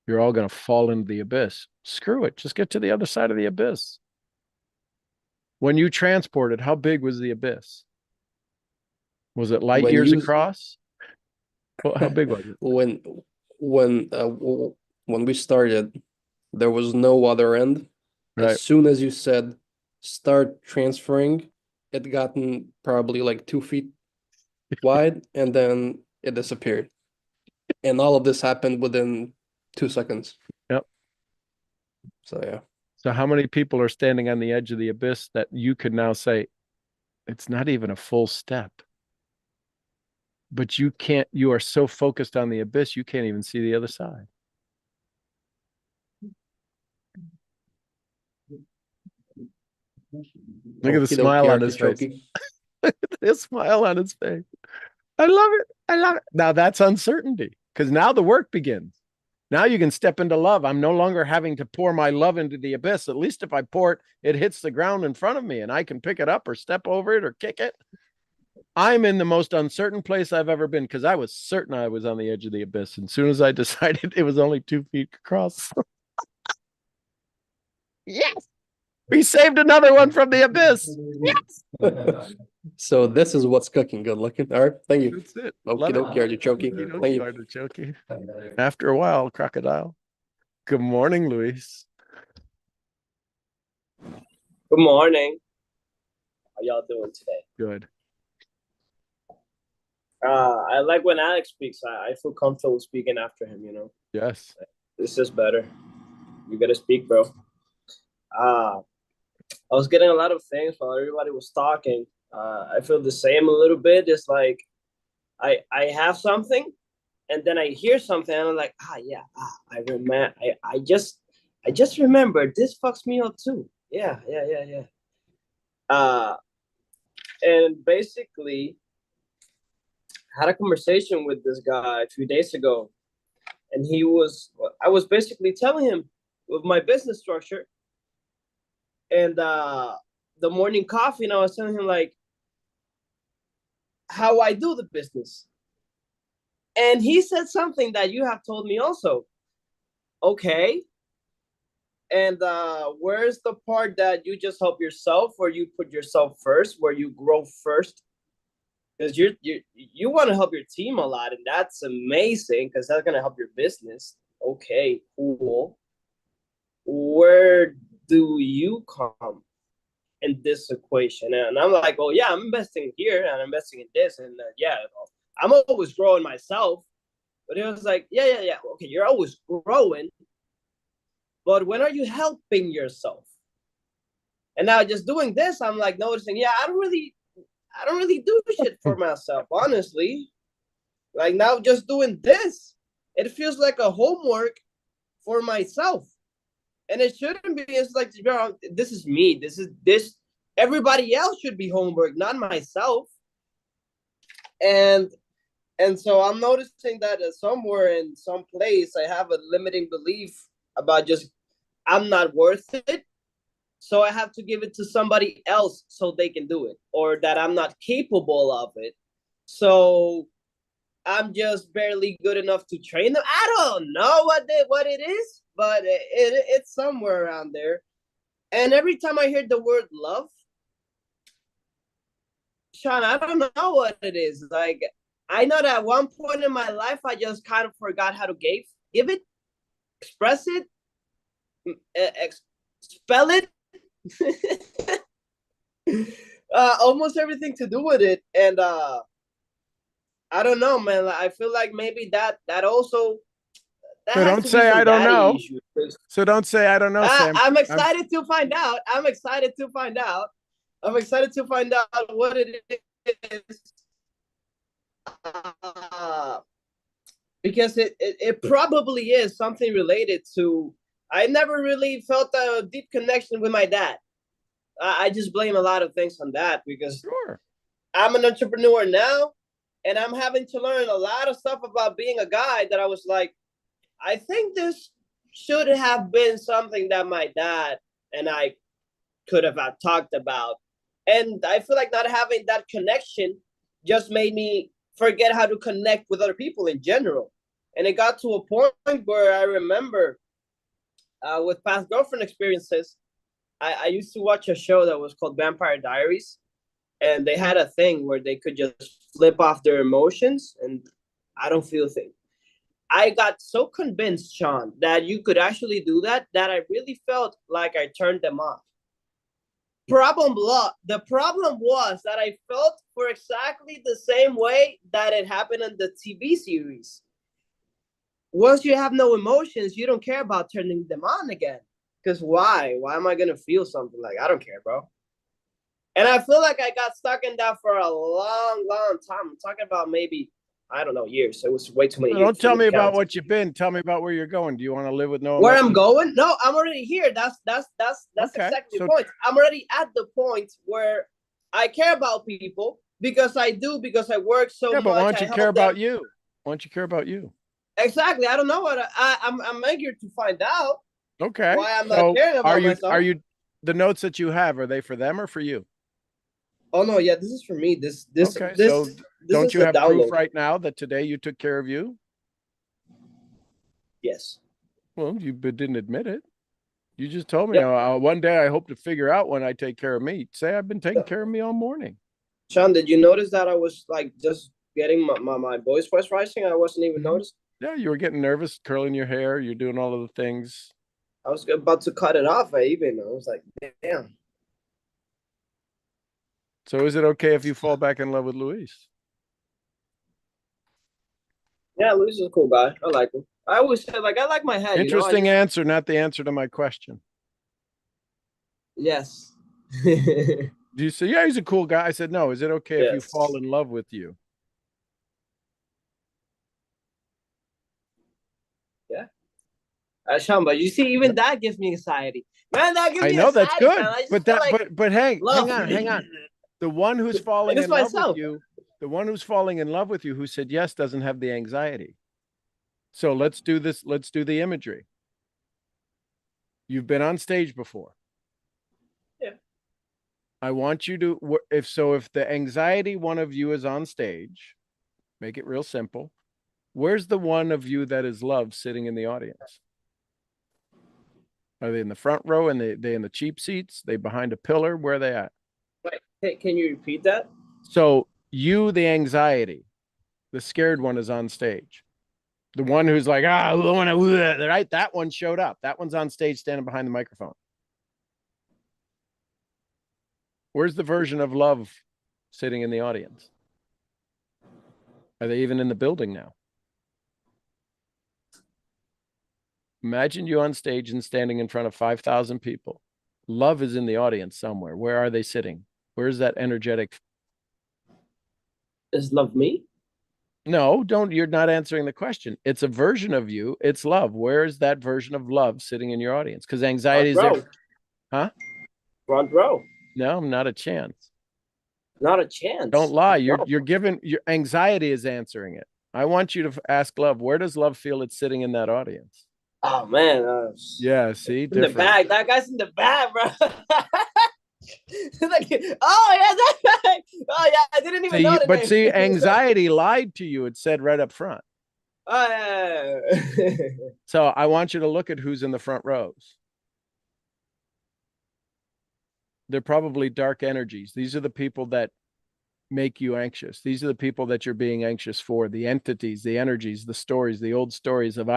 You're all going to fall into the abyss. Screw it. Just get to the other side of the abyss. When you transported, how big was the abyss? Was it light When years you- across? Well, how big was it? When we started, there was no other end. Right. As soon as you said start transferring, it gotten probably like 2 feet wide, and then it disappeared. And all of this happened within 2 seconds. Yep. So yeah. So how many people are standing on the edge of the abyss that you could now say, it's not even a full step? But you are so focused on the abyss, you can't even see the other side. Look at the smile on his face. Look at the smile on his face. I love it. I love it. Now that's uncertainty, because now the work begins. Now you can step into love. I'm no longer having to pour my love into the abyss. At least if I pour it, it hits the ground in front of me and I can pick it up or step over it or kick it. I'm in the most uncertain place I've ever been because I was certain I was on the edge of the abyss. And as soon as I decided it was only 2 feet across. Yes. We saved another one from the abyss. Yes. So this is what's cooking. Good looking. All right. Thank you. That's it. Okie Love it. dokie, artichoke. Thank you. Artichoke. After a while, crocodile. Good morning, Luis. Good morning. How y'all doing today? Good. I like when Alex speaks. I feel comfortable speaking after him, you know. Yes. This is better. You gotta speak, bro. I was getting a lot of things while everybody was talking. I feel the same a little bit. It's like I have something and then I hear something and I'm like, I remember I just remembered this fucks me up too. Yeah. And basically I had a conversation with this guy a few days ago, and I was basically telling him with my business structure and the morning coffee, and I was telling him like how I do the business. And he said something that you have told me also. Okay. And where's the part that you just help yourself, or you put yourself first, where you grow first? Because you want to help your team a lot, and that's amazing because that's gonna help your business. Okay, cool. Where do you come in this equation? And I'm like, oh yeah, I'm investing here and I'm investing in this, and I'm always growing myself. But it was like, yeah. Okay, you're always growing, but when are you helping yourself? And now just doing this, I'm like noticing, I don't really do shit for myself, honestly. Like now just doing this, it feels like a homework for myself. And it shouldn't be. It's like, this is me. This. Everybody else should be homework, not myself. And so I'm noticing that somewhere in some place, I have a limiting belief about just, I'm not worth it. So I have to give it to somebody else so they can do it, or that I'm not capable of it. So I'm just barely good enough to train them. I don't know what it is, but it's somewhere around there. And every time I hear the word love, Sean, I don't know what it is. Like, I know that at one point in my life, I just kind of forgot how to give it, express it, spell it. Almost everything to do with it. And I don't know, man. I feel like maybe that also. So don't say I don't know. So don't say I don't know, Sam. I'm excited to find out. I'm excited to find out what it is. Because it probably is something related to. I never really felt a deep connection with my dad. I just blame a lot of things on that because I'm an entrepreneur now, and I'm having to learn a lot of stuff about being a guy that I was like, I think this should have been something that my dad and I could have talked about. And I feel like not having that connection just made me forget how to connect with other people in general. And it got to a point where I remember with past girlfriend experiences, I used to watch a show that was called Vampire Diaries, and they had a thing where they could just flip off their emotions, and I don't feel a thing. I got so convinced, Sean, that you could actually do that I really felt like I turned them off. The problem was that I felt for exactly the same way that it happened in the TV series. Once you have no emotions, you don't care about turning them on again. Because why? Why am I going to feel something like, I don't care, bro. And I feel like I got stuck in that for a long, long time. I'm talking about maybe, I don't know, years. It was way too many years. Don't tell me about what you've been. Tell me about where you're going. Do you want to live with no Where emotions? I'm going? No, I'm already here. That's Okay, exactly so- the point. I'm already at the point where I care about people because I work so much. Yeah, but why don't I you help care about them. you? Why don't you care about you? Exactly. I don't know what I'm eager to find out Okay. why I'm So not caring about myself. are you the notes that you have, are they for them or for you? Oh no, yeah, this is for me. This Okay, this so this don't is you the have proof download. right now that today you took care of you? Yes. Well, you didn't admit it. You just told me, Yep. one day I hope to figure out when I take care of me. Say I've been taking care of me all morning. Sean, did you notice that I was like just getting my voice was rising? I wasn't even noticing. Yeah, you were getting nervous, curling your hair. You're doing all of the things. I was about to cut it off. I was like, damn. So is it okay if you fall back in love with Luis? Yeah, Luis is a cool guy. I like him. I always say like I like my head. Interesting you know? answer, not the answer to my question. Yes. Do you say, yeah, he's a cool guy? I said, no. Is it okay if you Yes. fall in love with you? Yeah. Sean, but you see, even that gives me anxiety. Man, that gives I me know anxiety, that's good, Sean. I just but feel that, like but hang love. on. The one who's falling It's in love myself. with you, the one who's falling in love with you, who said yes, doesn't have the anxiety. So let's do this. Let's do the imagery. You've been on stage before. Yeah. I want you to, if the anxiety one of you is on stage, make it real simple. Where's the one of you that is love sitting in the audience? Are they in the front row and they in the cheap seats? They behind a pillar? Where are they at? Wait, hey, can you repeat that? So you, the anxiety, the scared one is on stage. The one who's like, right? That one showed up. That one's on stage standing behind the microphone. Where's the version of love sitting in the audience? Are they even in the building now? Imagine you on stage and standing in front of 5,000 people. Love is in the audience somewhere. Where are they sitting? Where's that energetic? Is love me? No, you're not answering the question. It's a version of you. It's love. Where is that version of love sitting in your audience? Because anxiety is there. Huh? Front row. No, not a chance. Not a chance. Don't lie. You're given, your anxiety is answering it. I want you to ask love. Where does love feel it's sitting in that audience? Oh man. Yeah, see, in the back. That guy's in the back, bro. Like, oh yeah, that guy. Oh yeah, I didn't even know. But see, anxiety lied to you. It said right up front. Oh yeah. So I want you to look at who's in the front rows. They're probably dark energies. These are the people that make you anxious. These are the people that you're being anxious for, the entities, the energies, the stories, the old stories of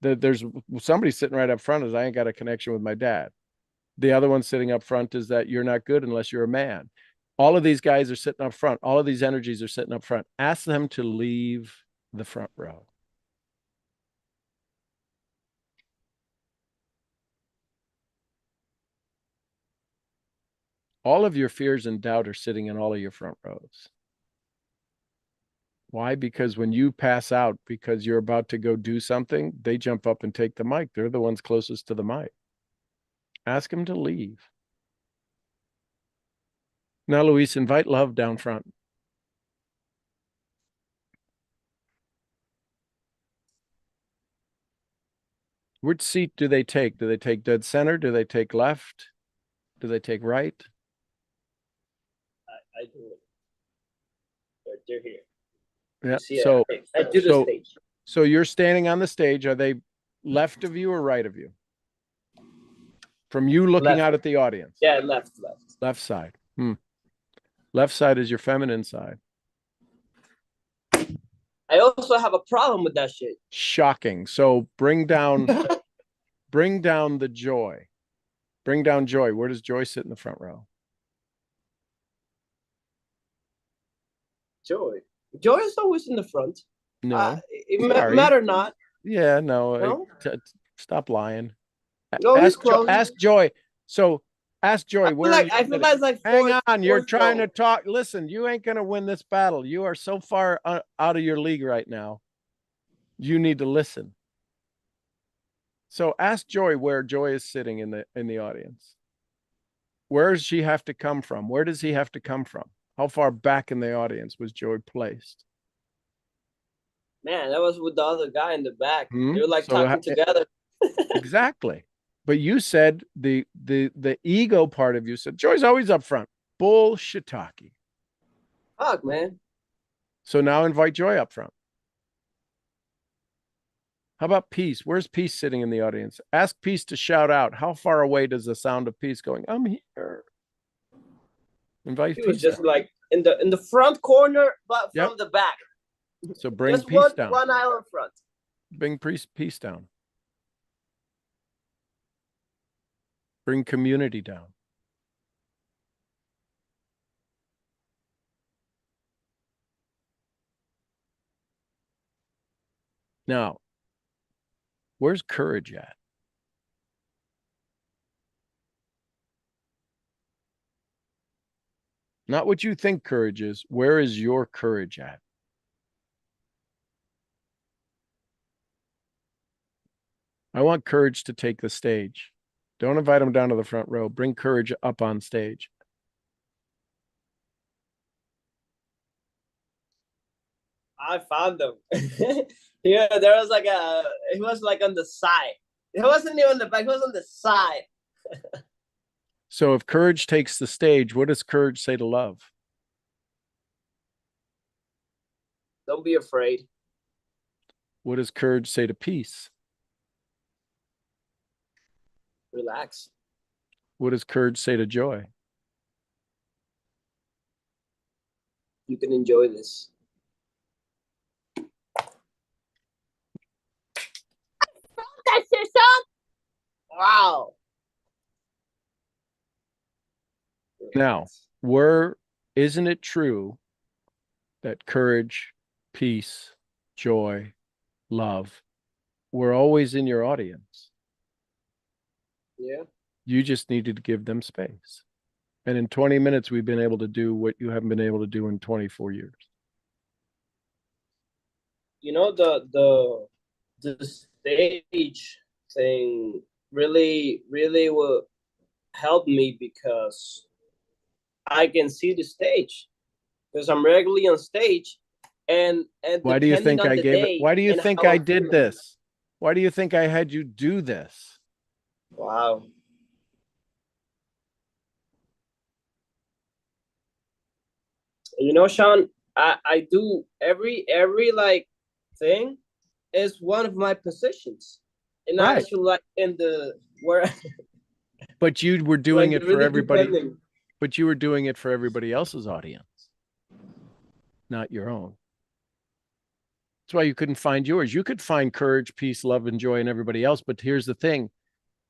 there's somebody sitting right up front is I ain't got a connection with my dad. The other one sitting up front is that you're not good unless you're a man. All of these guys are sitting up front. All of these energies are sitting up front. Ask them to leave the front row. All of your fears and doubt are sitting in all of your front rows. Why? Because when you pass out because you're about to go do something, they jump up and take the mic. They're the ones closest to the mic. Ask them to leave. Now, Luis, invite love down front. Which seat do they take? Do they take dead center? Do they take left? Do they take right? I do it. They're here. Yeah. So I do the stage. So you're standing on the stage. Are they left of you or right of you? From you looking out at the audience? Yeah, left. Left side. Left side is your feminine side. I also have a problem with that shit. Shocking. So bring down the joy. Bring down joy. Where does joy sit in the front row? Joy is always in the front. No. Matter not. Yeah, no. Stop lying. No, ask Joy. So ask Joy where I feel like hang on, you're trying to talk. Listen, you ain't gonna win this battle. You are so far out of your league right now. You need to listen. So ask Joy where Joy is sitting in the audience. Where does she have to come from? Where does he have to come from? How far back in the audience was Joy placed? Man, that was with the other guy in the back. Hmm? They were like So, talking together. exactly. But you said the ego part of you said Joy's always up front. Bullshitaki. Fuck, man. So now invite Joy up front. How about Peace? Where's Peace sitting in the audience? Ask Peace to shout out. How far away does the sound of Peace going? I'm here. Invite He was Peace. just like in the front corner, but Yep. from the back. So bring Just Peace down. one aisle in front. Bring Peace down. Bring community down. Now, where's Courage at? Not what you think courage is. Where is your courage at? I want Courage to take the stage. Don't invite him down to the front row. Bring Courage up on stage. I found him. Yeah, there was like he was like on the side. He wasn't even on the back, he was on the side. So if Courage takes the stage, what does Courage say to Love? Don't be afraid. What does Courage say to Peace? Relax. What does Courage say to Joy? You can enjoy this. That's your song? Wow. Now, isn't it true that Courage, Peace, Joy, Love, we're always in your audience? Yeah. You just needed to give them space. And in 20 minutes, we've been able to do what you haven't been able to do in 24 years. You know, the stage thing really will help me because I can see the stage because I'm regularly on stage. And why do you think I gave it? Why do you think I did feeling. this? Why do you think I had you do this? Wow. You know, Sean, I do every like thing is one of my positions. And I Right. actually like in the where But you were doing like, it for really everybody. depending. But you were doing it for everybody else's audience, not your own. That's why you couldn't find yours. You could find Courage, Peace, Love, and Joy, and everybody else. But here's the thing.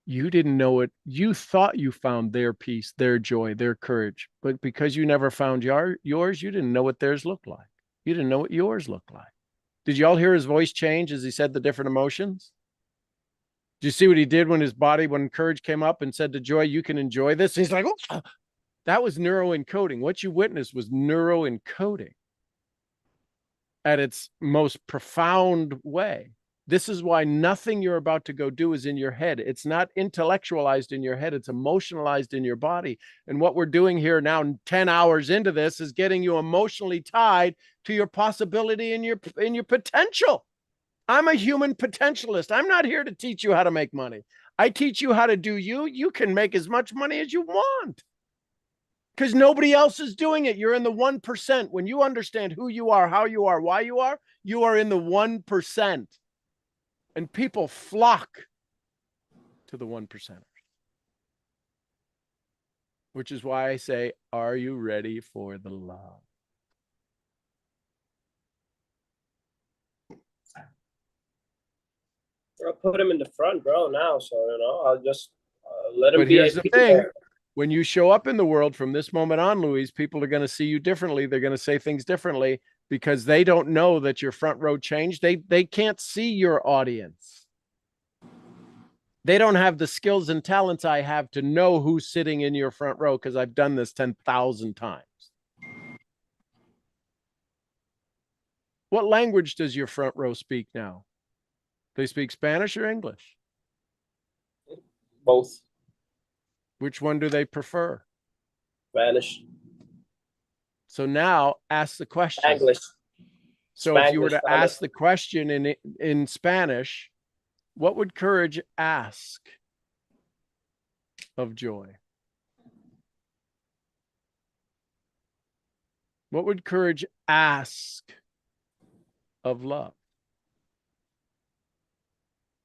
You didn't know it. You thought you found their peace, their joy, their courage. But because you never found yours, you didn't know what theirs looked like. You didn't know what yours looked like. Did you all hear his voice change as he said the different emotions? Did you see what he did when Courage came up and said to Joy, you can enjoy this? And he's like, oh, that was neuroencoding. What you witnessed was neuroencoding at its most profound way. This is why nothing you're about to go do is in your head. It's not intellectualized in your head. It's emotionalized in your body. And what we're doing here now, 10 hours into this, is getting you emotionally tied to your possibility and your potential. I'm a human potentialist. I'm not here to teach you how to make money. I teach you how to do you. You can make as much money as you want because nobody else is doing it. You're in the 1%. When you understand who you are, how you are, why you are in the 1%. And people flock to the 1%ers. Which is why I say, are you ready for the love? I'll put him in the front row now, so I'll just let him But be. here's the thing. When you show up in the world from this moment on, Louise, people are going to see you differently. They're going to say things differently because they don't know that your front row changed. They can't see your audience. They don't have the skills and talents I have to know who's sitting in your front row because I've done this 10,000 times. What language does your front row speak now? They speak Spanish or English? Both. Which one do they prefer? Spanish. So now ask the question. English. So if you were Spanglish to kind of- ask the question in Spanish, what would courage ask of joy? What would courage ask of love?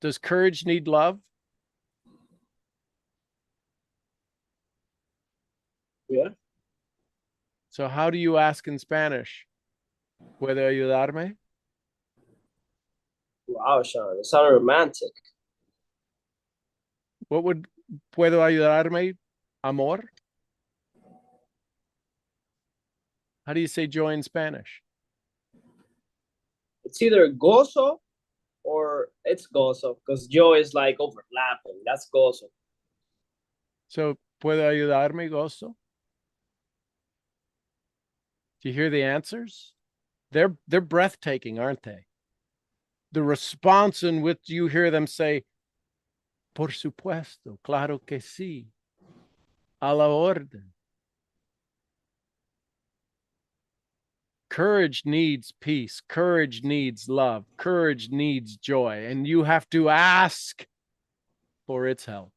Does courage need love? Yeah. So how do you ask in Spanish? ¿Puede ayudarme? Wow, Sean, it sounded romantic. What would ¿puedo ayudarme? Amor? How do you say joy in Spanish? It's either gozo or it's gozo, because joy is like overlapping. That's gozo. So, ¿puede ayudarme, gozo? Do you hear the answers? They're breathtaking, aren't they? The response in which you hear them say, por supuesto, claro que sí, a la orden. Courage needs peace. Courage needs love. Courage needs joy. And you have to ask for its help.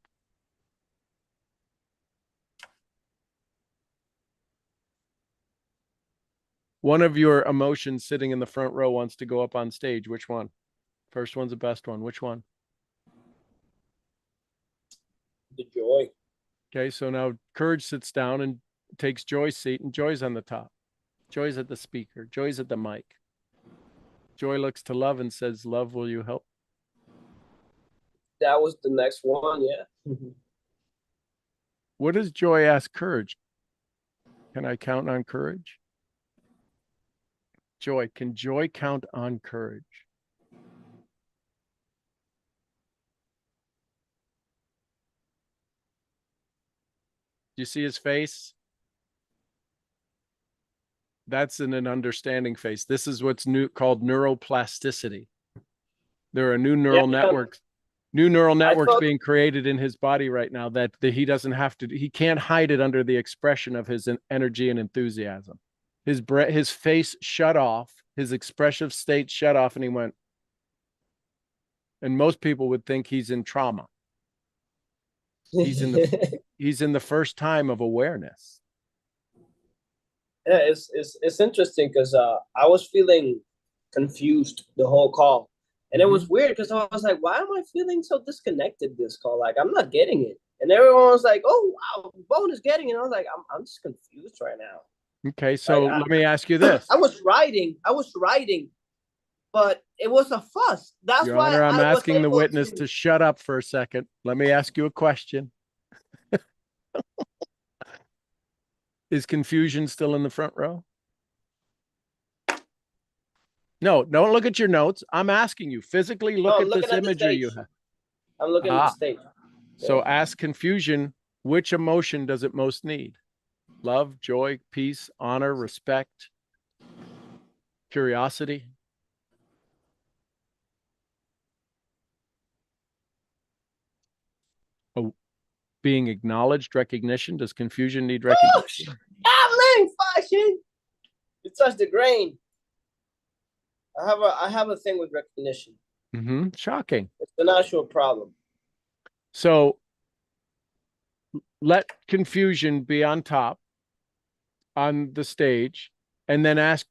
One of your emotions sitting in the front row wants to go up on stage. Which one? First one's the best one. Which one? The joy. Okay, so now courage sits down and takes Joy's seat, and Joy's on the top. Joy's at the speaker. Joy's at the mic. Joy looks to love and says, love, will you help? That was the next one, yeah. What does Joy ask courage? Can I count on courage? Joy, can Joy count on courage? Do you see his face? That's in an understanding face. This is what's called neuroplasticity. There are new neural networks being created in his body right now that he doesn't have to, he can't hide it under the expression of his energy and enthusiasm. His face shut off, his expressive state shut off, and he went. And most people would think he's in trauma. He's in the first time of awareness. Yeah, it's interesting because I was feeling confused the whole call. And it was weird because I was like, why am I feeling so disconnected this call? Like, I'm not getting it. And everyone was like, oh, wow, Bone is getting it. And I was like, I'm just confused right now. Okay, so let me ask you this. I was writing, but it was a fuss. That's Your why Honor, I'm I was asking the able witness to shut up for a second. Let me ask you a question. Is confusion still in the front row? No, don't look at your notes. I'm asking you, physically look at this imagery you have. I'm looking at the stage. So ask confusion, which emotion does it most need? Love, joy, peace, honor, respect, curiosity? Oh, being acknowledged, recognition. Does confusion need recognition? Fashion. You touched the grain. I have a thing with recognition. Shocking. It's an actual problem. So let confusion be on top on the stage, and then ask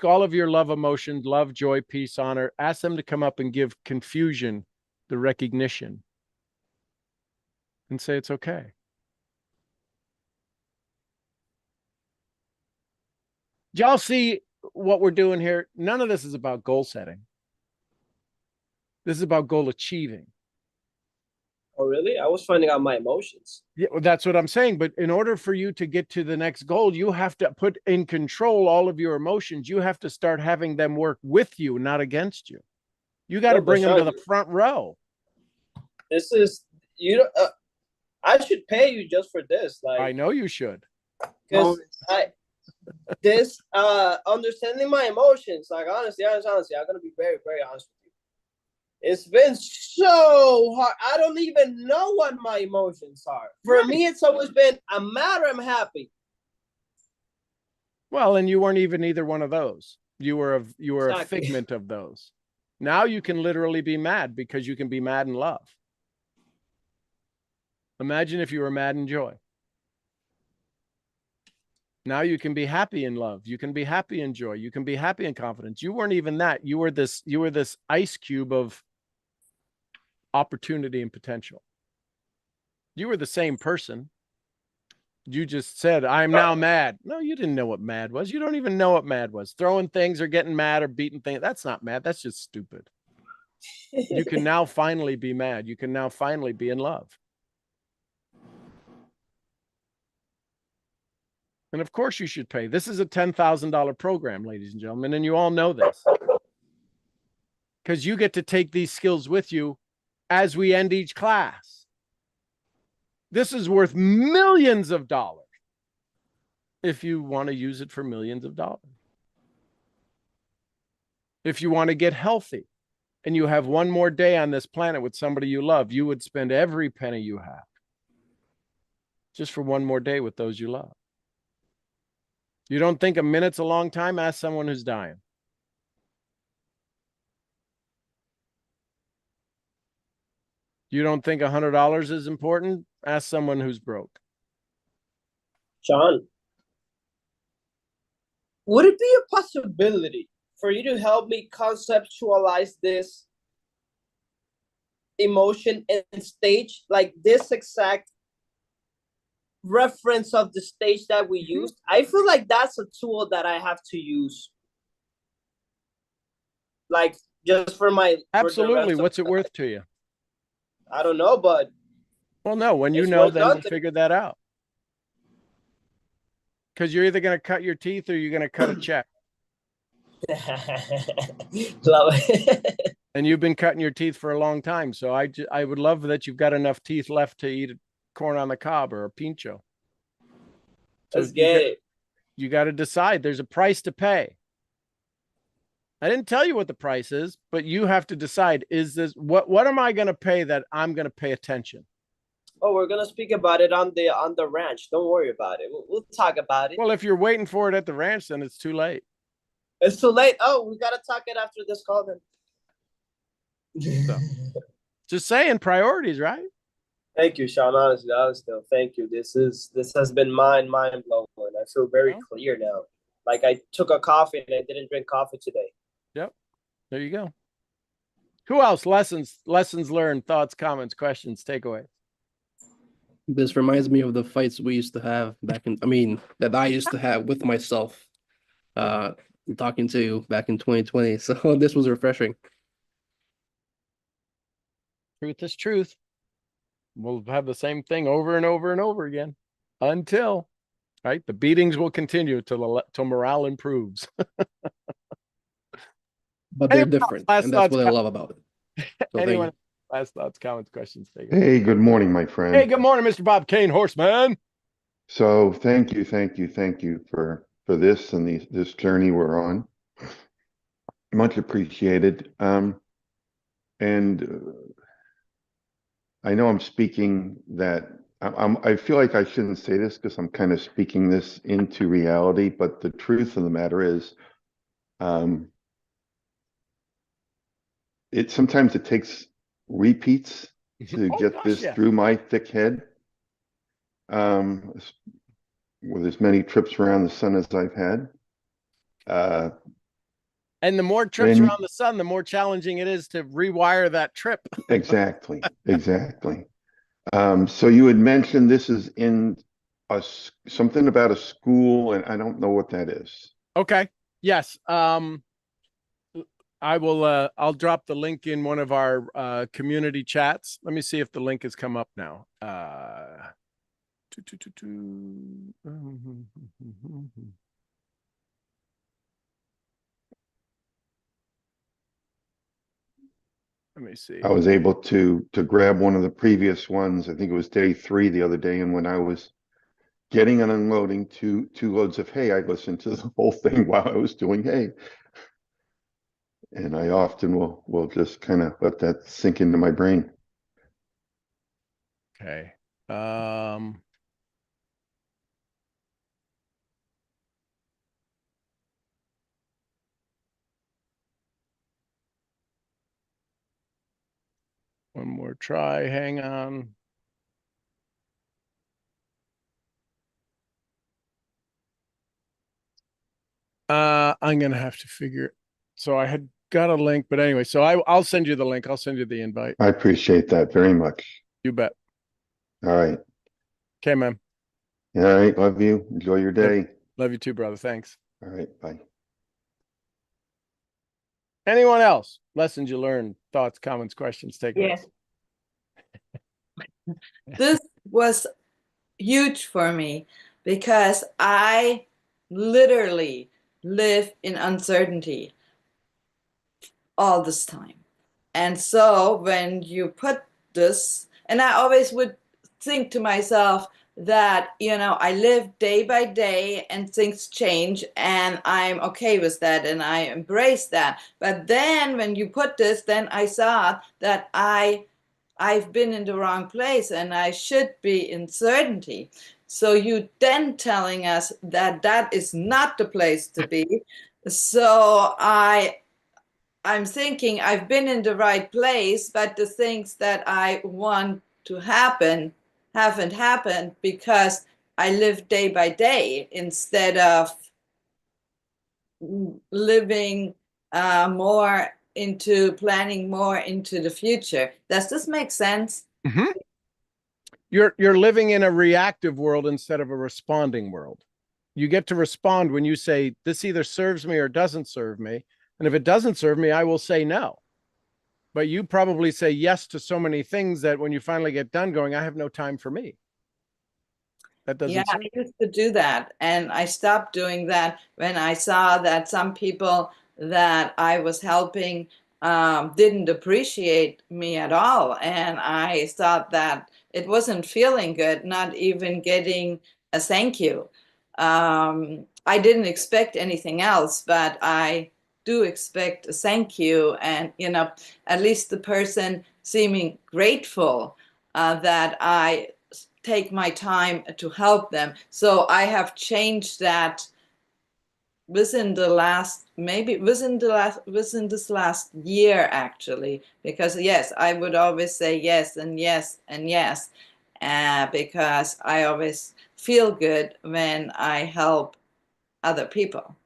all of your love emotions, love, joy, peace, honor. Ask them to come up and give confusion the recognition and say it's okay. Y'all see what we're doing here? None of this is about goal setting. This is about goal achieving. Oh, really? I was finding out my emotions. Yeah, well, that's what I'm saying. But in order for you to get to the next goal, you have to put in control all of your emotions. You have to start having them work with you, not against you. You got to bring them to the front row. This is, I should pay you just for this. Like, I know you should. Because understanding my emotions, like honestly, I'm gonna be very, very honest with you. It's been so hard. I don't even know what my emotions are. For me, it's always been I'm mad or I'm happy. Well, and you weren't even either one of those. You were a Exactly. figment of those. Now you can literally be mad because you can be mad in love. Imagine if you were mad in joy. Now you can be happy in love. You can be happy in joy. You can be happy in confidence. You weren't even that. You were this ice cube of opportunity and potential. You were the same person. You just said, I'm now mad. No, you didn't know what mad was. You don't even know what mad was. Throwing things or getting mad or beating things. That's not mad. That's just stupid. You can now finally be mad. You can now finally be in love. And of course you should pay. This is a $10,000 program, ladies and gentlemen, and you all know this. Because you get to take these skills with you as we end each class. This is worth millions of dollars if you want to use it for millions of dollars. If you want to get healthy and you have one more day on this planet with somebody you love, you would spend every penny you have just for one more day with those you love. You don't think a minute's a long time? Ask someone who's dying. You don't think $100 is important? Ask someone who's broke. John, would it be a possibility for you to help me conceptualize this emotion and stage, like this exact reference of the stage that we used? I feel like that's a tool that I have to use, like just for my Absolutely. What's it worth to you? I don't know, but well, no. When you it's know, worth then we'll nothing. figure that out. Because you're either going to cut your teeth or you're going to cut a check. Love it. And you've been cutting your teeth for a long time, so I would love that you've got enough teeth left to eat corn on the cob or a pincho. So Let's get it. You got to decide. There's a price to pay. I didn't tell you what the price is, but you have to decide, is this what am I going to pay that I'm going to pay attention? Oh, we're gonna speak about it on the ranch. Don't worry about it. We'll talk about it. Well, if you're waiting for it at the ranch, then it's too late. It's too late. Oh, we gotta talk it after this call then. So, just saying, priorities, right? Thank you, Sean. Honestly, thank you. This has been mind blowing. I feel very clear now. Like I took a coffee and I didn't drink coffee today. Yep. There you go. Who else? Lessons learned, thoughts, comments, questions, takeaways. This reminds me of the fights we used to have that I used to have with myself, talking to you back in 2020. So this was refreshing. Truth is truth. We'll have the same thing over and over and over again until, right? The beatings will continue till morale improves. But they're different, and that's what I love about it. So anyone? Last thoughts, comments, questions. Hey, good morning, my friend. Hey, good morning, Mr. Bob Kane, Horseman. So thank you for this and this journey we're on. Much appreciated. And I know I'm speaking that I feel like I shouldn't say this because I'm kind of speaking this into reality, but the truth of the matter is, sometimes it takes repeats to get this through my thick head. With as many trips around the sun as I've had. And the more trips around the sun, the more challenging it is to rewire that trip. Exactly. So you had mentioned this is in something about a school, and I don't know what that is. Okay. Yes. I will. I'll drop the link in one of our community chats. Let me see if the link has come up now. Let me see. I was able to grab one of the previous ones. I think it was day 3 the other day, and when I was getting and unloading two loads of hay, I listened to the whole thing while I was doing hay. And I often will just kind of let that sink into my brain. Okay. One more try. Hang on. I'm gonna have to figure. So I had got a link, but anyway, so I'll send you the link. I'll send you the invite. I appreciate that very much. You bet. All right. Okay, man. All right. Love you. Enjoy your day. Love you too, brother. Thanks. All right. Bye. Anyone else? Lessons you learned, thoughts, comments, questions, takeaways. Yes. This was huge for me because I literally live in uncertainty all this time. And so when you put this, and I always would think to myself that, you know, I live day by day and things change and I'm okay with that and I embrace that. But then when you put this, then I saw that I've been in the wrong place and I should be in certainty. So you then telling us that that is not the place to be. So I'm thinking I've been in the right place, but the things that I want to happen haven't happened because I live day by day instead of living more into planning more into the future. Does this make sense? Mm-hmm. You're living in a reactive world instead of a responding world. You get to respond when you say, this either serves me or doesn't serve me. And if it doesn't serve me, I will say no. But you probably say yes to so many things that when you finally get done going, I have no time for me. That doesn't serve. I used to do that. And I stopped doing that when I saw that some people that I was helping didn't appreciate me at all. And I thought that it wasn't feeling good, not even getting a thank you. I didn't expect anything else, but I do expect a thank you. And, you know, at least the person seeming grateful that I take my time to help them. So I have changed that within the last, maybe within this last year, actually, because yes, I would always say yes and yes and yes, because I always feel good when I help other people.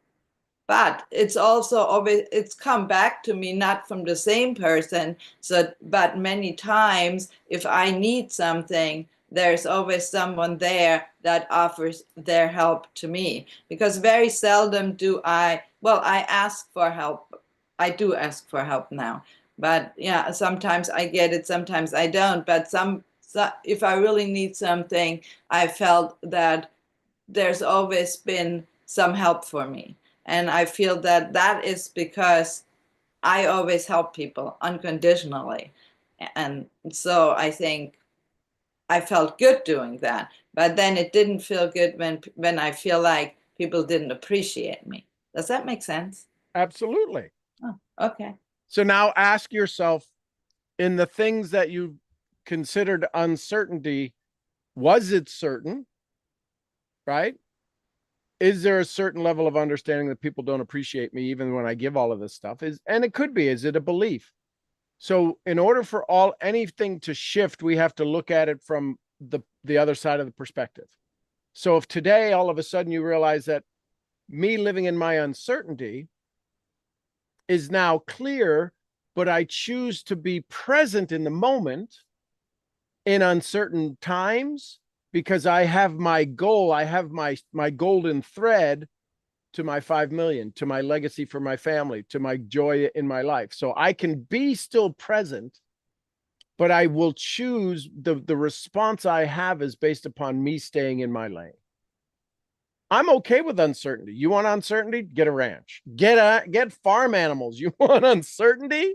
But it's also always, it's come back to me, not from the same person, so, but many times if I need something, there's always someone there that offers their help to me, because very seldom do I ask for help. I do ask for help now, but yeah, sometimes I get it, sometimes I don't. But if I really need something, I felt that there's always been some help for me. And I feel that that is because I always help people unconditionally. And so I think I felt good doing that. But then it didn't feel good when I feel like people didn't appreciate me. Does that make sense? Absolutely. Oh, okay. So now ask yourself, in the things that you considered uncertainty, was it certain? Right? Is there a certain level of understanding that people don't appreciate me even when I give all of this stuff? And it could be, is it a belief? So in order for anything to shift, we have to look at it from the other side of the perspective. So if today, all of a sudden you realize that me living in my uncertainty is now clear, but I choose to be present in the moment in uncertain times, because I have my goal, I have my golden thread to my 5 million, to my legacy for my family, to my joy in my life. So I can be still present, but I will choose the response I have is based upon me staying in my lane. I'm okay with uncertainty. You want uncertainty? Get a ranch. Get farm animals. You want uncertainty?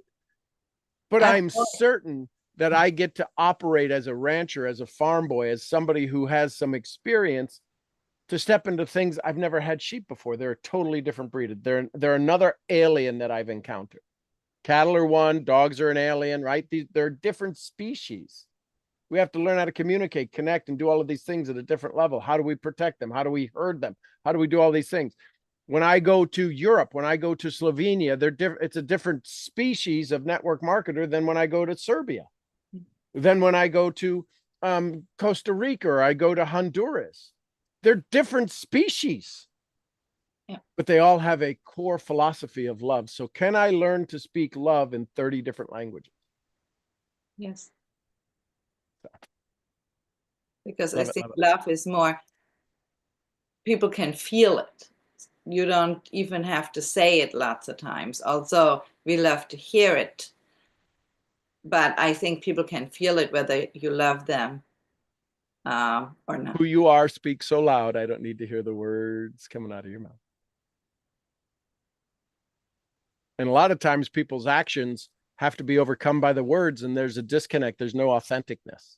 But I'm certain that I get to operate as a rancher, as a farm boy, as somebody who has some experience to step into things. I've never had sheep before. They're a totally different breed. They're another alien that I've encountered. Cattle are one, dogs are an alien, right? They're different species. We have to learn how to communicate, connect, and do all of these things at a different level. How do we protect them? How do we herd them? How do we do all these things? When I go to Europe, when I go to Slovenia, it's a different species of network marketer than when I go to Serbia. than when I go to Costa Rica or I go to Honduras. They're different species, but they all have a core philosophy of love. So can I learn to speak love in 30 different languages? Yes. Because Love I it, think love it. love is more, people can feel it. You don't even have to say it lots of times, although we love to hear it. But I think people can feel it whether you love them or not. Who you are speaks so loud, I don't need to hear the words coming out of your mouth. And a lot of times people's actions have to be overcome by the words, and there's a disconnect. There's no authenticness.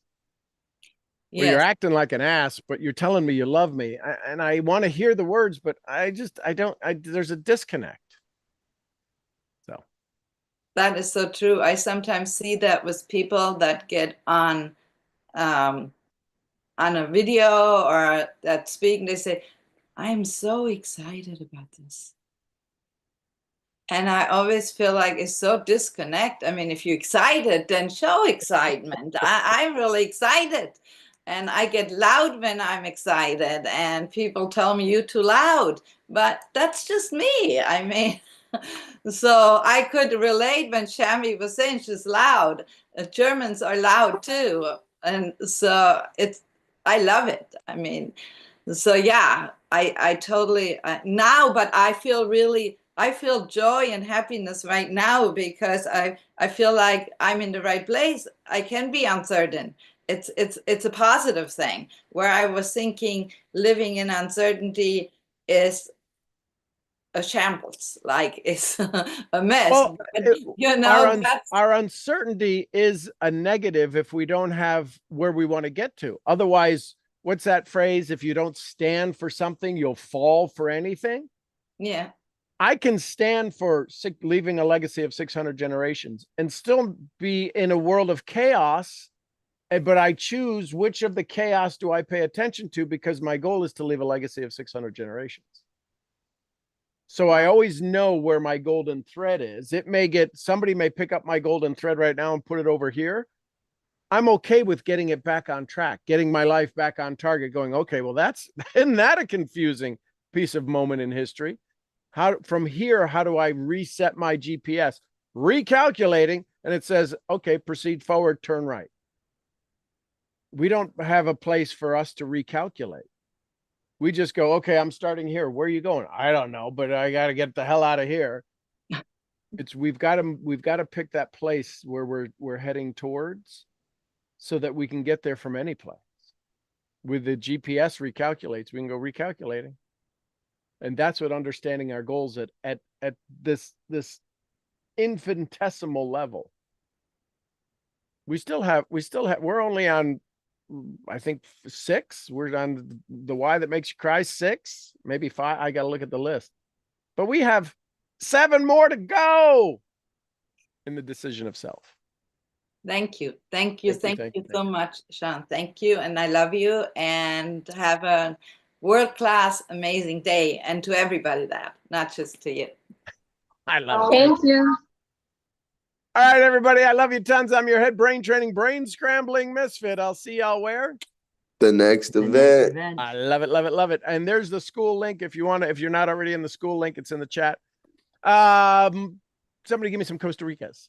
Well, you're Yes, acting like an ass, but you're telling me you love me. And I want to hear the words, but there's a disconnect. So that is so true. I sometimes see that with people that get on a video or that speak, and they say, I am so excited about this. And I always feel like it's so disconnect. I mean, if you're excited, then show excitement. I'm really excited. And I get loud when I'm excited, and people tell me you're too loud. But that's just me. I mean, so I could relate when Shami was saying she's loud. Germans are loud too. And so I love it. I mean, so yeah, I totally, now, but I feel joy and happiness right now because I feel like I'm in the right place. I can be uncertain. It's a positive thing, where I was thinking living in uncertainty is a shambles, like it's a mess. well, But, our uncertainty is a negative if we don't have where we want to get to. Otherwise, what's that phrase? If you don't stand for something, you'll fall for anything. yeah. I can stand for leaving a legacy of 600 generations and still be in a world of chaos. But I choose which of the chaos do I pay attention to, because my goal is to leave a legacy of 600 generations. So I always know where my golden thread is. Somebody may pick up my golden thread right now and put it over here. I'm okay with getting it back on track, getting my life back on target, going, okay, well, isn't that a confusing piece of moment in history? From here, how do I reset my GPS? Recalculating, and it says, okay, proceed forward, turn right. We don't have a place for us to recalculate. We just go, okay, I'm starting here. Where are you going? I don't know, but I got to get the hell out of here. We've got to pick that place where we're heading towards, so that we can get there from any place. With the GPS recalculates, we can go recalculating. And that's what understanding our goals at this infinitesimal level. We're only on, I think, 6. We're on the why that makes you cry 6, maybe 5. I got to look at the list, but we have 7 more to go in the decision of self. Thank you so much, Sean. Thank you, and I love you, and have a world-class, amazing day, and to everybody not just to you. I love it. Thank you. All right, everybody. I love you tons. I'm your head brain training, brain scrambling misfit. I'll see y'all where? The next event. I love it, love it, love it. And there's the school link. If you're not already in the school link, it's in the chat. Somebody give me some Costa Ricas.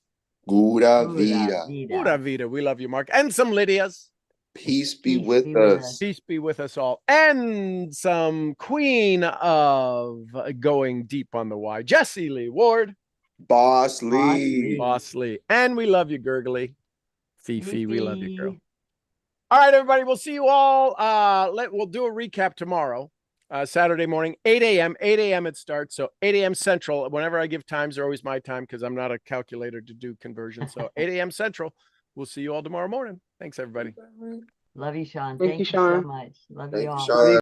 Gura vida. Pura vida. We love you, Mark. And some Lydias. Peace be with us. Peace be with us all. And some queen of going deep on the why, Jessie Lee Ward. Boss Lee. Boss Lee. And we love you, Gurgly. Fifi, we love you, girl. All right, everybody. We'll see you all. We'll do a recap tomorrow. Saturday morning, 8 a.m. 8 a.m. it starts. So 8 a.m. Central. Whenever I give times, they're always my time because I'm not a calculator to do conversion. So 8 a.m. Central. We'll see you all tomorrow morning. Thanks, everybody. Love you, Sean. Thank you, so Sean. much. Love Thank you all. Sean.